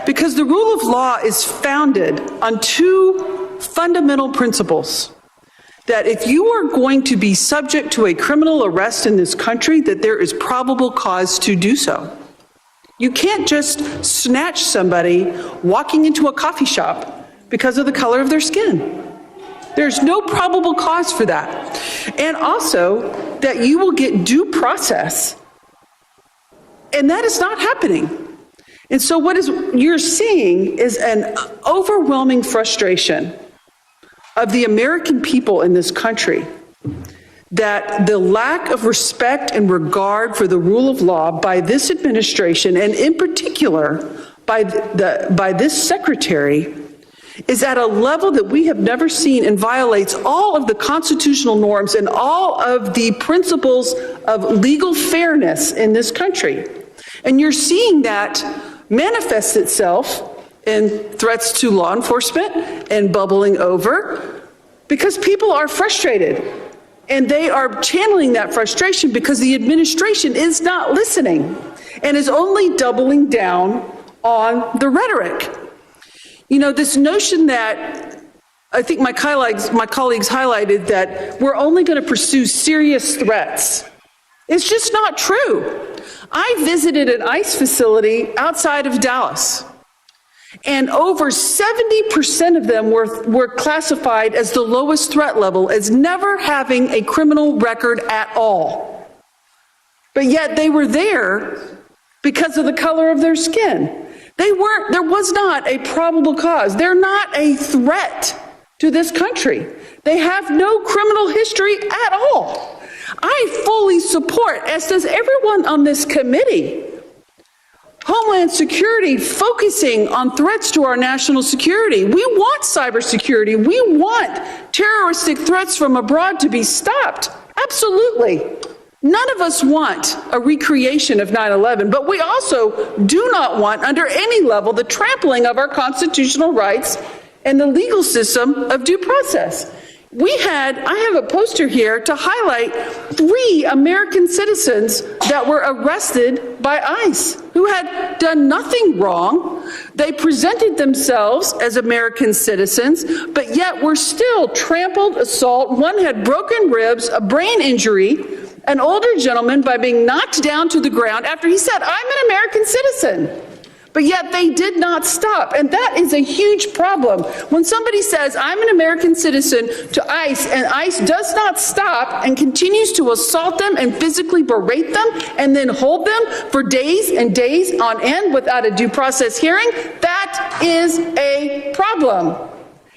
because the rule of law is founded on two fundamental principles. That if you are going to be subject to a criminal arrest in this country, that there is probable cause to do so. You can't just snatch somebody walking into a coffee shop because of the color of their skin. There's no probable cause for that. And also that you will get due process. And that is not happening. And so what you're seeing is an overwhelming frustration of the American people in this country, that the lack of respect and regard for the rule of law by this administration, and in particular by this secretary, is at a level that we have never seen and violates all of the constitutional norms and all of the principles of legal fairness in this country. And you're seeing that manifest itself in threats to law enforcement and bubbling over because people are frustrated. And they are channeling that frustration because the administration is not listening and is only doubling down on the rhetoric. You know, this notion that I think my colleagues highlighted that we're only going to pursue serious threats. It's just not true. I visited an ICE facility outside of Dallas, and over 70% of them were classified as the lowest threat level, as never having a criminal record at all. But yet they were there because of the color of their skin. There was not a probable cause. They're not a threat to this country. They have no criminal history at all. I fully support, as does everyone on this committee, Homeland Security focusing on threats to our national security. We want cybersecurity. We want terroristic threats from abroad to be stopped. Absolutely. None of us want a recreation of 9/11, but we also do not want, under any level, the trampling of our constitutional rights and the legal system of due process. I have a poster here to highlight 3 American citizens that were arrested by ICE who had done nothing wrong. They presented themselves as American citizens, but yet were still trampled, assault. One had broken ribs, a brain injury, an older gentleman by being knocked down to the ground after he said, "I'm an American citizen." But yet they did not stop. And that is a huge problem. When somebody says, "I'm an American citizen," to ICE, and ICE does not stop and continues to assault them and physically berate them and then hold them for days and days on end without a due process hearing, that is a problem.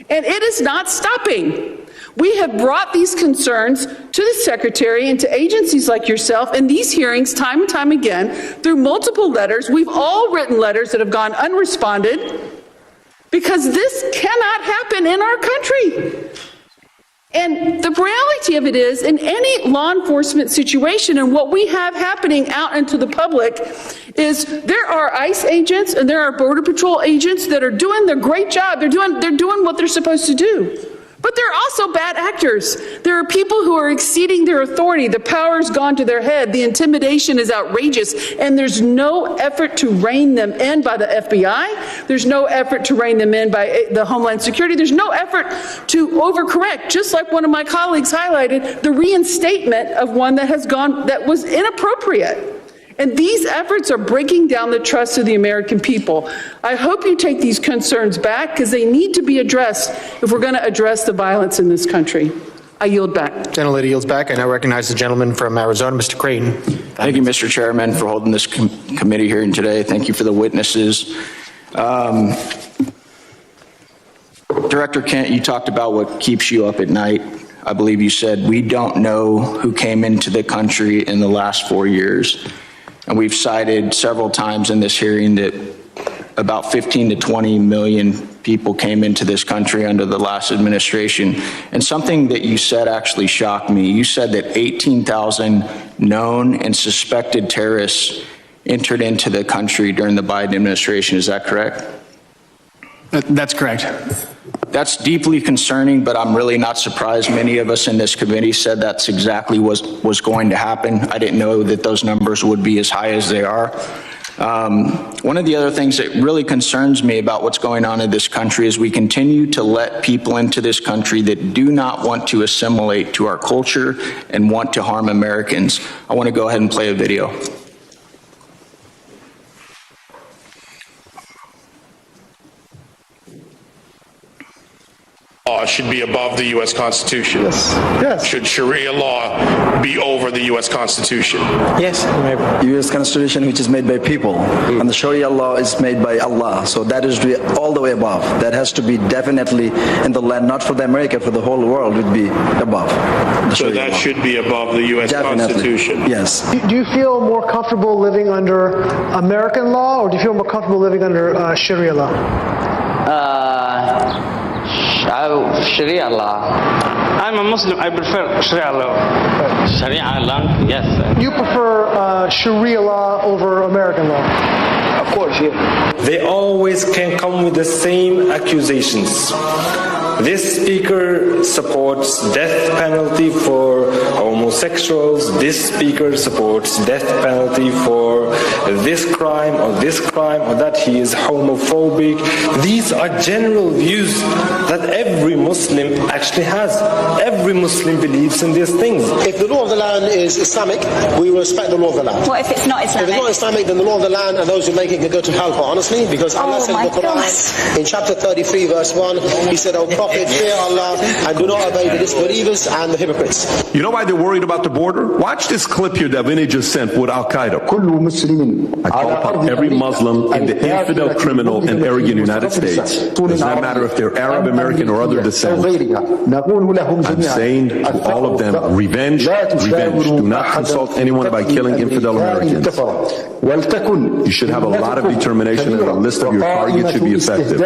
And it is not stopping. We have brought these concerns to the Secretary and to agencies like yourself in these hearings time and time again through multiple letters. We've all written letters that have gone unresponded because this cannot happen in our country. And the reality of it is, in any law enforcement situation, and what we have happening out into the public is there are ICE agents and there are Border Patrol agents that are doing their great job. They're doing what they're supposed to do. But there are also bad actors. There are people who are exceeding their authority. The power's gone to their head. The intimidation is outrageous. And there's no effort to rein them in by the FBI. There's no effort to rein them in by the Homeland Security. There's no effort to overcorrect. Just like one of my colleagues highlighted, the reinstatement of one that was inappropriate. And these efforts are breaking down the trust of the American people. I hope you take these concerns back because they need to be addressed if we're going to address the violence in this country. I yield back. Gentlelady yields back. I now recognize the gentleman from Arizona, Mr. Creighton. Thank you, Mr. Chairman, for holding this committee hearing today. Thank you for the witnesses. Director Kent, you talked about what keeps you up at night. I believe you said, we don't know who came into the country in the last 4 years. And we've cited several times in this hearing that about 15 to 20 million people came into this country under the last administration. And something that you said actually shocked me. You said that 18,000 known and suspected terrorists entered into the country during the Biden administration. Is that correct? That's correct. That's deeply concerning, but I'm really not surprised. Many of us in this committee said that's exactly what was going to happen. I didn't know that those numbers would be as high as they are. One of the other things that really concerns me about what's going on in this country is we continue to let people into this country that do not want to assimilate to our culture and want to harm Americans. I want to go ahead and play a video. Law should be above the U.S. Constitution. Yes. Should Sharia law be over the U.S. Constitution? Yes. U.S. Constitution, which is made by people, and the Sharia law is made by Allah. So that is all the way above. That has to be definitely in the land, not for the America, for the whole world would be above. So that should be above the U.S. Constitution. Yes. Do you feel more comfortable living under American law, or do you feel more comfortable living under Sharia law? I Sharia law. I'm a Muslim. I prefer Sharia law. Sharia law, yes. You prefer Sharia law over American law? Of course, yeah. They always can come with the same accusations. This speaker supports death penalty for homosexuals. This speaker supports death penalty for this crime or that he is homophobic. These are general views that every Muslim actually has. Every Muslim believes in these things. If the law of the land is Islamic, we will respect the law of the land. What if it's not Islamic? If it's not Islamic, then the law of the land and those who make it can go to hell, honestly, because Allah said in the Quran, in chapter 33, verse 1, he said, "O Prophet, fear Allah and do not obey the disbelievers and the hypocrites." You know why they're worried about the border? Watch this clip here that Vinny just sent with Al-Qaeda. I call upon every Muslim in the infidel, criminal, and arrogant United States. It does not matter if they're Arab, American, or other descent. I'm saying to all of them, revenge, revenge. Do not consult anyone by killing infidel Americans. You should have a lot of determination, and a list of your targets should be effective.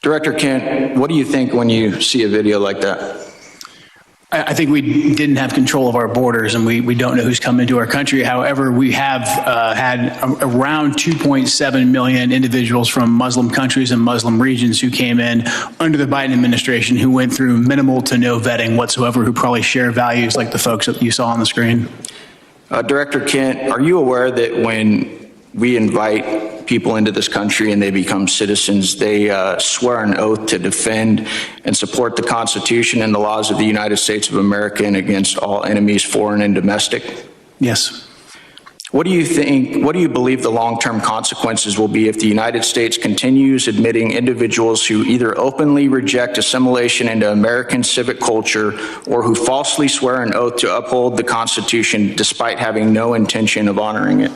Director Kent, what do you think when you see a video like that? I think we didn't have control of our borders, and we don't know who's come into our country. However, we have had around 2.7 million individuals from Muslim countries and Muslim regions who came in under the Biden administration, who went through minimal to no vetting whatsoever, who probably share values like the folks that you saw on the screen. Director Kent, are you aware that when we invite people into this country and they become citizens, they swear an oath to defend and support the Constitution and the laws of the United States of America and against all enemies, foreign and domestic? Yes. What do you think, what do you believe the long-term consequences will be if the United States continues admitting individuals who either openly reject assimilation into American civic culture or who falsely swear an oath to uphold the Constitution despite having no intention of honoring it?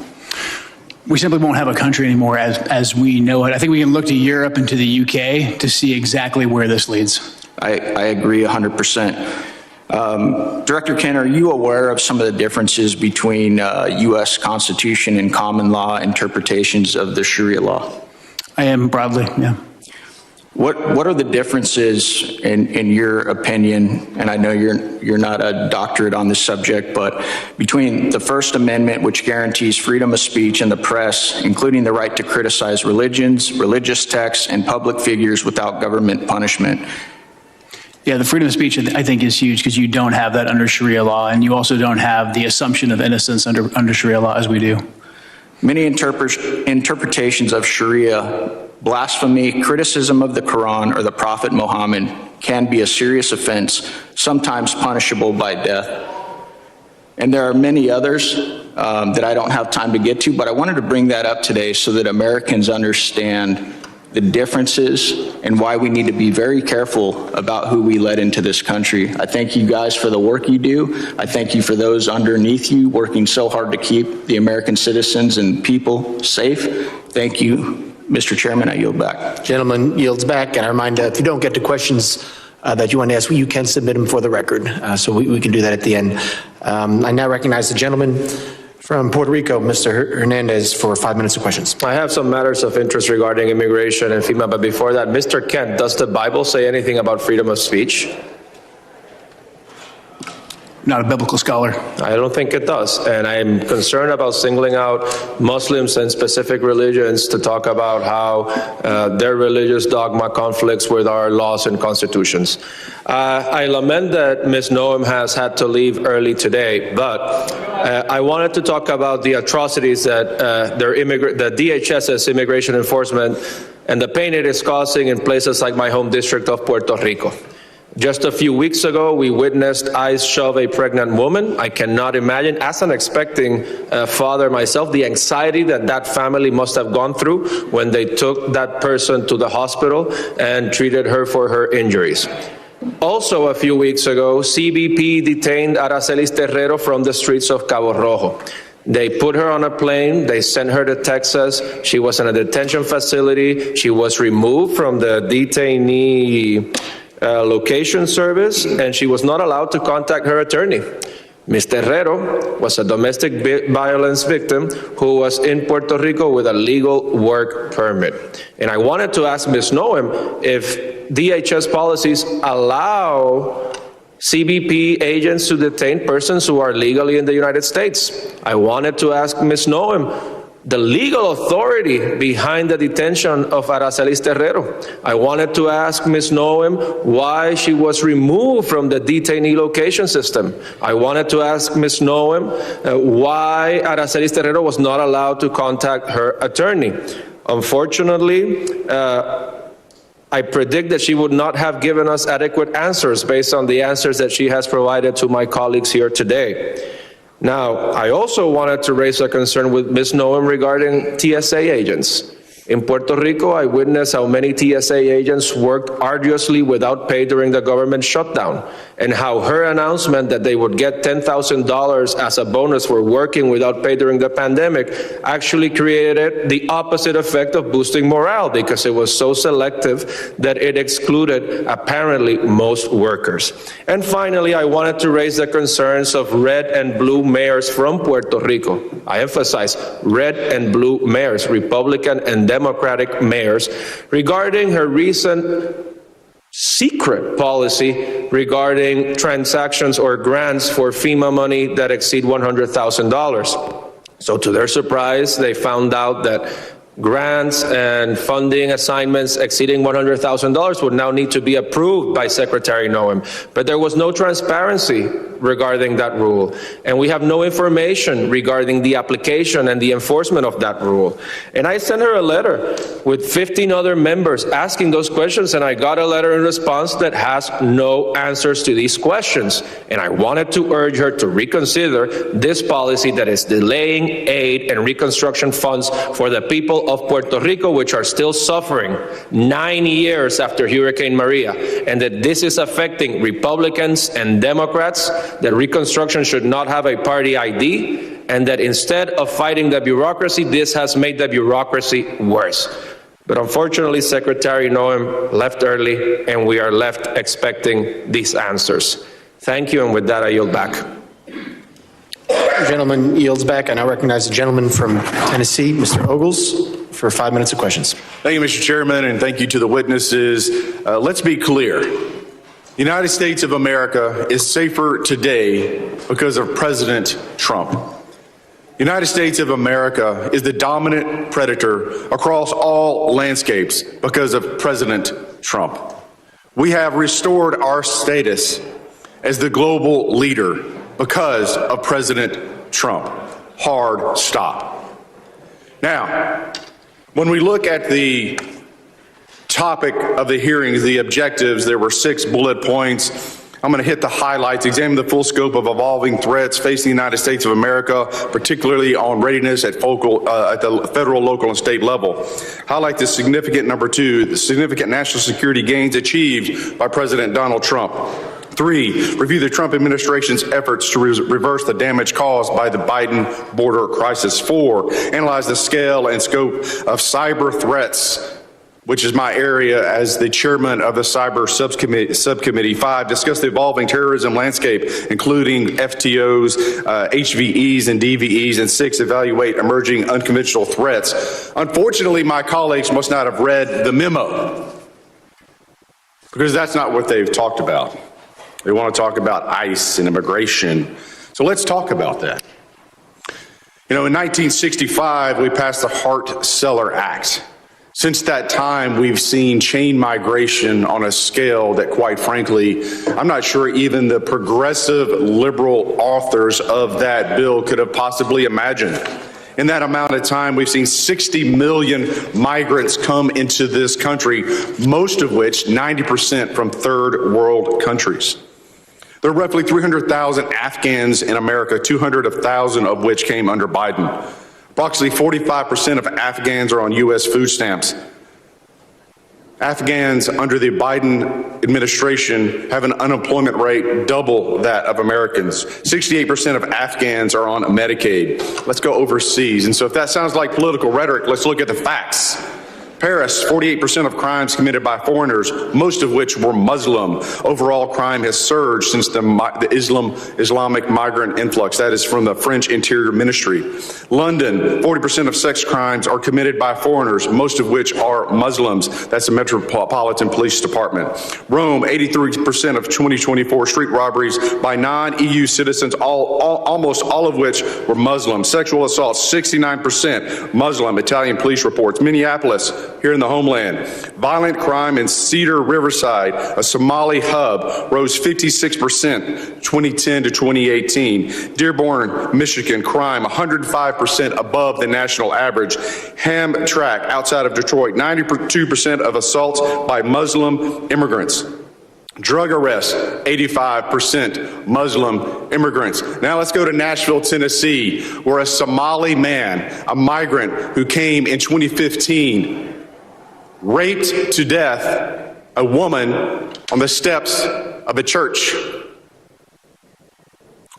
We simply won't have a country anymore as we know it. I think we can look to Europe and to the UK to see exactly where this leads. I agree 100%. Director Kent, are you aware of some of the differences between U.S. Constitution and common law interpretations of the Sharia law? I am broadly, yeah. What are the differences in your opinion, and I know you're not a doctorate on this subject, but between the First Amendment, which guarantees freedom of speech in the press, including the right to criticize religions, religious texts, and public figures without government punishment? Yeah, the freedom of speech, I think, is huge because you don't have that under Sharia law, and you also don't have the assumption of innocence under Sharia law as we do. Many interpretations of Sharia, blasphemy, criticism of the Quran or the Prophet Muhammad can be a serious offense, sometimes punishable by death. And there are many others that I don't have time to get to, but I wanted to bring that up today so that Americans understand the differences and why we need to be very careful about who we let into this country. I thank you guys for the work you do. I thank you for those underneath you working so hard to keep the American citizens and people safe. Thank you. Mr. Chairman, I yield back. Gentleman yields back, and I remind if you don't get to questions that you want to ask, you can submit them for the record, so we can do that at the end. I now recognize the gentleman from Puerto Rico, Mr. Hernandez, for 5 minutes of questions. I have some matters of interest regarding immigration and FEMA, but before that, Mr. Kent, does the Bible say anything about freedom of speech? Not a biblical scholar. I don't think it does. And I'm concerned about singling out Muslims and specific religions to talk about how their religious dogma conflicts with our laws and constitutions. I lament that Ms. Noem has had to leave early today, but I wanted to talk about the atrocities that the DHS's immigration enforcement and the pain it is causing in places like my home district of Puerto Rico. Just a few weeks ago, we witnessed ICE shove a pregnant woman. I cannot imagine, as an expecting father myself, the anxiety that family must have gone through when they took that person to the hospital and treated her for her injuries. Also, a few weeks ago, CBP detained Aracelis Terrero from the streets of Cabo Rojo. They put her on a plane, they sent her to Texas. She was in a detention facility. She was removed from the detainee location service, and she was not allowed to contact her attorney. Ms. Terrero was a domestic violence victim who was in Puerto Rico with a legal work permit. And I wanted to ask Ms. Noem if DHS policies allow CBP agents to detain persons who are legally in the United States. I wanted to ask Ms. Noem the legal authority behind the detention of Aracelis Terrero. I wanted to ask Ms. Noem why she was removed from the detainee location system. I wanted to ask Ms. Noem why Aracelis Terrero was not allowed to contact her attorney. Unfortunately, I predict that she would not have given us adequate answers based on the answers that she has provided to my colleagues here today. Now, I also wanted to raise a concern with Ms. Noem regarding TSA agents. In Puerto Rico, I witnessed how many TSA agents worked arduously without pay during the government shutdown, and how her announcement that they would get $10,000 as a bonus for working without pay during the pandemic actually created the opposite effect of boosting morale, because it was so selective that it excluded apparently most workers. And finally, I wanted to raise the concerns of red and blue mayors from Puerto Rico. I emphasize red and blue mayors, Republican and Democratic mayors, regarding her recent secret policy regarding transactions or grants for FEMA money that exceed $100,000. So to their surprise, they found out that grants and funding assignments exceeding $100,000 would now need to be approved by Secretary Noem. But there was no transparency regarding that rule, and we have no information regarding the application and the enforcement of that rule. And I sent her a letter with 15 other members asking those questions, and I got a letter in response that has no answers to these questions. And I wanted to urge her to reconsider this policy that is delaying aid and reconstruction funds for the people of Puerto Rico, which are still suffering 9 years after Hurricane Maria, and that this is affecting Republicans and Democrats, that reconstruction should not have a party ID, and that instead of fighting the bureaucracy, this has made the bureaucracy worse. But unfortunately, Secretary Noem left early, and we are left expecting these answers. Thank you, and with that, I yield back. The gentleman yields back. I now recognize the gentleman from Tennessee, Mr. Ogles, for 5 minutes of questions. Thank you, Mr. Chairman, and thank you to the witnesses. Let's be clear. The United States of America is safer today because of President Trump. The United States of America is the dominant predator across all landscapes because of President Trump. We have restored our status as the global leader because of President Trump. Hard stop. Now, when we look at the topic of the hearings, the objectives, there were 6 bullet points. I'm going to hit the highlights, examine the full scope of evolving threats facing the United States of America, particularly on readiness at the federal, local, and state level. Highlight the significant, number 2, the significant national security gains achieved by President Donald Trump. 3, review the Trump administration's efforts to reverse the damage caused by the Biden border crisis. 4, analyze the scale and scope of cyber threats, which is my area as the chairman of the cyber subcommittee. 5, discuss the evolving terrorism landscape, including FTOs, HVEs, and DVEs. And 6, evaluate emerging unconventional threats. Unfortunately, my colleagues must not have read the memo, because that's not what they've talked about. They want to talk about ICE and immigration. So let's talk about that. You know, in 1965, we passed the Hart-Celler Act. Since that time, we've seen chain migration on a scale that, quite frankly, I'm not sure even the progressive liberal authors of that bill could have possibly imagined. In that amount of time, we've seen 60 million migrants come into this country, most of which, 90%, from third world countries. There are roughly 300,000 Afghans in America, 200,000 of which came under Biden. Approximately 45% of Afghans are on U.S. food stamps. Afghans under the Biden administration have an unemployment rate double that of Americans. 68% of Afghans are on Medicaid. Let's go overseas. And so if that sounds like political rhetoric, let's look at the facts. Paris, 48% of crimes committed by foreigners, most of which were Muslim. Overall crime has surged since the Islamic migrant influx. That is from the French Interior Ministry. London, 40% of sex crimes are committed by foreigners, most of which are Muslims. That's the Metropolitan Police Department. Rome, 83% of 2024 street robberies by non-EU citizens, almost all of which were Muslim. Sexual assaults, 69% Muslim, Italian police reports. Minneapolis, here in the Homeland. Violent crime in Cedar Riverside, a Somali hub, rose 56% 2010 to 2018. Dearborn, Michigan, crime 105% above the national average. Hamtramck, outside of Detroit, 92% of assaults by Muslim immigrants. Drug arrests, 85% Muslim immigrants. Now let's go to Nashville, Tennessee, where a Somali man, a migrant who came in 2015, raped to death a woman on the steps of a church.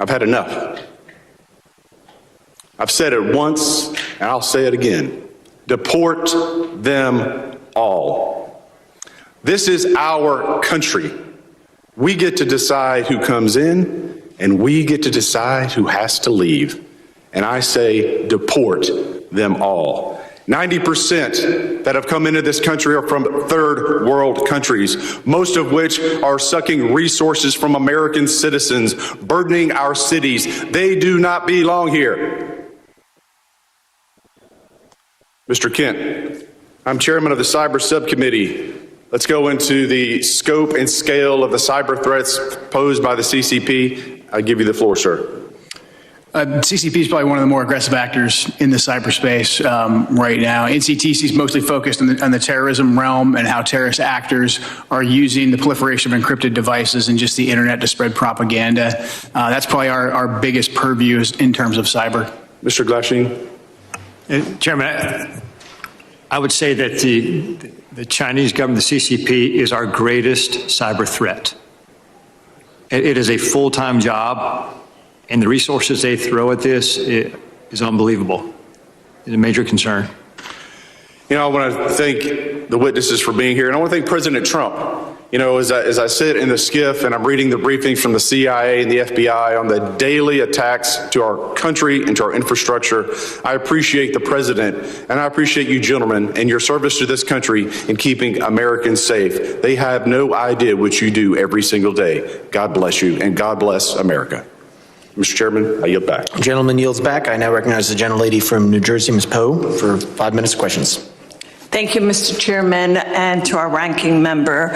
I've had enough. I've said it once, and I'll say it again. Deport them all. This is our country. We get to decide who comes in, and we get to decide who has to leave. And I say deport them all. 90% that have come into this country are from third world countries, most of which are sucking resources from American citizens, burdening our cities. They do not belong here. Mr. Kent, I'm chairman of the Cyber Subcommittee. Let's go into the scope and scale of the cyber threats posed by the CCP. I give you the floor, sir. CCP is probably one of the more aggressive actors in the cyberspace right now. NCTC is mostly focused on the terrorism realm and how terrorist actors are using the proliferation of encrypted devices and just the internet to spread propaganda. That's probably our biggest purview in terms of cyber. Mr. Glasheen. Chairman, I would say that the Chinese government, the CCP, is our greatest cyber threat. It is a full-time job, and the resources they throw at this is unbelievable. It's a major concern. You know, I want to thank the witnesses for being here, and I want to thank President Trump. You know, as I sit in the skiff and I'm reading the briefings from the CIA and the FBI on the daily attacks to our country and to our infrastructure, I appreciate the president and I appreciate you gentlemen and your service to this country in keeping Americans safe. They have no idea what you do every single day. God bless you and God bless America. Mr. Chairman, I yield back. The gentleman yields back. I now recognize the gentlelady from New Jersey, Ms. Poe, for 5 minutes of questions. Thank you, Mr. Chairman, and to our ranking member.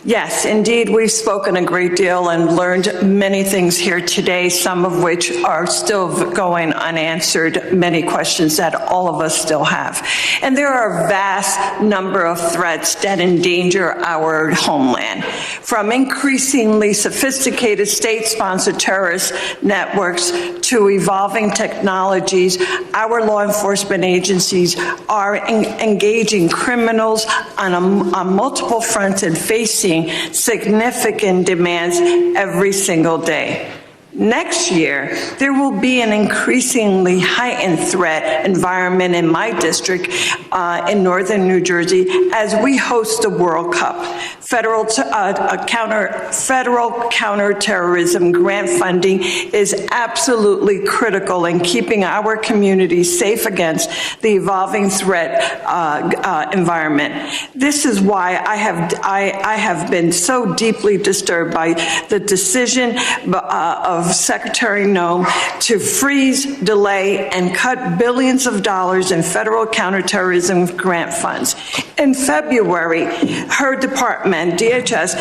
Yes, indeed, we've spoken a great deal and learned many things here today, some of which are still going unanswered, many questions that all of us still have. And there are a vast number of threats that endanger our homeland, from increasingly sophisticated state-sponsored terrorist networks to evolving technologies. Our law enforcement agencies are engaging criminals on multiple fronts and facing significant demands every single day. Next year, there will be an increasingly heightened threat environment in my district in northern New Jersey as we host the World Cup. Federal counterterrorism grant funding is absolutely critical in keeping our communities safe against the evolving threat environment. This is why I have been so deeply disturbed by the decision of Secretary Noem to freeze, delay, and cut billions of dollars in federal counterterrorism grant funds. In February, her department, DHS,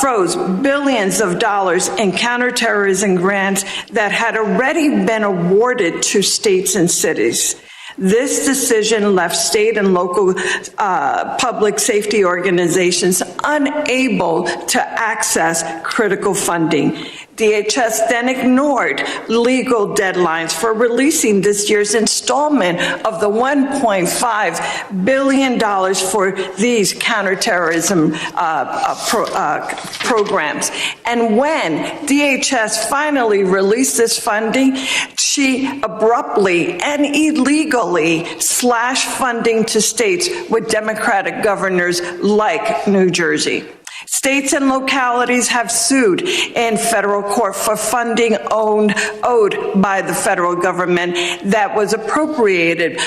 froze billions of dollars in counterterrorism grants that had already been awarded to states and cities. This decision left state and local public safety organizations unable to access critical funding. DHS then ignored legal deadlines for releasing this year's installment of the $1.5 billion for these counterterrorism programs. And when DHS finally released this funding, she abruptly and illegally slashed funding to states with Democratic governors like New Jersey. States and localities have sued in federal court for funding owed by the federal government that was appropriated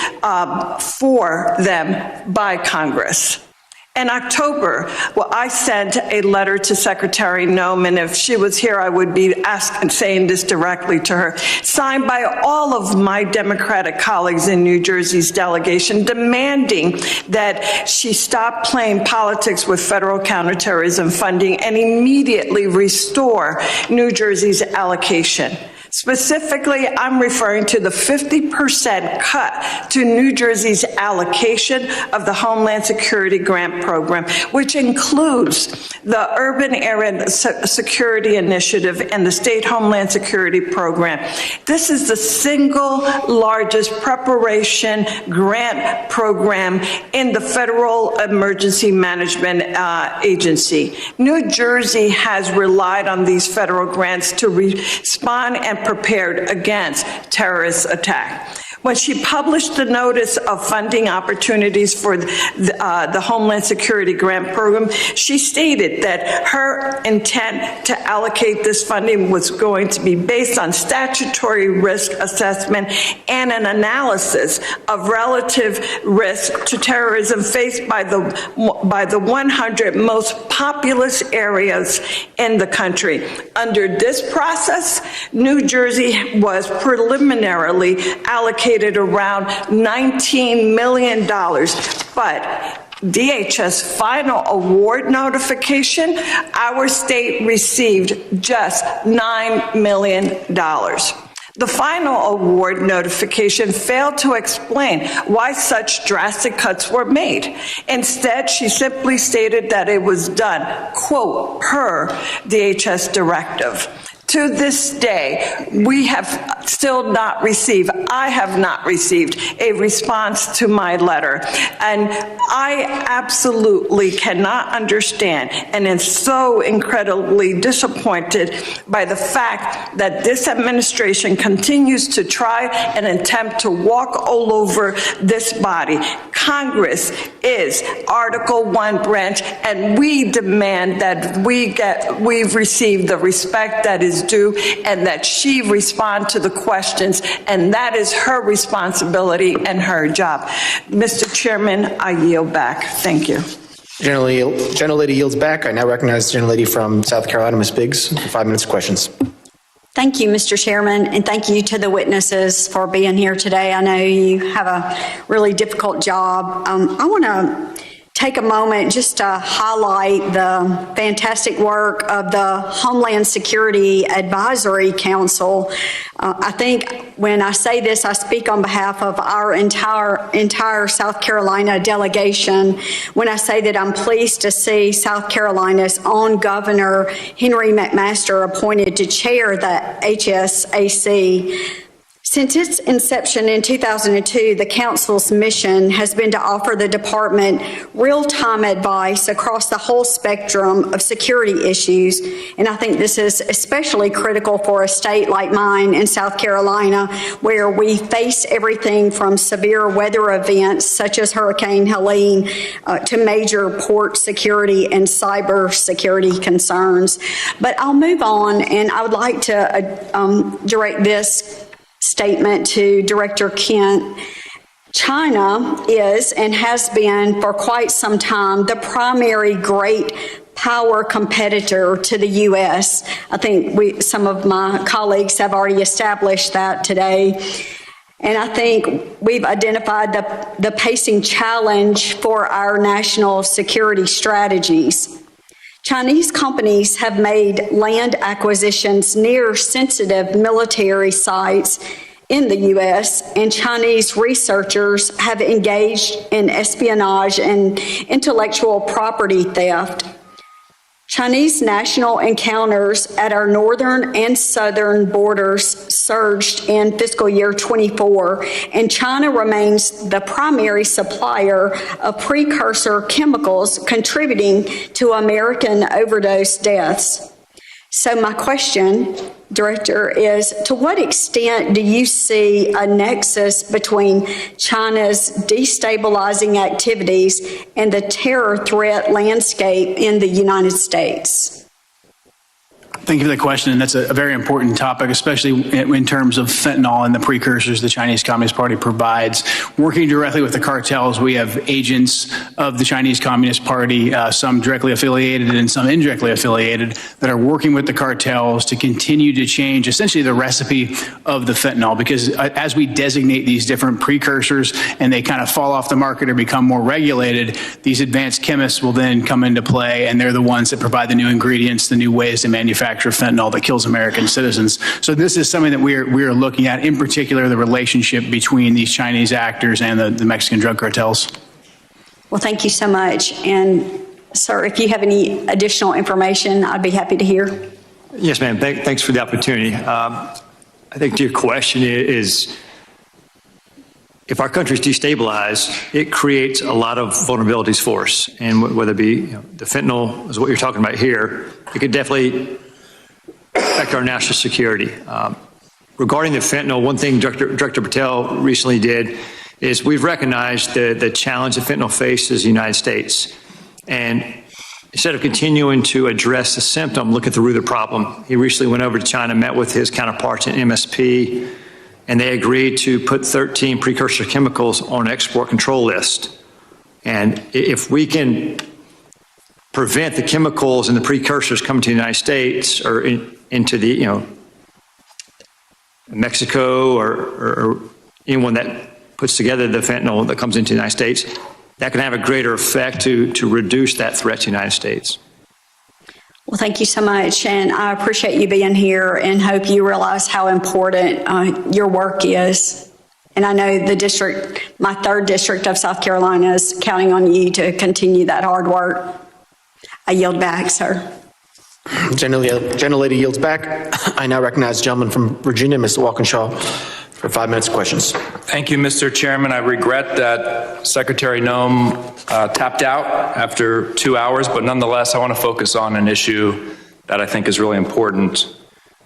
for them by Congress. In October, I sent a letter to Secretary Noem, and if she was here, I would be saying this directly to her, signed by all of my Democratic colleagues in New Jersey's delegation, demanding that she stop playing politics with federal counterterrorism funding and immediately restore New Jersey's allocation. Specifically, I'm referring to the 50% cut to New Jersey's allocation of the Homeland Security Grant Program, which includes the Urban Area Security Initiative and the State Homeland Security Program. This is the single largest preparation grant program in the Federal Emergency Management Agency. New Jersey has relied on these federal grants to respond and prepared against terrorist attack. When she published the notice of funding opportunities for the Homeland Security Grant Program, she stated that her intent to allocate this funding was going to be based on statutory risk assessment and an analysis of relative risk to terrorism faced by the 100 most populous areas in the country. Under this process, New Jersey was preliminarily allocated around $19 million, but DHS final award notification, our state received just $9 million. The final award notification failed to explain why such drastic cuts were made. Instead, she simply stated that it was done, quote, per DHS directive. To this day, we have still not received, I have not received a response to my letter. And I absolutely cannot understand and am so incredibly disappointed by the fact that this administration continues to try and attempt to walk all over this body. Congress is Article 1 branch, and we demand that we've received the respect that is due and that she respond to the questions, and that is her responsibility and her job. Mr. Chairman, I yield back. Thank you. Gentlelady yields back. I now recognize the gentlelady from South Carolina, Ms. Biggs, for 5 minutes of questions. Thank you, Mr. Chairman, and thank you to the witnesses for being here today. I know you have a really difficult job. I want to take a moment just to highlight the fantastic work of the Homeland Security Advisory Council. I think when I say this, I speak on behalf of our entire South Carolina delegation when I say that I'm pleased to see South Carolina's own Governor Henry McMaster appointed to chair the HSAC. Since its inception in 2002, the Council's mission has been to offer the Department real-time advice across the whole spectrum of security issues, and I think this is especially critical for a state like mine in South Carolina, where we face everything from severe weather events such as Hurricane Helene to major port security and cyber security concerns. But I'll move on, and I would like to direct this statement to Director Kent. China is and has been for quite some time the primary great power competitor to the U.S. I think some of my colleagues have already established that today. And I think we've identified the pacing challenge for our national security strategies. Chinese companies have made land acquisitions near sensitive military sites in the U.S., and Chinese researchers have engaged in espionage and intellectual property theft. Chinese national encounters at our northern and southern borders surged in fiscal year 24, and China remains the primary supplier of precursor chemicals contributing to American overdose deaths. So my question, Director, is to what extent do you see a nexus between China's destabilizing activities and the terror threat landscape in the United States? Thank you for the question, and that's a very important topic, especially in terms of fentanyl and the precursors the Chinese Communist Party provides. Working directly with the cartels, we have agents of the Chinese Communist Party, some directly affiliated and some indirectly affiliated, that are working with the cartels to continue to change essentially the recipe of the fentanyl, because as we designate these different precursors and they kind of fall off the market or become more regulated, these advanced chemists will then come into play, and they're the ones that provide the new ingredients, the new ways to manufacture fentanyl that kills American citizens. So this is something that we're looking at, in particular the relationship between these Chinese actors and the Mexican drug cartels. Well, thank you so much. And sir, if you have any additional information, I'd be happy to hear. Yes, ma'am. Thanks for the opportunity. I think to your question is, if our country is destabilized, it creates a lot of vulnerabilities for us. And whether it be the fentanyl is what you're talking about here, it could definitely affect our national security. Regarding the fentanyl, one thing Director Patel recently did is we've recognized the challenge that fentanyl faces in the United States. And instead of continuing to address the symptom, look at the root of the problem. He recently went over to China, met with his counterparts in MSP, and they agreed to put 13 precursor chemicals on an export control list. And if we can prevent the chemicals and the precursors coming to the United States or into the, Mexico or anyone that puts together the fentanyl that comes into the United States, that can have a greater effect to reduce that threat to the United States. Well, thank you so much, and I appreciate you being here and hope you realize how important your work is. And I know the district, my 3rd district of South Carolina, is counting on you to continue that hard work. I yield back, sir. Gentlelady yields back. I now recognize the gentleman from Virginia, Mr. Walkinshaw, for 5 minutes of questions. Thank you, Mr. Chairman. I regret that Secretary Noem tapped out after 2 hours, but nonetheless, I want to focus on an issue that I think is really important: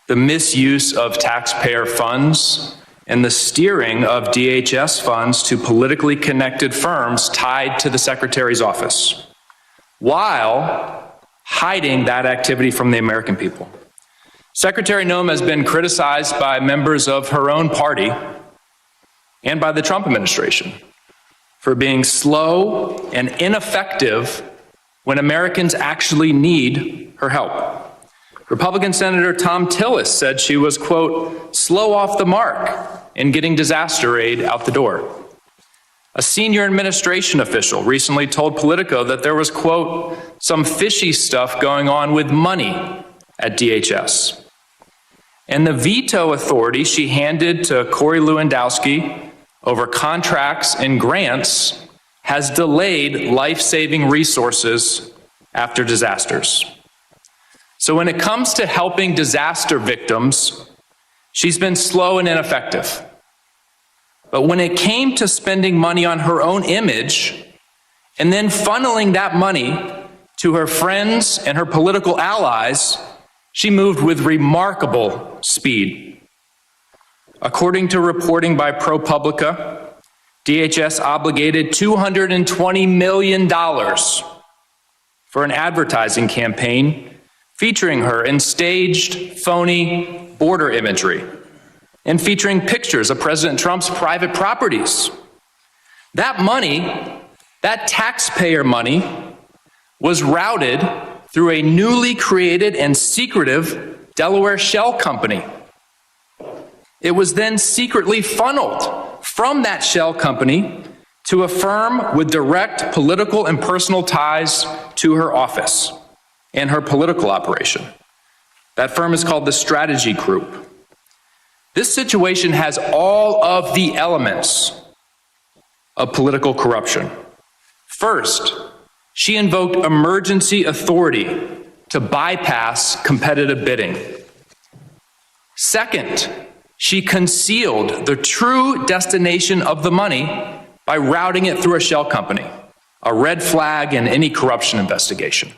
the misuse of taxpayer funds and the steering of DHS funds to politically connected firms tied to the Secretary's office, while hiding that activity from the American people. Secretary Noem has been criticized by members of her own party and by the Trump administration for being slow and ineffective when Americans actually need her help. Republican Senator Tom Tillis said she was, quote, slow off the mark in getting disaster aid out the door. A senior administration official recently told Politico that there was, quote, some fishy stuff going on with money at DHS. And the veto authority she handed to Corey Lewandowski over contracts and grants has delayed life-saving resources after disasters. So when it comes to helping disaster victims, she's been slow and ineffective. But when it came to spending money on her own image and then funneling that money to her friends and her political allies, she moved with remarkable speed. According to reporting by ProPublica, DHS obligated $220 million for an advertising campaign featuring her in staged, phony border imagery and featuring pictures of President Trump's private properties. That money, that taxpayer money, was routed through a newly created and secretive Delaware shell company. It was then secretly funneled from that shell company to a firm with direct political and personal ties to her office and her political operation. That firm is called the Strategy Group. This situation has all of the elements of political corruption. First, she invoked emergency authority to bypass competitive bidding. Second, she concealed the true destination of the money by routing it through a shell company, a red flag in any corruption investigation.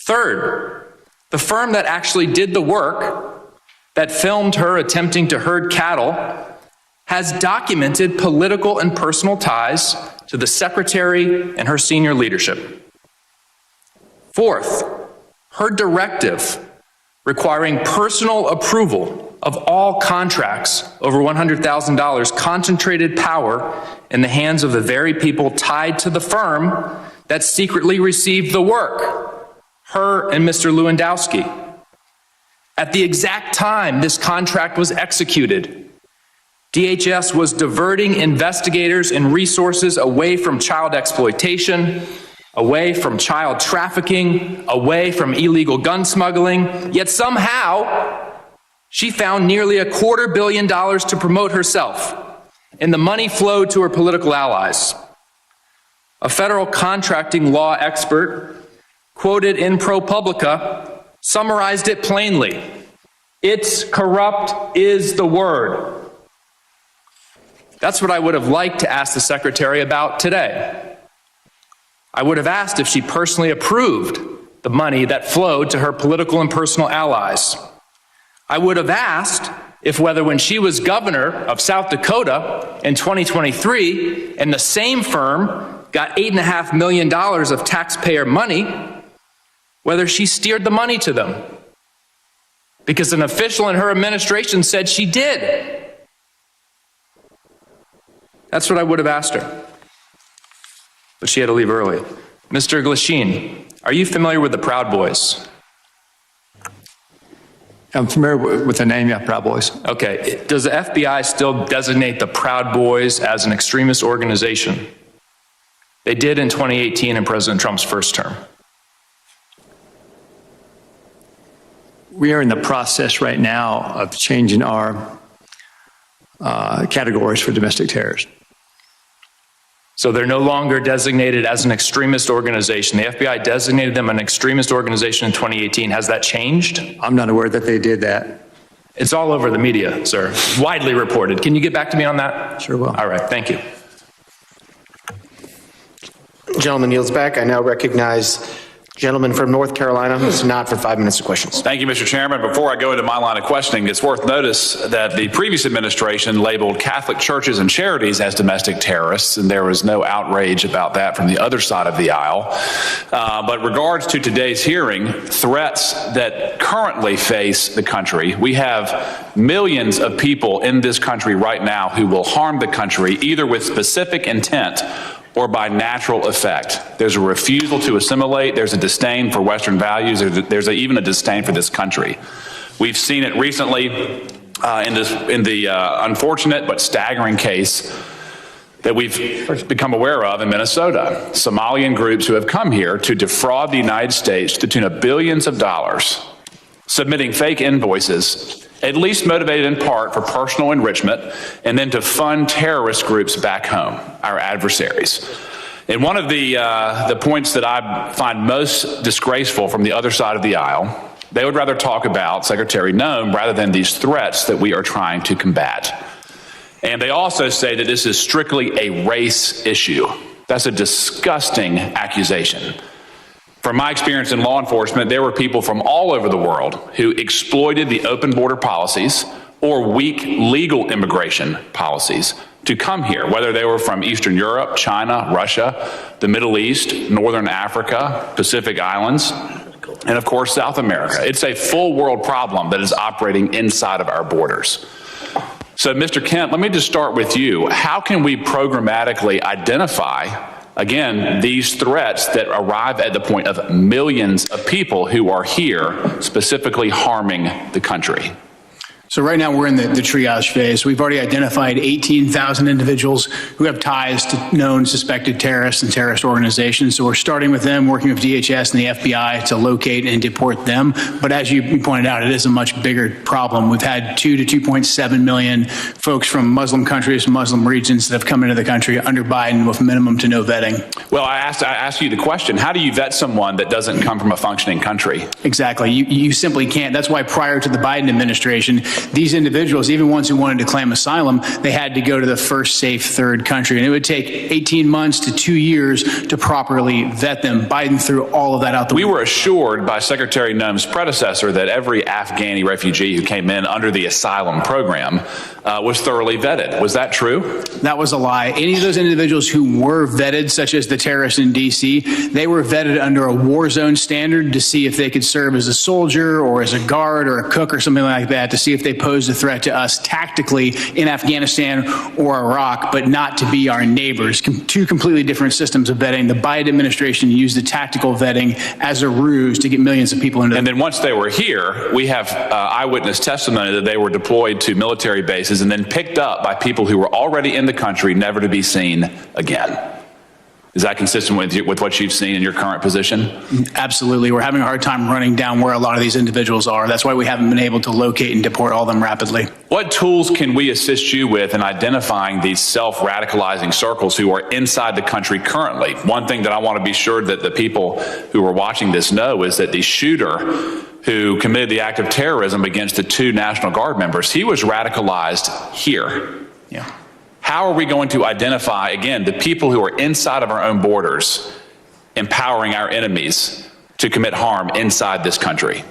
Third, the firm that actually did the work, that filmed her attempting to herd cattle, has documented political and personal ties to the secretary and her senior leadership. Fourth, her directive requiring personal approval of all contracts over $100,000 concentrated power in the hands of the very people tied to the firm that secretly received the work, her and Mr. Lewandowski. At the exact time this contract was executed, DHS was diverting investigators and resources away from child exploitation, away from child trafficking, away from illegal gun smuggling, yet somehow she found nearly $250 million to promote herself, and the money flowed to her political allies. A federal contracting law expert quoted in ProPublica summarized it plainly. It's corrupt is the word. That's what I would have liked to ask the secretary about today. I would have asked if she personally approved the money that flowed to her political and personal allies. I would have asked if whether when she was governor of South Dakota in 2023 and the same firm got $8.5 million of taxpayer money, whether she steered the money to them. Because an official in her administration said she did. That's what I would have asked her. But she had to leave early. Mr. Glasheen, are you familiar with the Proud Boys? I'm familiar with the name, yeah, Proud Boys. Okay. Does the FBI still designate the Proud Boys as an extremist organization? They did in 2018 in President Trump's first term. We are in the process right now of changing our categories for domestic terrorism. So they're no longer designated as an extremist organization. The FBI designated them an extremist organization in 2018. Has that changed? I'm not aware that they did that. It's all over the media, sir. Widely reported. Can you get back to me on that? Sure will. All right, thank you. Gentleman yields back. I now recognize gentleman from North Carolina, Mr. Knott, for 5 minutes of questions. Thank you, Mr. Chairman. Before I go into my line of questioning, it's worth notice that the previous administration labeled Catholic churches and charities as domestic terrorists, and there was no outrage about that from the other side of the aisle. But regards to today's hearing, threats that currently face the country, we have millions of people in this country right now who will harm the country either with specific intent or by natural effect. There's a refusal to assimilate. There's a disdain for Western values. There's even a disdain for this country. We've seen it recently in the unfortunate but staggering case that we've become aware of in Minnesota. Somalian groups who have come here to defraud the United States to the tune of billions of dollars, submitting fake invoices, at least motivated in part for personal enrichment, and then to fund terrorist groups back home, our adversaries. And one of the points that I find most disgraceful from the other side of the aisle, they would rather talk about Secretary Noem rather than these threats that we are trying to combat. And they also say that this is strictly a race issue. That's a disgusting accusation. From my experience in law enforcement, there were people from all over the world who exploited the open border policies or weak legal immigration policies to come here, whether they were from Eastern Europe, China, Russia, the Middle East, Northern Africa, Pacific Islands, and of course, South America. It's a full world problem that is operating inside of our borders. So, Mr. Kent, let me just start with you. How can we programmatically identify again, these threats that arrive at the point of millions of people who are here specifically harming the country? So right now we're in the triage phase. We've already identified 18,000 individuals who have ties to known suspected terrorists and terrorist organizations. So we're starting with them, working with DHS and the FBI to locate and deport them. But as you pointed out, it is a much bigger problem. We've had 2 to 2.7 million folks from Muslim countries, Muslim regions that have come into the country under Biden with minimum to no vetting. Well, I asked you the question, how do you vet someone that doesn't come from a functioning country? Exactly. You simply can't. That's why prior to the Biden administration, these individuals, even ones who wanted to claim asylum, they had to go to the first safe third country. And it would take 18 months to 2 years to properly vet them. Biden threw all of that out the window. We were assured by Secretary Noem's predecessor that every Afghani refugee who came in under the asylum program was thoroughly vetted. Was that true? That was a lie. Any of those individuals who were vetted, such as the terrorists in D.C., they were vetted under a war zone standard to see if they could serve as a soldier or as a guard or a cook or something like that, to see if they posed a threat to us tactically in Afghanistan or Iraq, but not to be our neighbors. Two completely different systems of vetting. The Biden administration used the tactical vetting as a ruse to get millions of people into. And then once they were here, we have eyewitness testimony that they were deployed to military bases and then picked up by people who were already in the country, never to be seen again. Is that consistent with what you've seen in your current position? Absolutely. We're having a hard time running down where a lot of these individuals are. That's why we haven't been able to locate and deport all of them rapidly. What tools can we assist you with in identifying these self-radicalizing circles who are inside the country currently? One thing that I want to be sure that the people who are watching this know is that the shooter who committed the act of terrorism against the 2 National Guard members, he was radicalized here. Yeah. How are we going to identify, again, the people who are inside of our own borders, empowering our enemies to commit harm inside this country?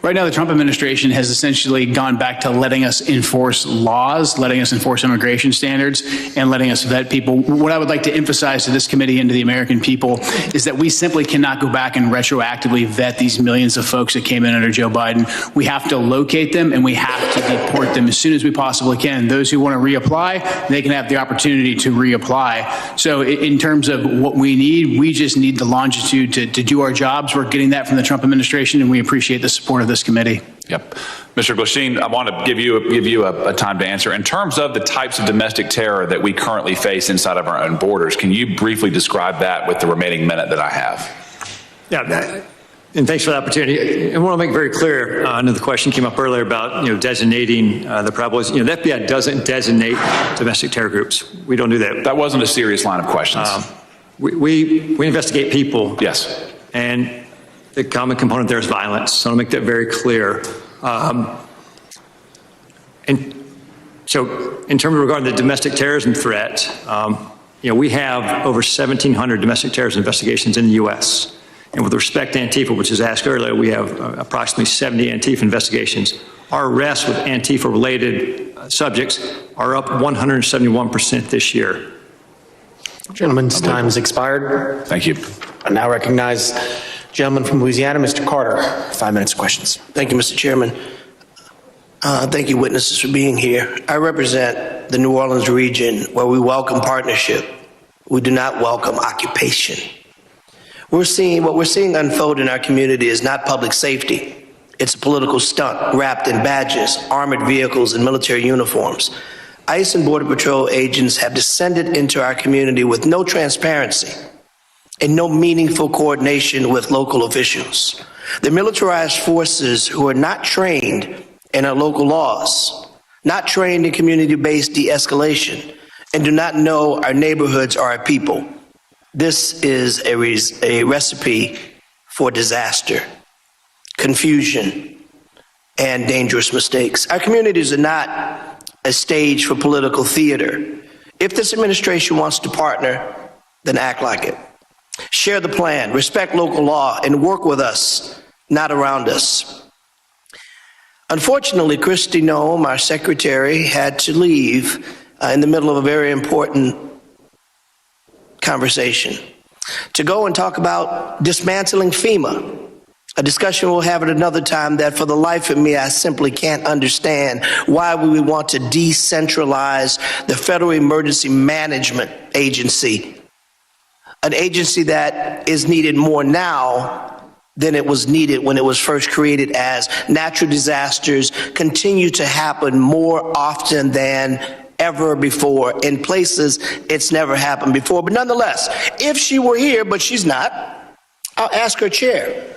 Right now, the Trump administration has essentially gone back to letting us enforce laws, letting us enforce immigration standards, and letting us vet people. What I would like to emphasize to this committee and to the American people is that we simply cannot go back and retroactively vet these millions of folks that came in under Joe Biden. We have to locate them and we have to deport them as soon as we possibly can. Those who want to reapply, they can have the opportunity to reapply. So in terms of what we need, we just need the longitude to do our jobs. We're getting that from the Trump administration, and we appreciate the support of this committee. Yep. Mr. Glasheen, I want to give you a time to answer. In terms of the types of domestic terror that we currently face inside of our own borders, can you briefly describe that with the remaining minute that I have? Yeah, and thanks for the opportunity. I want to make very clear, I know the question came up earlier about, designating the problems. The FBI doesn't designate domestic terror groups. We don't do that. That wasn't a serious line of questions. We investigate people. Yes. And the common component there is violence. So I want to make that very clear. And so in terms of regarding the domestic terrorism threat, we have over 1,700 domestic terrorism investigations in the U.S. And with respect to Antifa, which was asked earlier, we have approximately 70 Antifa investigations. Our arrests with Antifa-related subjects are up 171% this year. Gentleman's time has expired. Thank you. I now recognize gentleman from Louisiana, Mr. Carter. 5 minutes of questions. Thank you, Mr. Chairman. Thank you, witnesses, for being here. I represent the New Orleans region where we welcome partnership. We do not welcome occupation. What we're seeing unfold in our community is not public safety. It's a political stunt wrapped in badges, armored vehicles, and military uniforms. ICE and Border Patrol agents have descended into our community with no transparency and no meaningful coordination with local officials. The militarized forces who are not trained in our local laws, not trained in community-based de-escalation, and do not know our neighborhoods or our people. This is a recipe for disaster, confusion, and dangerous mistakes. Our communities are not a stage for political theater. If this administration wants to partner, then act like it. Share the plan, respect local law, and work with us, not around us. Unfortunately, Kristi Noem, our secretary, had to leave in the middle of a very important conversation to go and talk about dismantling FEMA, a discussion we'll have at another time that for the life of me, I simply can't understand why we would want to decentralize the Federal Emergency Management Agency, an agency that is needed more now than it was needed when it was first created, as natural disasters continue to happen more often than ever before in places it's never happened before. But nonetheless, if she were here, but she's not, I'll ask her chair.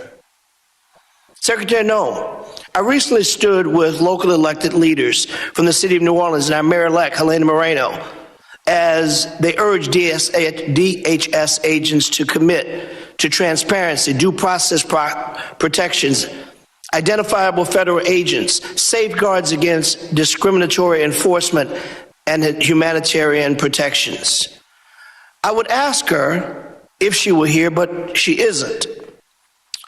Secretary Noem, I recently stood with local elected leaders from the city of New Orleans and our mayor-elect, Helena Moreno, as they urged DHS agents to commit to transparency, due process protections, identifiable federal agents, safeguards against discriminatory enforcement, and humanitarian protections. I would ask her if she were here, but she isn't.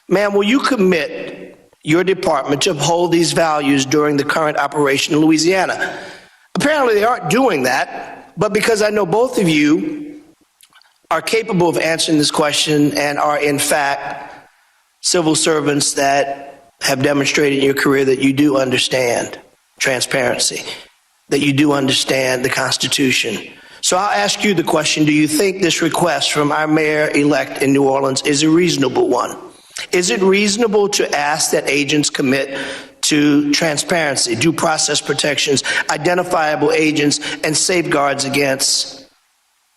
Ma'am, will you commit your department to uphold these values during the current operation in Louisiana? Apparently they aren't doing that, but because I know both of you are capable of answering this question and are in fact civil servants that have demonstrated in your career that you do understand transparency, that you do understand the Constitution. So I'll ask you the question, do you think this request from our mayor-elect in New Orleans is a reasonable one? Is it reasonable to ask that agents commit to transparency, due process protections, identifiable agents, and safeguards against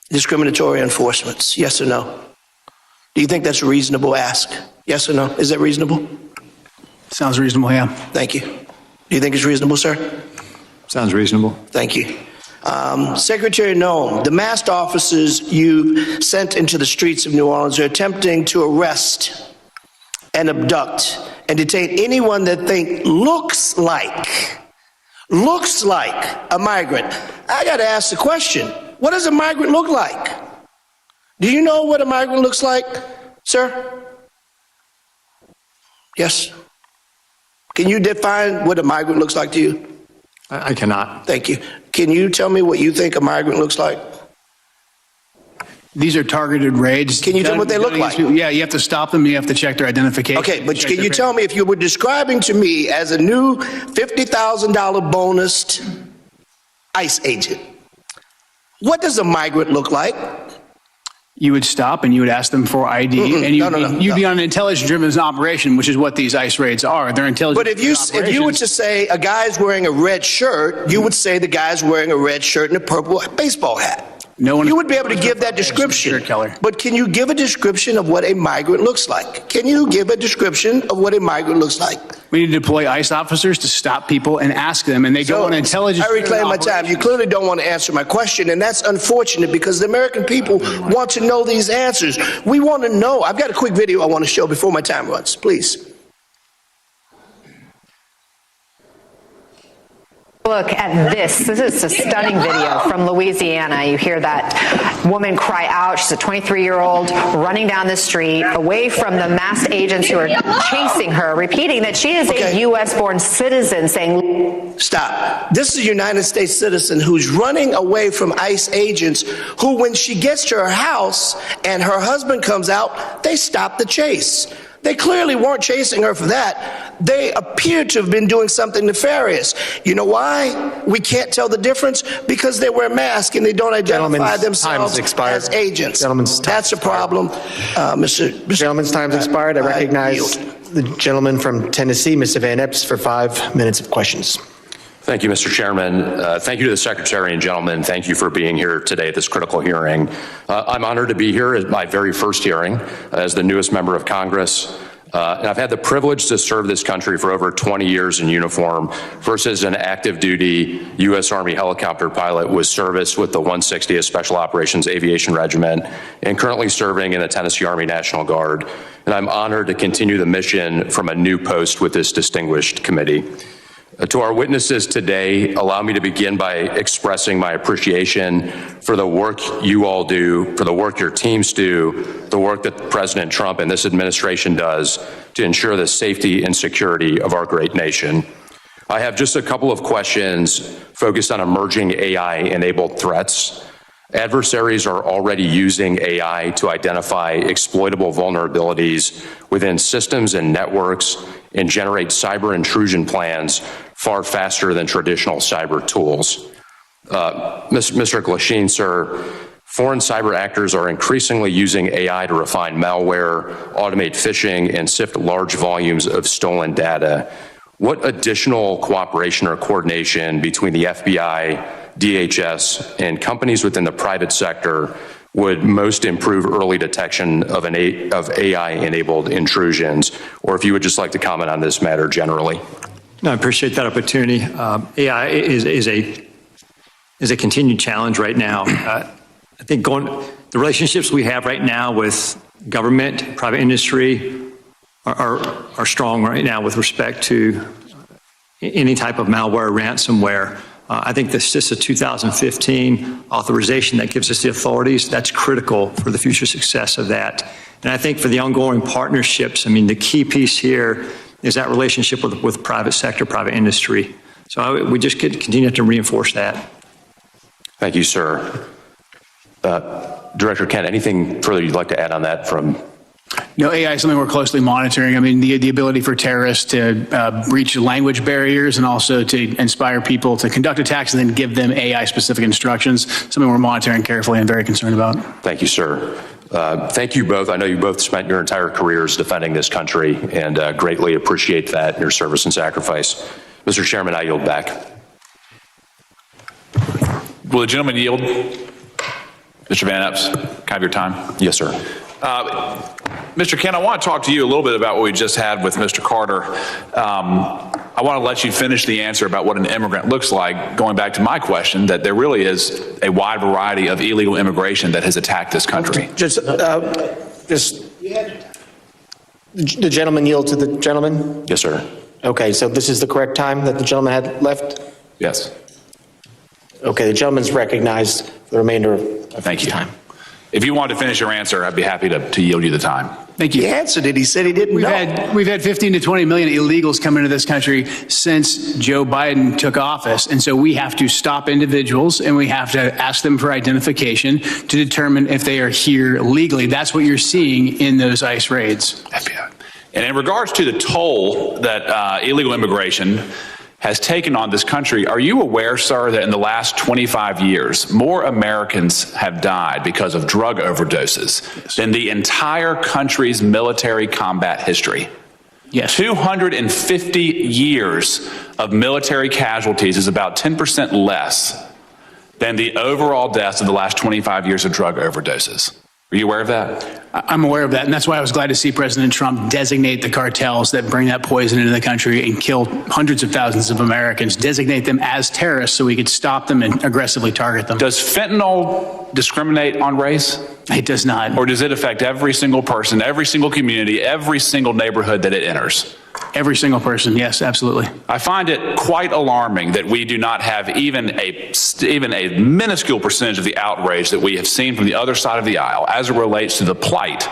discriminatory enforcements? Yes or no? Do you think that's a reasonable ask? Yes or no? Is that reasonable? Sounds reasonable, yeah. Thank you. Do you think it's reasonable, sir? Sounds reasonable. Thank you. Secretary Noem, the masked officers you sent into the streets of New Orleans are attempting to arrest and abduct and detain anyone that looks like a migrant. I got to ask the question, what does a migrant look like? Do you know what a migrant looks like, sir? Yes. Can you define what a migrant looks like to you? I cannot. Thank you. Can you tell me what you think a migrant looks like? These are targeted raids. Can you tell me what they look like? Yeah, you have to stop them. You have to check their identification. Okay, but can you tell me, if you were describing to me as a new $50,000 bonused ICE agent, what does a migrant look like? You would stop and you would ask them for ID, and you'd be on an intelligence-driven operation, which is what these ICE raids are. They're intelligence. But if you were to say a guy's wearing a red shirt, you would say the guy's wearing a red shirt and a purple baseball hat. No one. You would be able to give that description. But can you give a description of what a migrant looks like? Can you give a description of what a migrant looks like? We need to deploy ICE officers to stop people and ask them, and they go on intelligence. I reclaim my time. You clearly don't want to answer my question, and that's unfortunate because the American people want to know these answers. We want to know. I've got a quick video I want to show before my time runs. Please. Look at this. This is a stunning video from Louisiana. You hear that woman cry out. She's a 23-year-old running down the street away from the masked agents who are chasing her, repeating that she is a U.S.-born citizen, saying, stop. This is a United States citizen who's running away from ICE agents who, when she gets to her house and her husband comes out, they stop the chase. They clearly weren't chasing her for that. They appear to have been doing something nefarious. You know why we can't tell the difference? Because they wear masks and they don't identify themselves as agents. That's a problem. Gentleman's time's expired. I recognize the gentleman from Tennessee, Mr. Van Epps, for 5 minutes of questions. Thank you, Mr. Chairman. Thank you to the Secretary and gentlemen. Thank you for being here today at this critical hearing. I'm honored to be here at my very first hearing as the newest member of Congress. And I've had the privilege to serve this country for over 20 years in uniform, first as an active duty U.S. Army helicopter pilot with service with the 160th Special Operations Aviation Regiment, and currently serving in the Tennessee Army National Guard. And I'm honored to continue the mission from a new post with this distinguished committee. To our witnesses today, allow me to begin by expressing my appreciation for the work you all do, for the work your teams do, the work that President Trump and this administration does to ensure the safety and security of our great nation. I have just a couple of questions focused on emerging AI-enabled threats. Adversaries are already using AI to identify exploitable vulnerabilities within systems and networks and generate cyber intrusion plans far faster than traditional cyber tools. Mr. Glasheen, sir, Foreign cyber actors are increasingly using AI to refine malware, automate phishing, and sift large volumes of stolen data. What additional cooperation or coordination between the FBI, DHS, and companies within the private sector would most improve early detection of AI-enabled intrusions? Or if you would just like to comment on this matter generally. No, I appreciate that opportunity. AI is a continued challenge right now. I think the relationships we have right now with government, private industry are strong right now with respect to any type of malware, ransomware. I think the CISA 2015 authorization that gives us the authorities, that's critical for the future success of that. And I think for the ongoing partnerships, I mean, the key piece here is that relationship with private sector, private industry. So we just continue to reinforce that. Thank you, sir. Director Kent, anything further you'd like to add on that from? No, AI is something we're closely monitoring. I mean, the ability for terrorists to breach language barriers and also to inspire people to conduct attacks and then give them AI-specific instructions, something we're monitoring carefully and very concerned about. Thank you, sir. Thank you both. I know you both spent your entire careers defending this country and greatly appreciate that, your service and sacrifice. Mr. Chairman, I yield back. Will the gentleman yield? Mr. Van Epps, can I have your time? Yes, sir. Mr. Kent, I want to talk to you a little bit about what we just had with Mr. Carter. I want to let you finish the answer about what an immigrant looks like, going back to my question, that there really is a wide variety of illegal immigration that has attacked this country. The gentleman yield to the gentleman? Yes, sir. Okay, so this is the correct time that the gentleman had left? Yes. Okay, the gentleman's recognized for the remainder of his time. If you want to finish your answer, I'd be happy to yield you the time. Thank you. He answered it. He said he didn't know. We've had 15 to 20 million illegals come into this country since Joe Biden took office. And so we have to stop individuals and we have to ask them for identification to determine if they are here legally. That's what you're seeing in those ICE raids. And in regards to the toll that illegal immigration has taken on this country, are you aware, sir, that in the last 25 years, more Americans have died because of drug overdoses than the entire country's military combat history? Yes. 250 years of military casualties is about 10% less than the overall deaths of the last 25 years of drug overdoses. Are you aware of that? I'm aware of that, and that's why I was glad to see President Trump designate the cartels that bring that poison into the country and kill hundreds of thousands of Americans, designate them as terrorists so we could stop them and aggressively target them. Does fentanyl discriminate on race? It does not. Or does it affect every single person, every single community, every single neighborhood that it enters? Every single person, yes, absolutely. I find it quite alarming that we do not have even a minuscule percentage of the outrage that we have seen from the other side of the aisle as it relates to the plight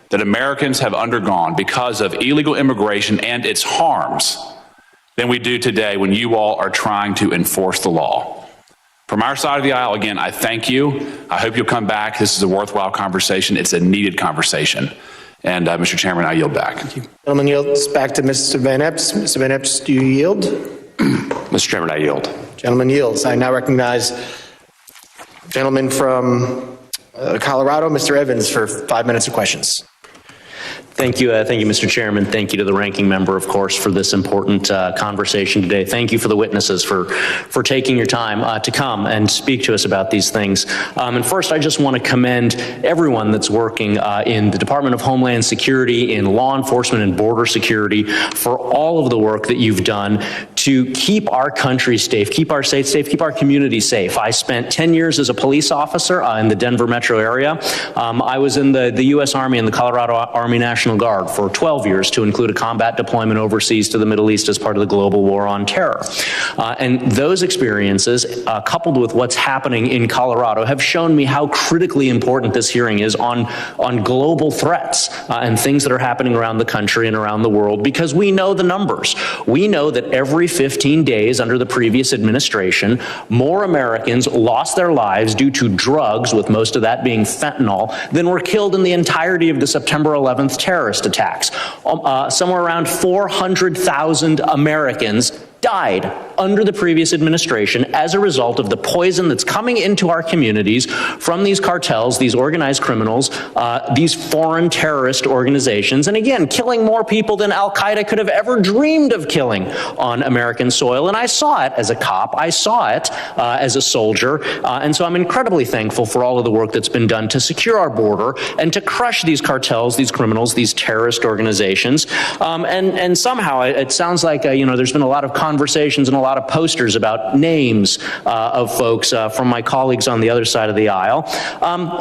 that Americans have undergone because of illegal immigration and its harms than we do today when you all are trying to enforce the law. From our side of the aisle, again, I thank you. I hope you'll come back. This is a worthwhile conversation. It's a needed conversation. And Mr. Chairman, I yield back. Thank you. Gentleman yields back to Mr. Van Epps. Mr. Van Epps, do you yield? Mr. Chairman, I yield. Gentleman yields. I now recognize gentleman from Colorado, Mr. Evans, for 5 minutes of questions. Thank you, Mr. Chairman. Thank you to the ranking member, of course, for this important conversation today. Thank you for the witnesses for taking your time to come and speak to us about these things. And first, I just want to commend everyone that's working in the Department of Homeland Security, in law enforcement and border security for all of the work that you've done to keep our country safe, keep our states safe, keep our community safe. I spent 10 years as a police officer in the Denver metro area. I was in the U.S. Army and the Colorado Army National Guard for 12 years to include a combat deployment overseas to the Middle East as part of the global war on terror. And those experiences, coupled with what's happening in Colorado, have shown me how critically important this hearing is on global threats and things that are happening around the country and around the world, because we know the numbers. We know that every 15 days under the previous administration, more Americans lost their lives due to drugs, with most of that being fentanyl, than were killed in the entirety of the September 11th terrorist attacks. Somewhere around 400,000 Americans died under the previous administration as a result of the poison that's coming into our communities from these cartels, these organized criminals, these foreign terrorist organizations, and again, killing more people than Al-Qaeda could have ever dreamed of killing on American soil. And I saw it as a cop, I saw it as a soldier, and so I'm incredibly thankful for all of the work that's been done to secure our border and to crush these cartels, these criminals, these terrorist organizations. And somehow it sounds like, there's been a lot of conversations and a lot of posters about names of folks from my colleagues on the other side of the aisle.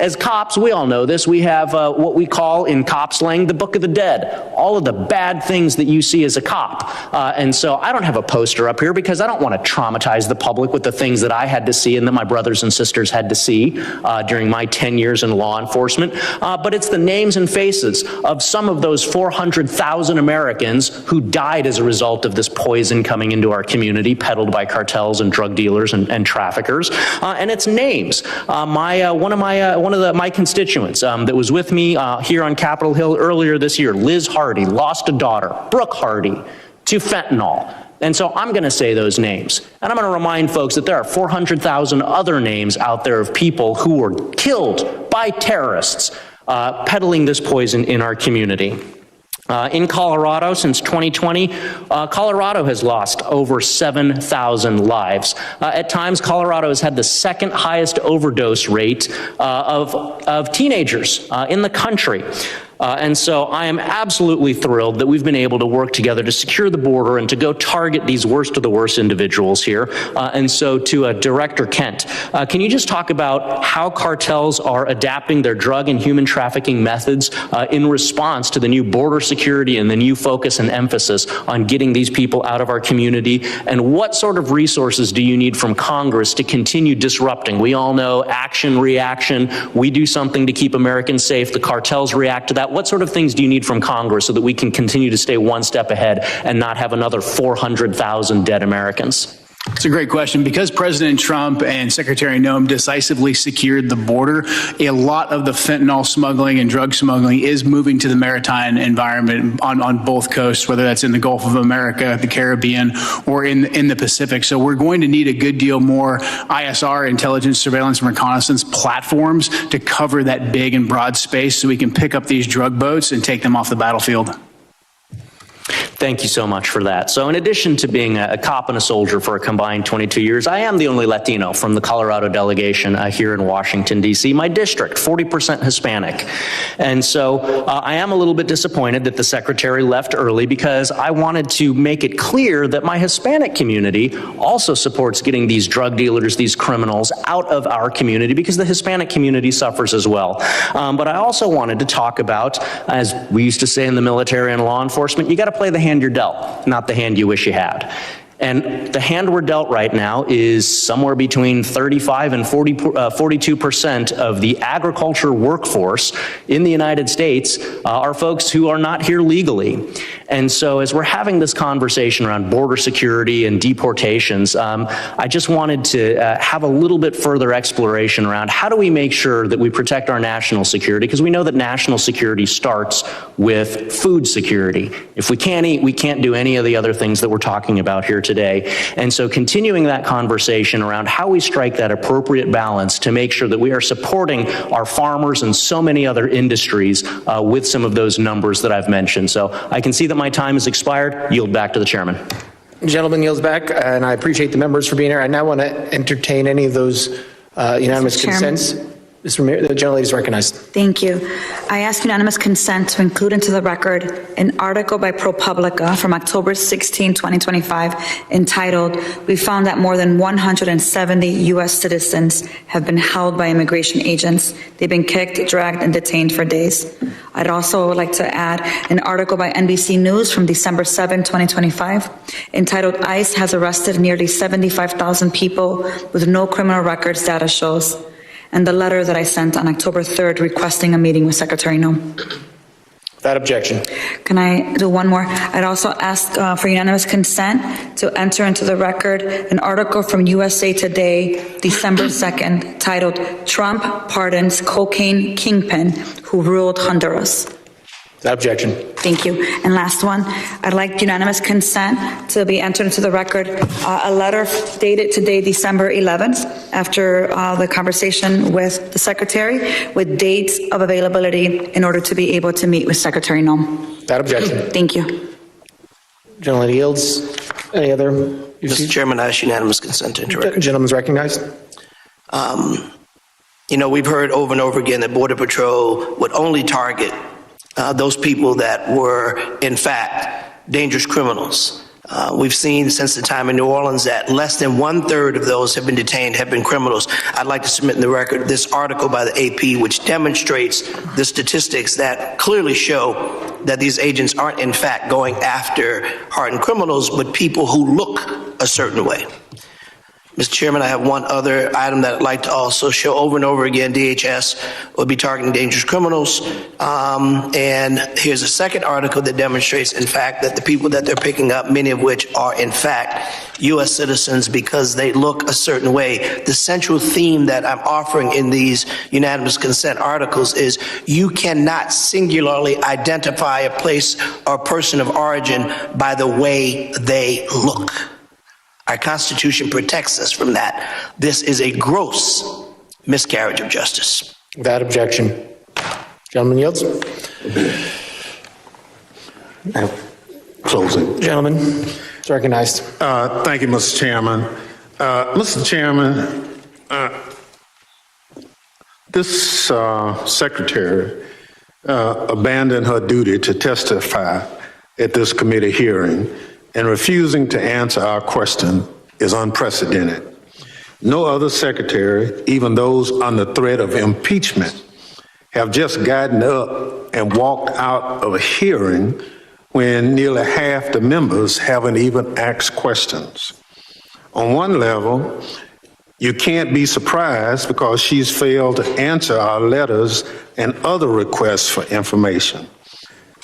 As cops, we all know this, we have what we call in cop slang the Book of the Dead, all of the bad things that you see as a cop. And so I don't have a poster up here because I don't want to traumatize the public with the things that I had to see and that my brothers and sisters had to see during my 10 years in law enforcement. But it's the names and faces of some of those 400,000 Americans who died as a result of this poison coming into our community, peddled by cartels and drug dealers and traffickers. And it's names. One of my constituents that was with me here on Capitol Hill earlier this year, Liz Hardy, lost a daughter, Brooke Hardy, to fentanyl. And so I'm going to say those names. And I'm going to remind folks that there are 400,000 other names out there of people who were killed by terrorists peddling this poison in our community. In Colorado, since 2020, Colorado has lost over 7,000 lives. At times, Colorado has had the second highest overdose rate of teenagers in the country. And so I am absolutely thrilled that we've been able to work together to secure the border and to go target these worst of the worst individuals here. And so to Director Kent, can you just talk about how cartels are adapting their drug and human trafficking methods in response to the new border security and the new focus and emphasis on getting these people out of our community? And what sort of resources do you need from Congress to continue disrupting? We all know action, reaction. We do something to keep Americans safe. The cartels react to that. What sort of things do you need from Congress so that we can continue to stay one step ahead and not have another 400,000 dead Americans? It's a great question. Because President Trump and Secretary Noem decisively secured the border, a lot of the fentanyl smuggling and drug smuggling is moving to the maritime environment on both coasts, whether that's in the Gulf of America, the Caribbean, or in the Pacific. So we're going to need a good deal more ISR, intelligence, surveillance, and reconnaissance platforms to cover that big and broad space so we can pick up these drug boats and take them off the battlefield. Thank you so much for that. So in addition to being a cop and a soldier for a combined 22 years, I am the only Latino from the Colorado delegation here in Washington, D.C. My district, 40% Hispanic. And so I am a little bit disappointed that the secretary left early because I wanted to make it clear that my Hispanic community also supports getting these drug dealers, these criminals out of our community because the Hispanic community suffers as well. But I also wanted to talk about, as we used to say in the military and law enforcement, you got to play the hand you're dealt, not the hand you wish you had. And the hand we're dealt right now is somewhere between 35 and 42% of the agriculture workforce in the United States are folks who are not here legally. And so as we're having this conversation around border security and deportations, I just wanted to have a little bit further exploration around how do we make sure that we protect our national security, because we know that national security starts with food security. If we can't eat, we can't do any of the other things that we're talking about here today. And so continuing that conversation around how we strike that appropriate balance to make sure that we are supporting our farmers and so many other industries with some of those numbers that I've mentioned. So I can see that my time has expired. Yield back to the chairman. Gentleman yields back, and I appreciate the members for being here. I now want to entertain any of those unanimous consents. Mr. Mayor, the gentlelady is recognized. Thank you. I ask unanimous consent to include into the record an article by ProPublica from October 16, 2025, entitled, "We found that more than 170 U.S. citizens have been held by immigration agents. They've been kicked, dragged, and detained for days." I'd also like to add an article by NBC News from December 7, 2025, entitled, "ICE has arrested nearly 75,000 people with no criminal records, data shows," and the letter that I sent on October 3rd requesting a meeting with Secretary Noem. Without objection. Can I do one more? I'd also ask for unanimous consent to enter into the record an article from USA Today, December 2nd, titled, "Trump Pardons Cocaine Kingpin Who Ruled Honduras." Without objection. Thank you. And last one, I'd like unanimous consent to be entered into the record, a letter dated today, December 11th, after the conversation with the Secretary, with dates of availability in order to be able to meet with Secretary Noem. Without objection. Thank you. Gentleman yields. Any other? Mr. Chairman, I ask unanimous consent to enter record. Gentleman's recognized. You know, we've heard over and over again that Border Patrol would only target those people that were, in fact, dangerous criminals. We've seen since the time in New Orleans that less than 1/3 of those have been detained have been criminals. I'd like to submit in the record this article by the AP, which demonstrates the statistics that clearly show that these agents aren't, in fact, going after hardened criminals, but people who look a certain way. Mr. Chairman, I have one other item that I'd like to also show over and over again. DHS will be targeting dangerous criminals. And here's a second article that demonstrates, in fact, that the people that they're picking up, many of which are, in fact, U.S. citizens because they look a certain way. The central theme that I'm offering in these unanimous consent articles is you cannot singularly identify a place or person of origin by the way they look. Our Constitution protects us from that. This is a gross miscarriage of justice. Without objection. Gentleman yields. Closing. Gentleman is recognized. Thank you, Mr. Chairman. Mr. Chairman, this secretary abandoned her duty to testify at this committee hearing, and refusing to answer our question is unprecedented. No other secretary, even those under threat of impeachment, have just gotten up and walked out of a hearing when nearly half the members haven't even asked questions. On one level, you can't be surprised because she's failed to answer our letters and other requests for information.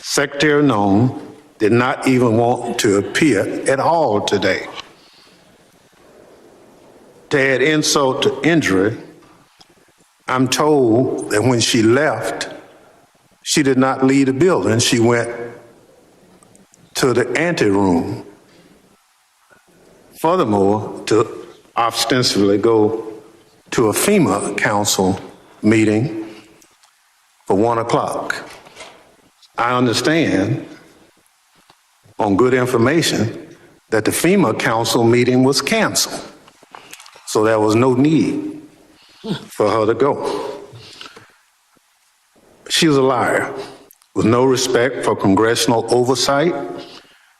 Secretary Noem did not even want to appear at all today. To add insult to injury, I'm told that when she left, she did not leave the building. She went to the anteroom. Furthermore, to ostensibly go to a FEMA council meeting for 1 o'clock. I understand on good information that the FEMA council meeting was canceled. So there was no need for her to go. She was a liar with no respect for congressional oversight.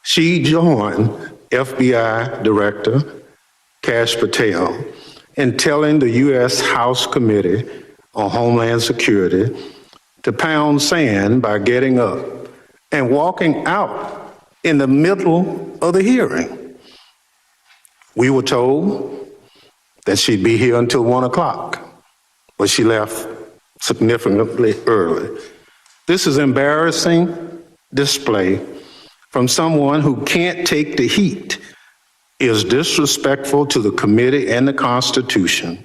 She joined FBI Director Kash Patel in telling the U.S. House Committee on Homeland Security to pound sand by getting up and walking out in the middle of the hearing. We were told that she'd be here until 1 o'clock, but she left significantly early. This is embarrassing display from someone who can't take the heat, is disrespectful to the committee and the Constitution,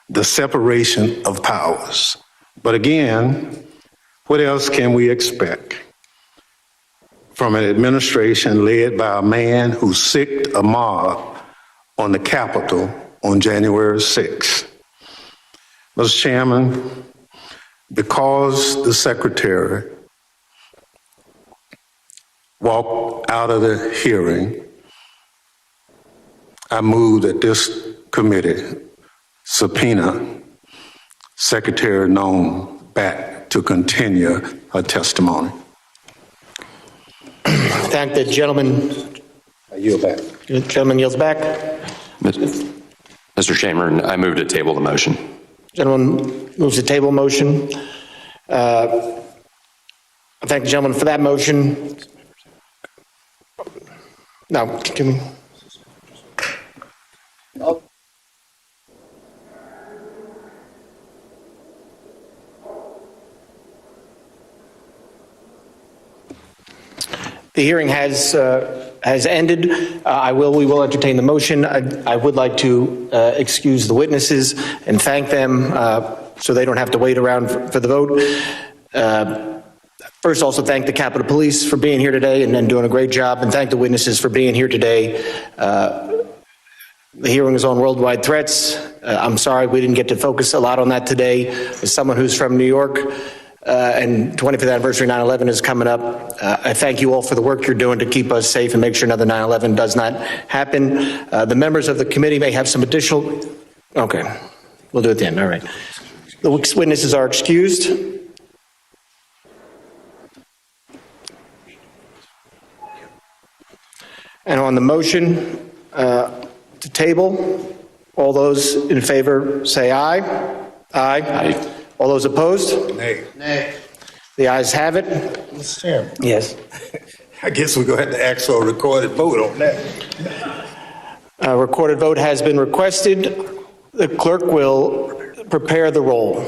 the separation of powers. But again, what else can we expect from an administration led by a man who sicked a mob on the Capitol on January 6th? Mr. Chairman, because the secretary walked out of the hearing, I move that this committee subpoena Secretary Noem back to continue her testimony. Thank the gentleman. I yield back. The gentleman yields back. Mr. Chairman, I move to table the motion. Gentleman moves to table motion. I thank the gentleman for that motion. Now, continue. The hearing has ended. We will entertain the motion. I would like to excuse the witnesses and thank them so they don't have to wait around for the vote. First, also thank the Capitol Police for being here today and doing a great job, and thank the witnesses for being here today. The hearing is on worldwide threats. I'm sorry we didn't get to focus a lot on that today. As someone who's from New York, and 25th anniversary 9/11 is coming up, I thank you all for the work you're doing to keep us safe and make sure another 9/11 does not happen. The members of the committee may have some additional... Okay, we'll do it then, all right. The witnesses are excused. And on the motion to table, all those in favor say aye. Aye. Aye. All those opposed? Nay. Nay. The ayes have it. Mr. Chairman. Yes. I guess we're going to have to ask for a recorded vote on that. A recorded vote has been requested. The clerk will prepare the roll.